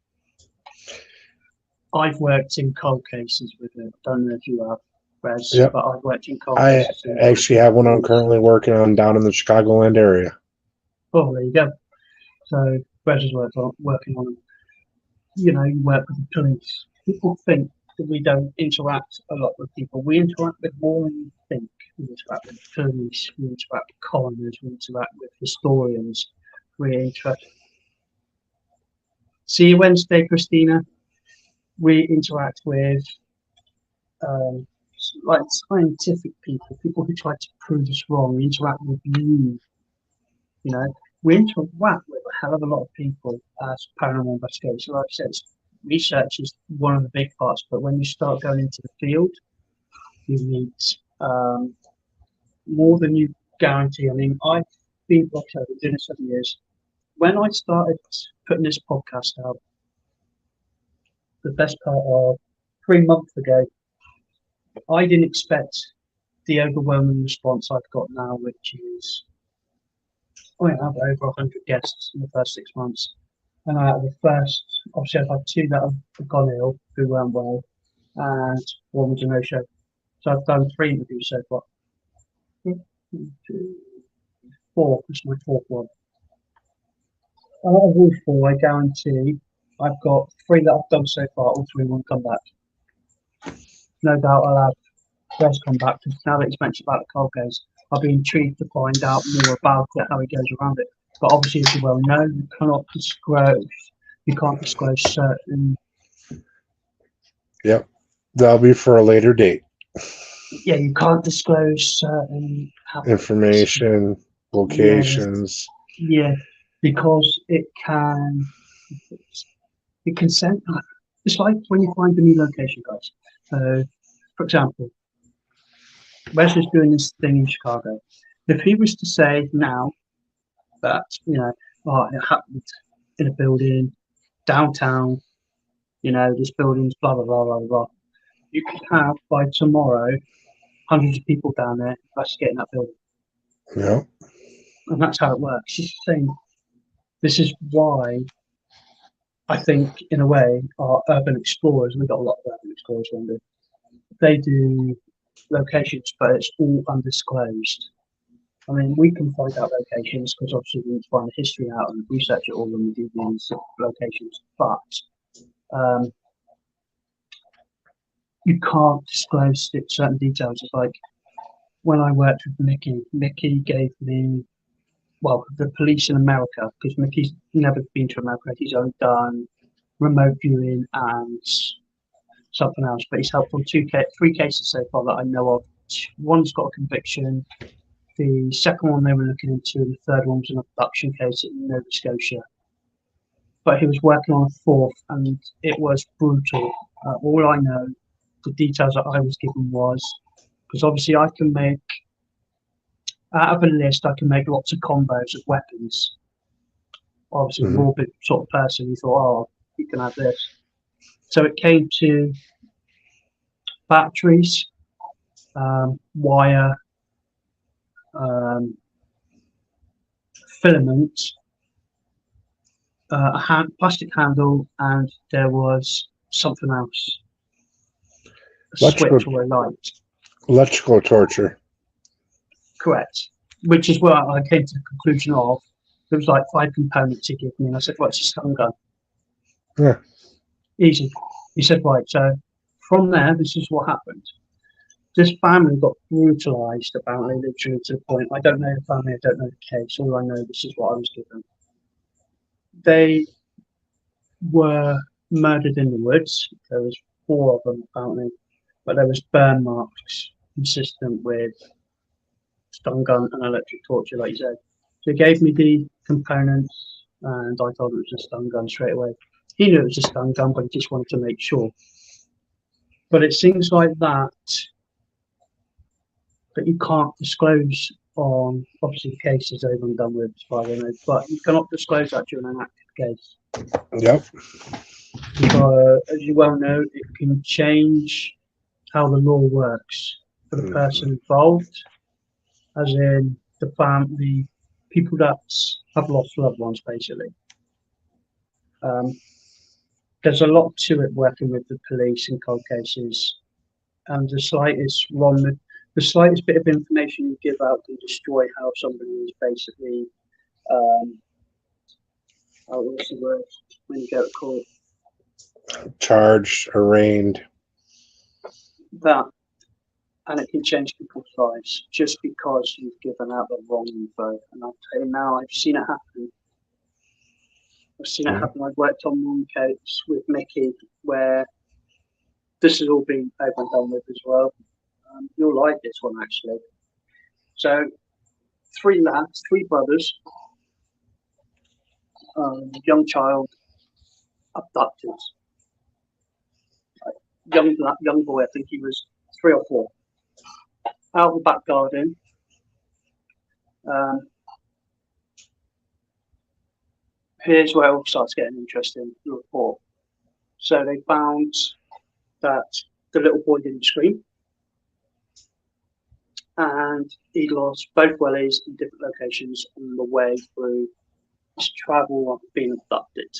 I've worked in cold cases with it. I don't know if you have, Rez, Yep. but I've worked in cold I cases. actually have one I'm currently working on down in the Chicagoland area. Oh, there you go. So Rez is working on. You work with the police. People think that we don't interact a lot with people. We interact with more than you think. We interact with the police. We interact with coroners. We interact with historians. We interact. See you Wednesday, Christina. We interact with um, like scientific people, people who try to prove us wrong. We interact with you. You know, we interact with a hell of a lot of people as paranormal investigators. Like I said, research is one of the big parts, but when you start going into the field, you meet more than you guarantee. I mean, I've been like I said, I've been doing this 7 years. When I started putting this podcast out, the best part of 3 months ago, I didn't expect the overwhelming response I've got now, which is I have over 100 guests in the first 6 months. And out of the first, obviously, I've had two that have gone ill who weren't well, and one was a no show. So I've done 3 interviews so far. 4, this is my fourth one. Out of all 4, I guarantee I've got 3 that I've done so far, all 3 won't come back. No doubt I'll have Wes come back because now that he's mentioned about the Calkins, I'll be intrigued to find out more about it, how he goes around it. But obviously, as you well know, you can't disclose certain, Yep. That'll be for a later date. you can't disclose certain Information, yeah, locations. yeah, because it can send. It's like when you find a new location, guys. So, for example, Wes is doing this thing in Chicago. If he was to say now that it happened in a building downtown, this building's blah blah blah blah blah. You could have by tomorrow hundreds of people down there investigating that building, Yeah. and that's how it works. She's saying this is why I think, in a way, our urban explorers. We've got a lot of urban explorers around here. They do locations, but it's all undisclosed. I mean, we can find out locations because obviously we need to find the history out and research it all when we do these locations. But you can't disclose certain details. It's like when I worked with Mickey. Mickey gave me the police in America because Mickey's never been to America. He's only done remote viewing and something else, but he's helped on 3 cases so far that I know of. One's got a conviction. The second one they were looking into, and the third one was an abduction case in Nova Scotia. But he was working on a fourth, and it was brutal. All I know, the details that I was given was because obviously I can make out of a list, I can make lots of combos of weapons. Obviously, Mm-hmm. morbid sort of person, he thought, oh, you can have this. So it came to batteries, wire, filament, a plastic handle, and there was something else, a Electrical, switch or a light. Electrical torture. Correct. Which is where I came to the conclusion of there was like 5 components he gave me, and I said, right, it's a stun gun. Yeah. Easy. He said, right, so from there, this is what happened. This family got brutalised, apparently, literally to the point. I don't know the family, I don't know the case. All I know, this is what I was given. They were murdered in the woods. There was 4 of them, apparently, but there was burn marks consistent with stun gun and electric torture, like you said. So he gave me the components, and I told him it was a stun gun straight away. He knew it was a stun gun, but he just wanted to make sure. But it's things like that that you can't disclose on, obviously, cases over and done with, as far as I know, but you cannot disclose that during an active case. Yep. As you well know, it can change how the law works for the person involved, as in the family, people that have lost loved ones, basically. There's a lot to it working with the police in cold cases, and the slightest bit of information you give out can destroy how somebody is basically, what's the word when you go to court? Charged, arraigned. That, and it can change people's lives just because you've given out the wrong info. And I'll tell you now, I've seen it happen. I've worked on one case with Mickey where this has all been over and done with as well. You'll like this one, actually. So, 3 lads, 3 brothers, young child abducted. Young boy, I think he was 3 or 4. Out of the back garden. Here's where it all starts getting interesting, the report. So they found that the little boy didn't scream, and he lost both wellies in different locations on the way through his travel of being abducted.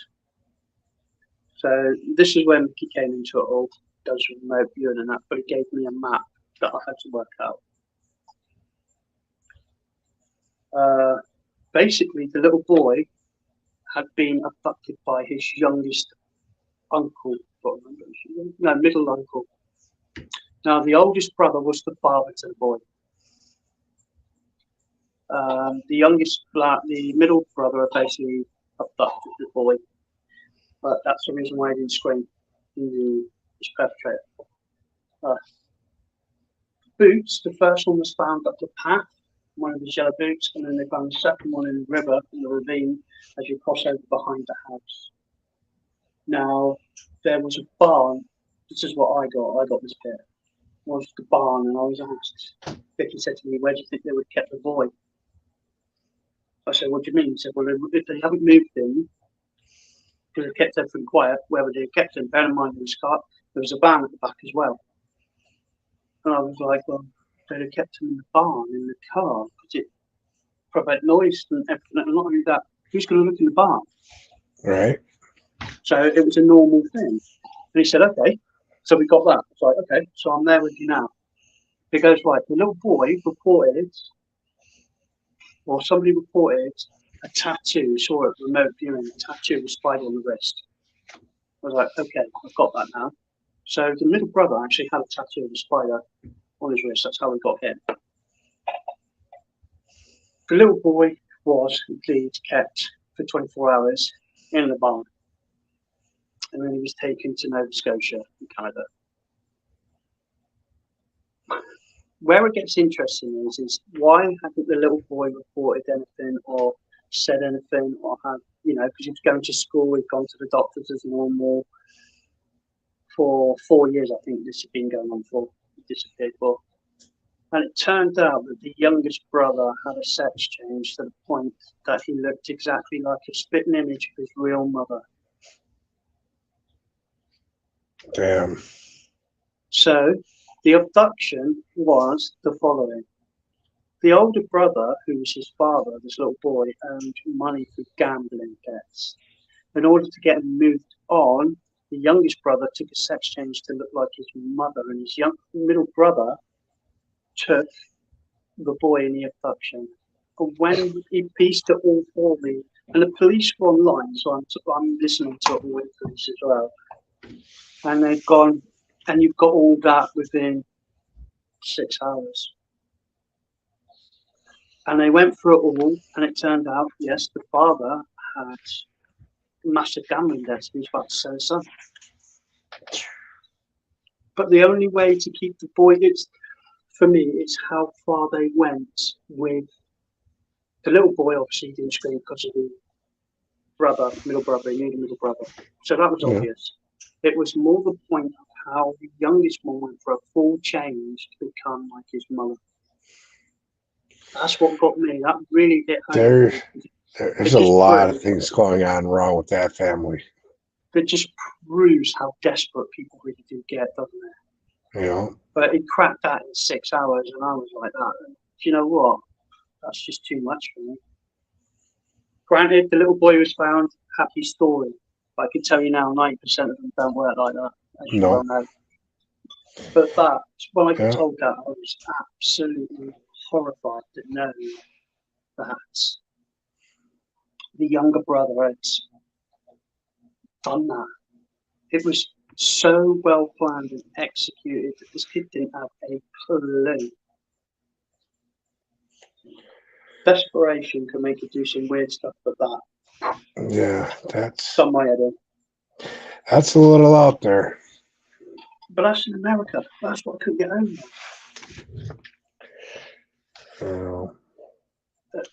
So this is where Mickey came into it all, does remote viewing and that, but it gave me a map that I had to work out. Basically, the little boy had been abducted by his youngest uncle, middle uncle. Now, the oldest brother was the father to the boy. The middle brother basically abducted the boy, but that's the reason why he didn't scream. His perpetrator. Boots, the first one was found up the path, one of his yellow boots, and then they found the second one in the river, in the ravine, as you cross over behind the house. Now, there was a barn. This is what I got this bit. Was the barn, and I was asked, Vicky said to me, where do you think they would have kept the boy? I said, what do you mean? He said, well, if they haven't moved him, because they kept everything quiet, where would they have kept him? Bear in mind, there was a van at the back as well. And I was like, well, they'd have kept him in the barn, in the car, because it provided noise and everything. And not only that, who's going to look in the barn? Right. So it was a normal thing. And he said, okay. So we got that. It's like, okay, so I'm there with you now. He goes, right, the little boy reported, or somebody reported a tattoo, saw it remote viewing, a tattoo with a spider on the wrist. I was like, okay, I've got that now. So the middle brother actually had a tattoo of a spider on his wrist. That's how we got him. The little boy was indeed kept for 24 hours in the barn. And then he was taken to Nova Scotia in Canada. Where it gets interesting is why hadn't the little boy reported anything or said anything or had, because he was going to school, he'd gone to the doctors as normal for 4 years, I think this had been going on for, he disappeared for. And it turned out that the youngest brother had a sex change to the point that he looked exactly like a spitting image of his real mother. Damn. So the abduction was the following. The older brother, who was his father, this little boy, earned money through gambling debts. In order to get him moved on, the youngest brother took a sex change to look like his mother, and his middle brother took the boy in the abduction. And when he pieced it all for me, and the police were online, so I'm listening to it all with the police as well. And they've gone, and you've got all that within 6 hours. And they went through it all, and it turned out, yes, the father had massive gambling debts. He was about to sell his son. But the only way to keep the boy, for me, it's how far they went with the little boy. Obviously, didn't scream because of the middle brother. He knew the middle brother. So that was obvious. It was more the point of how the youngest one went for a full change to become like his mother. That's what got me. That really hit home. There's a lot of things going on wrong with that family. It just proves how desperate people really do get, doesn't it? Yeah. But he cracked that in 6 hours, and I was like that. And do you know what? That's just too much for me. Granted, the little boy was found. Happy story. But I can tell you now, 90% of them don't work like that. As you well know. But when I got told that, I was absolutely horrified to know that the younger brother had done that. It was so well planned and executed that this kid didn't have a clue. Desperation can make you do some weird stuff like that. Yeah, that's some my head in. That's a little out there. But that's in America. That's what I couldn't get over.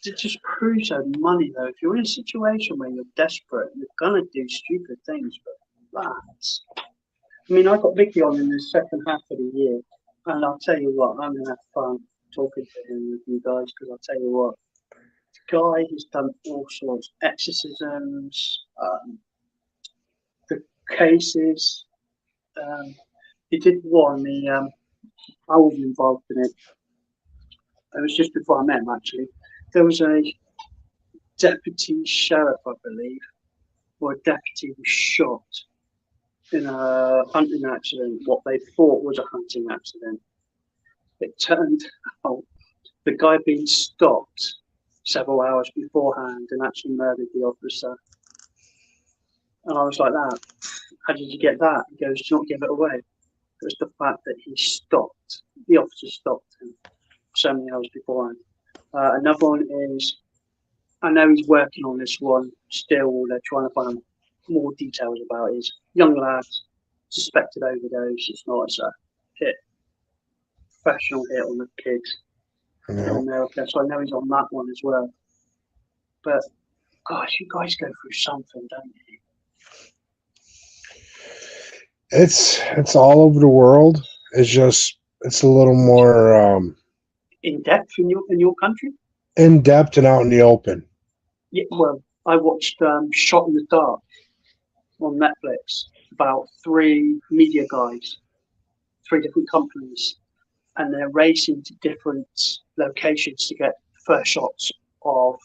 It just proves how money, though. If you're in a situation where you're desperate, you're gonna do stupid things. But I mean, I got Vicky on in the second half of the year, and I'll tell you what, I'm gonna have fun talking to him with you guys, because I'll tell you what, the guy has done all sorts of exorcisms, the cases. He did one. I wasn't involved in it. It was just before I met him, actually. There was a deputy sheriff, I believe, or a deputy was shot in a hunting accident, what they thought was a hunting accident. It turned out the guy had been stopped several hours beforehand and actually murdered the officer. And I was like, that, how did you get that? He goes, do not give it away. It was the fact that the officer stopped him so many hours beforehand. Another one is, I know he's working on this one still. They're trying to find more details about his young lad, suspected overdose. It's not a professional hit on the kids in America. So I know he's on that one as well. But gosh, you guys go through something, don't you? It's all over the world. It's a little more in depth in your country. In depth and out in the open. Yeah, well, I watched Shot in the Dark on Netflix about 3 media guys, 3 different companies, and they're racing to different locations to get first shots of,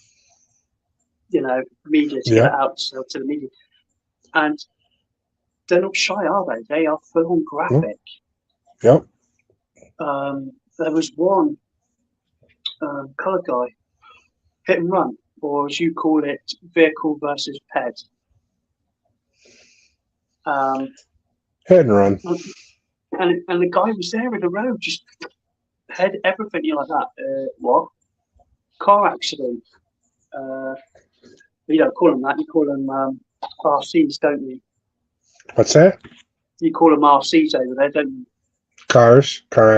media to get it out to the media. And they're not shy, are they? They are full on graphic. Yep. There was one colour guy, hit and run, or as you call it, vehicle versus pet. Hit and run. And the guy was there in the road, just head everything. You're like that. What? Car accident. You don't call them that. You call them RCs, don't you? What's that? You call them RCs over there, don't you? Car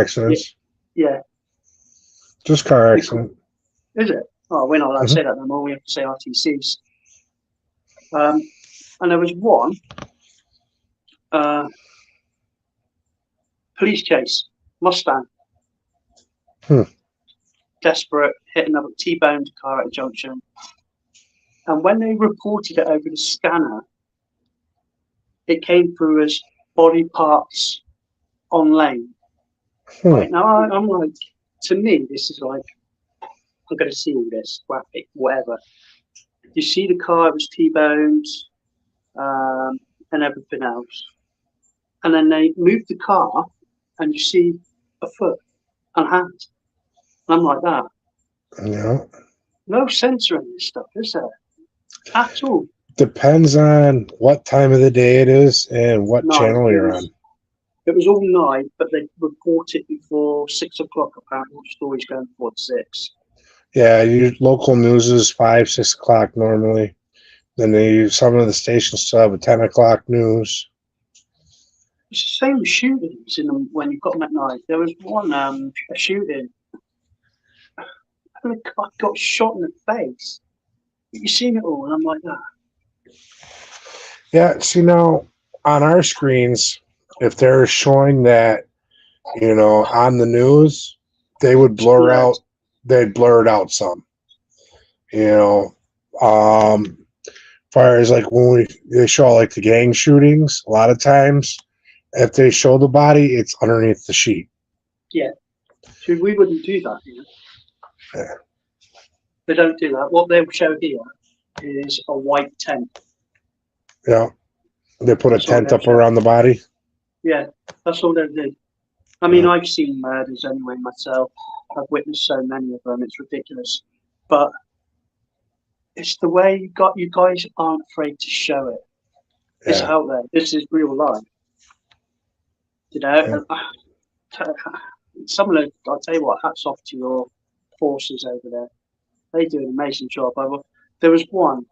accidents. Yeah. Just car accident. Is it? Oh, we're not allowed to say that no more. We have to say RTCs. And there was one police chase, Mustang. Desperate, hit another T-boned car at a junction. And when they reported it over the scanner, it came through as body parts on lane. Right, now I'm like, to me, this is like, I'm going to see all this graphic, whatever. You see the car, it was T-boned, and everything else. And then they moved the car, and you see a foot. and hand. And I'm like that. Yeah. No censor in this stuff, is there? At all. Depends on what time of the day it is and what No, channel you're on. it was all night, but they report it before 6 o'clock. Apparently, the story's going before 6. Yeah, local news is 5, 6 o'clock normally. Then some of the stations still have a 10 o'clock news. It's the same with shootings when you've got them at night. There was one a shooting. And the guy got shot in the face. You've seen it all, and I'm like that. Yeah, see now on our screens, if they're showing that, on the news, they would blur out. They'd blur it out some. Far as like when they show like the gang shootings, a lot of times, if they show the body, it's underneath the sheet. Yeah, so we wouldn't do that here. Yeah. They don't do that. What they'll show here is a white tent. Yeah, they put a tent up around the body. Yeah, that's all they do. I mean, I've seen murders anyway myself. I've witnessed so many of them. It's ridiculous, but it's the way you guys aren't afraid to show it. It's out there. This is real life. Some of them, I'll tell you what, hats off to your forces over there. They do an amazing job. There was one,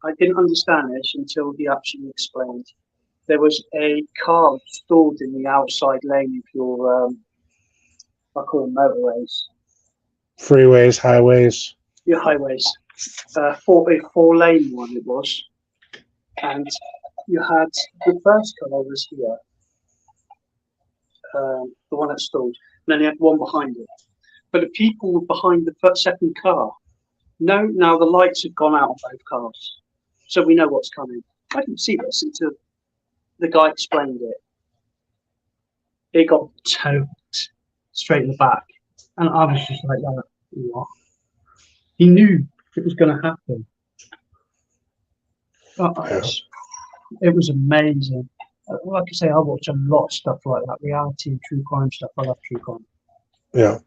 I didn't understand this until he actually explained. There was a car stalled in the outside lane of your, I call them motorways. Freeways, highways. Your highways. Four-lane one it was. And you had, the first car was here, the one that stalled, and then you had one behind it. But the people behind the second car, now the lights have gone out on both cars. So we know what's coming. I didn't see this until the guy explained it. It got towed straight in the back. And I was just like that. What? He knew it was going to happen. It was amazing. Like I say, I watch a lot of stuff like that, reality and true crime stuff. I love true crime. Yeah.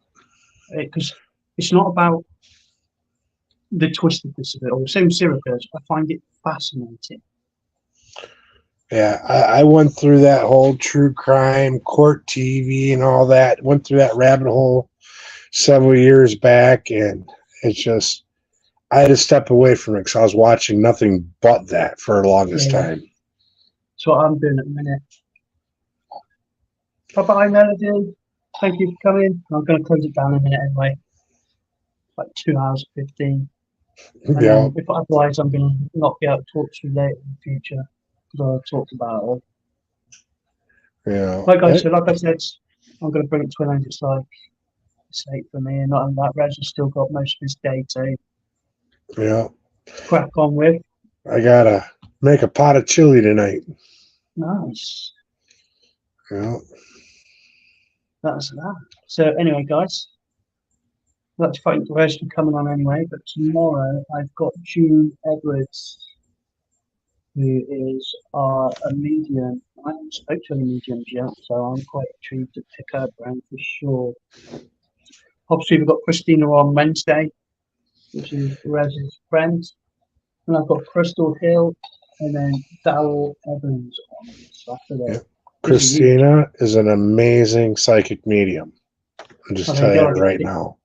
Because it's not about the twistedness of it all. Same serial killers. I find it fascinating. Yeah, I went through that whole true crime, court TV and all that. Went through that rabbit hole several years back, and it's just, I had to step away from it because I was watching nothing but that for the longest time. That's what I'm doing at the minute. Bye-bye, Melody. Thank you for coming. I'm going to close it down in a minute anyway. Like 2 hours 15. And if otherwise, I'm going to not be able to talk to you later in the future because I've talked about it all. Yeah. Like I said, I'm going to bring it to an end. It's like, it's late for me, and not only that, Rez has still got most of his day to crack on with. I got to make a pot of chili tonight. Nice. Yeah. That's that. So anyway, guys, let's thank Rez for coming on anyway. But tomorrow I've got June Edwards, who is a medium. I haven't spoken to any mediums yet, so I'm quite intrigued to pick her brain for sure. Obviously, we've got Christina on Wednesday, which is Rez's friend. And I've got Crystal Hill and then Darryl Evans on Saturday. Yeah. Christina is an amazing psychic medium. I'm just telling you right now.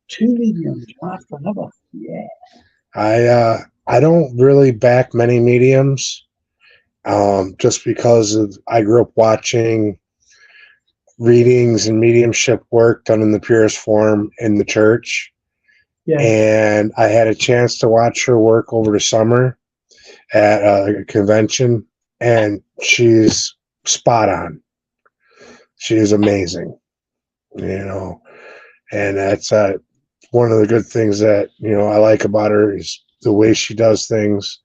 2 mediums, one after another. Yeah. I don't really back many mediums, just because I grew up watching readings and mediumship work done in the purest form in the church. Yeah. And I had a chance to watch her work over the summer at a convention, and she's spot on. She is amazing, and that's one of the good things that, I like about her is the way she does things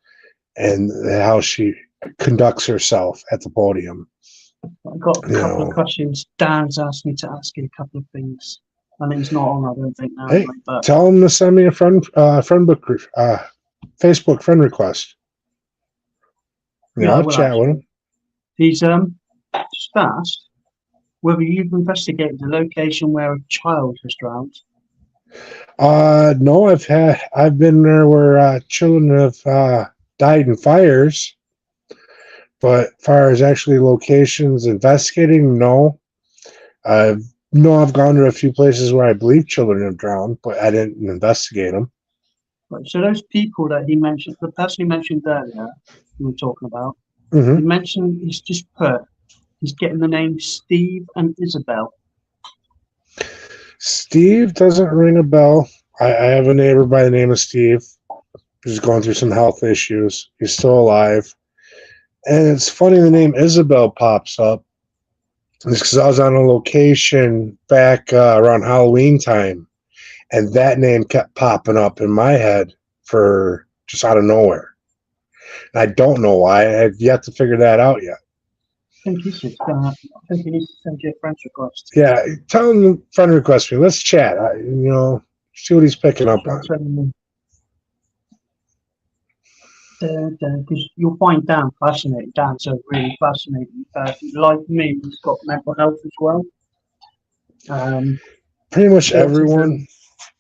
and how she conducts herself at the podium. I've got a couple of questions. Dan's asked me to ask you a couple of things. And he's not on, I don't think now. Hey, but tell him to send me a Facebook friend request. I'll chat with him. He's just asked, whether you've investigated the location where a child was drowned. No, I've been there where children have died in fires, but as far as actually locations investigating, no. I've I've gone to a few places where I believe children have drowned, but I didn't investigate them. Right, so those people that he mentioned, the person he mentioned earlier, we were talking about, Hmm. he mentioned he's getting the name Steve and Isabel. Steve doesn't ring a bell. I have a neighbor by the name of Steve who's going through some health issues. He's still alive. And it's funny the name Isabel pops up. It's because I was on a location back around Halloween time, and that name kept popping up in my head for just out of nowhere. And I don't know why. I've yet to figure that out yet. I think he's just gonna. I think he needs to send you a friend request. Yeah, tell him to friend request me. Let's chat. See what he's picking up on. Because you'll find Dan fascinating. Dan's a really fascinating person. Like me, he's got mental health as well. Pretty much everyone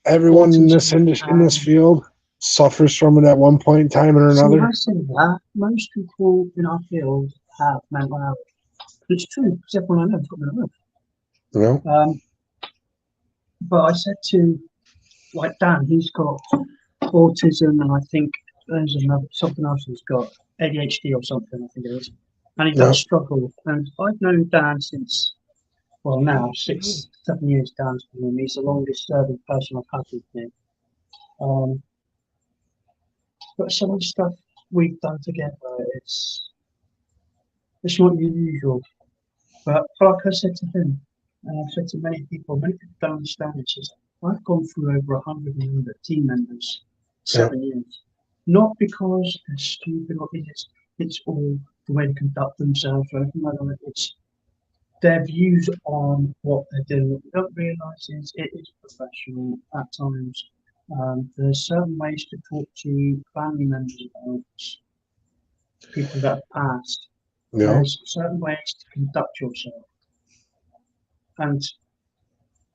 in this field suffers from it at one point in time or another. I say that most people in our field have mental health. It's true because everyone I know has got mental health. Yeah. But I said to Dan, he's got autism, and I think there's something else he's got, ADHD or something, I think it is. And he does struggle. And I've known Dan since, now 6, 7 years. Dan's been with me. He's the longest serving person I've had with me. But some of the stuff we've done together, it's not usual. But like I said to him, and I've said to many people don't understand it. It's I've gone through over 100 team members, 7 years. Not because they're stupid or it's all the way they conduct themselves or anything like that. It's their views on what they're doing. What they don't realise is it is professional at times. There's certain ways to talk to family members about people that have passed. Yeah. There's certain ways to conduct yourself. And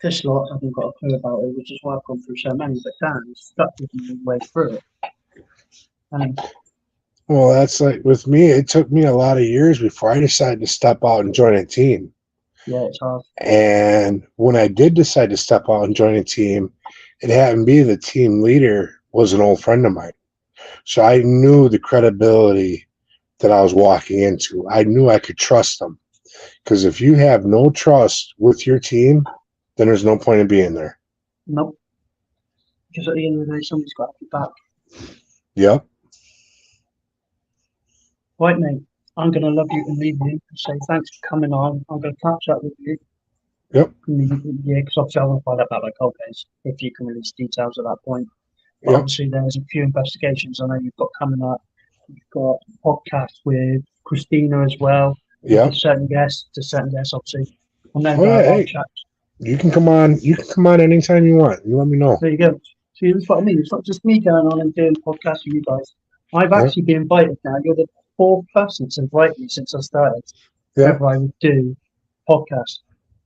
this lot haven't got a clue about it, which is why I've gone through so many, but Dan's stuck with me all the way through it. Well, that's like with me, it took me a lot of years before I decided to step out and join a team. Yeah, it's hard. And when I did decide to step out and join a team, it happened to be the team leader was an old friend of mine. So I knew the credibility that I was walking into. I knew I could trust them. Because if you have no trust with your team, then there's no point in being there. Nope. Because at the end of the day, somebody's got to be back. Yep. Right, mate. I'm going to love you and leave you and say thanks for coming on. I'm going to catch up with you. Yep. Yeah, because obviously I want to find out about Calkins, if you can release details at that point. But Yep. Obviously, there's a few investigations I know you've got coming up. You've got a podcast with Christina as well. Yeah. Certain guests, obviously. You can come on. You can come on anytime you want. You let me know. There you go. See, that's what I mean. It's not just me going on and doing podcasts with you guys. I've actually been invited now. You're the 4th person to invite me since I started. Yeah. Whenever I would do podcasts.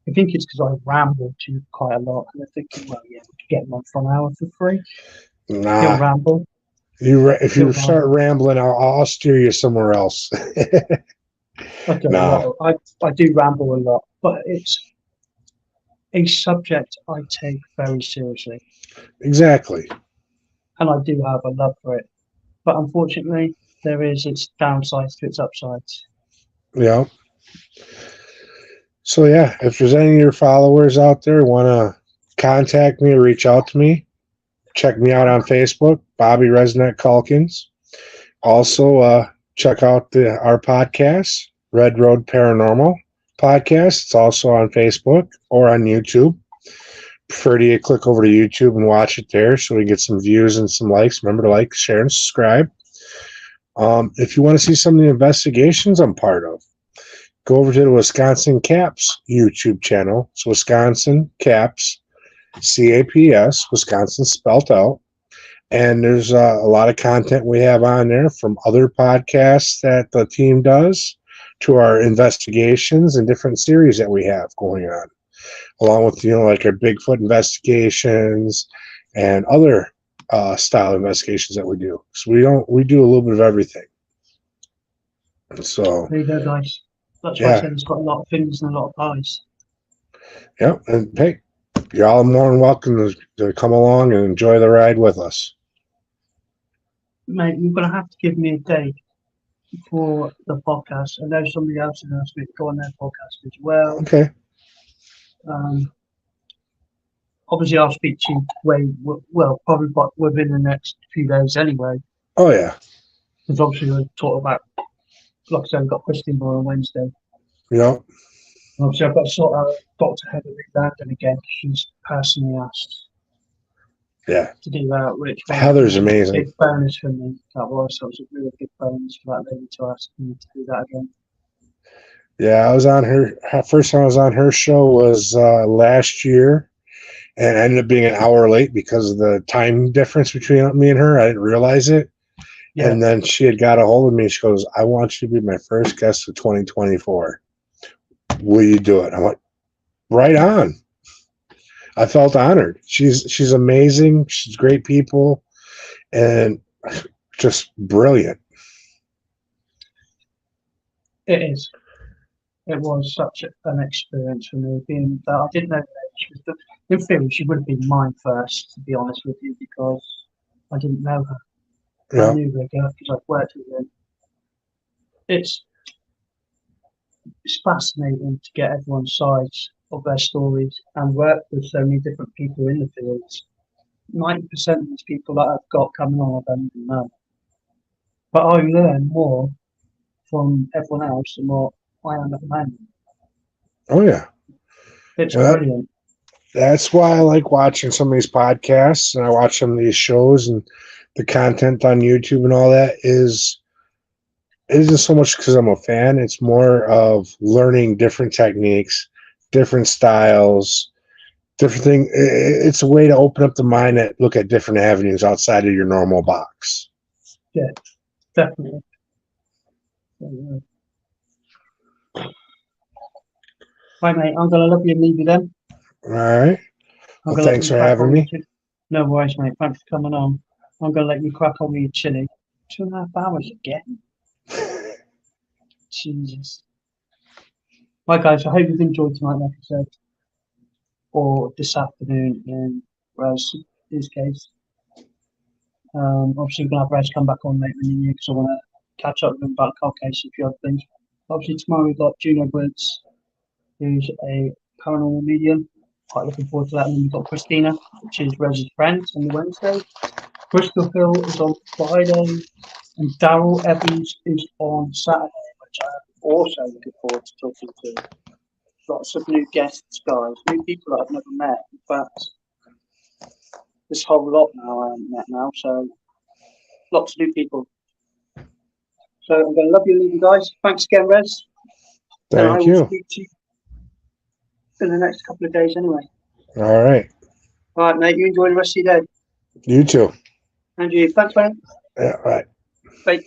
I think it's because I ramble to quite a lot. And I'm thinking, well, yeah, we could get one for an hour for free. Nah. You'll ramble. If you start rambling, I'll steer you somewhere else. I do ramble a lot, but it's a subject I take very seriously. Exactly. And I do have a love for it. But unfortunately, there is its downsides to its upsides. Yeah. So, yeah, if there's any of your followers out there want to contact me or reach out to me, check me out on Facebook, Bobbie Rezneck Calkins. Also, check out our podcast, Red Road Paranormal Podcast. It's also on Facebook or on YouTube. Prefer you click over to YouTube and watch it there so we get some views and some likes. Remember to like, share, and subscribe. If you want to see some of the investigations I'm part of, go over to the Wisconsin Caps YouTube channel. It's Wisconsin Caps, CAPS, Wisconsin spelt out. And there's a lot of content we have on there from other podcasts that the team does to our investigations and different series that we have going on, along with, like our Bigfoot investigations and other style investigations that we do. So we do a little bit of everything. So there you go, guys. That's why I said it's got a lot of things and a lot of pies. Yeah, and hey, you're all more than welcome to come along and enjoy the ride with us. Mate, you're going to have to give me a date for the podcast. I know somebody else has asked me to go on their podcast as well. Okay. Obviously, I'll speak to you probably within the next few days anyway. Oh, yeah. Because obviously we'll talk about, like I said, we've got Christine on Wednesday. Yeah. Obviously, I've got to sort out Dr. Heather Landon again. She's personally asked to do that, which Heather's amazing. Big bonus for me. That was a really big bonus for that lady to ask me to do that again. Yeah, I was on her first time I was on her show was last year, and I ended up being an hour late because of the time difference between me and her. I didn't realize it. Yeah. And then she had got a hold of me. She goes, "I want you to be my first guest of 2024. Will you do it?" I'm like, right on. I felt honored. She's amazing. She's great people and just brilliant. It is. It was such an experience for me. Being that I didn't know that she was in theory she would have been mine first, to be honest with you, because I didn't know her. Yeah. I knew her because I've worked with her. It's fascinating to get everyone's sides of their stories and work with so many different people in the fields. 90% of these people that I've got coming on, I don't even know. But I learn more from everyone else than what I am at the moment. Oh, yeah. It's brilliant. That's why I like watching some of these podcasts, and I watch some of these shows, and the content on YouTube and all that it isn't so much because I'm a fan. It's more of learning different techniques, different styles, different thing. It's a way to open up the mind and look at different avenues outside of your normal box. Yeah, definitely. Right, mate, I'm going to love you and leave you then. All right. Well, thanks for having me. No worries, mate. Thanks for coming on. I'm going to let you crack on with your chili. 2.5 hours again. Jesus. Right, guys, I hope you've enjoyed tonight, like I said. Or this afternoon in Rez's case. Obviously, we're going to have Rez come back on later in the year because I want to catch up with him about Calkins and a few other things. Obviously, tomorrow we've got Juno Woods, who's a paranormal medium. Quite looking forward to that. And then we've got Christina, which is Rez's friend, on the Wednesday. Bristol Hill is on Friday. And Daryl Evans is on Saturday, which I'm also looking forward to talking to. Lots of new guests, guys, new people that I've never met. In fact, this whole lot now I haven't met now, so lots of new people. So I'm going to love you and leave you guys. Thanks again, Rez. Thank you. I will speak to you in the next couple of days anyway. All right. All right, mate. You enjoy the rest of your day. You too. And you. Thanks, mate. Yeah, all right. Bye.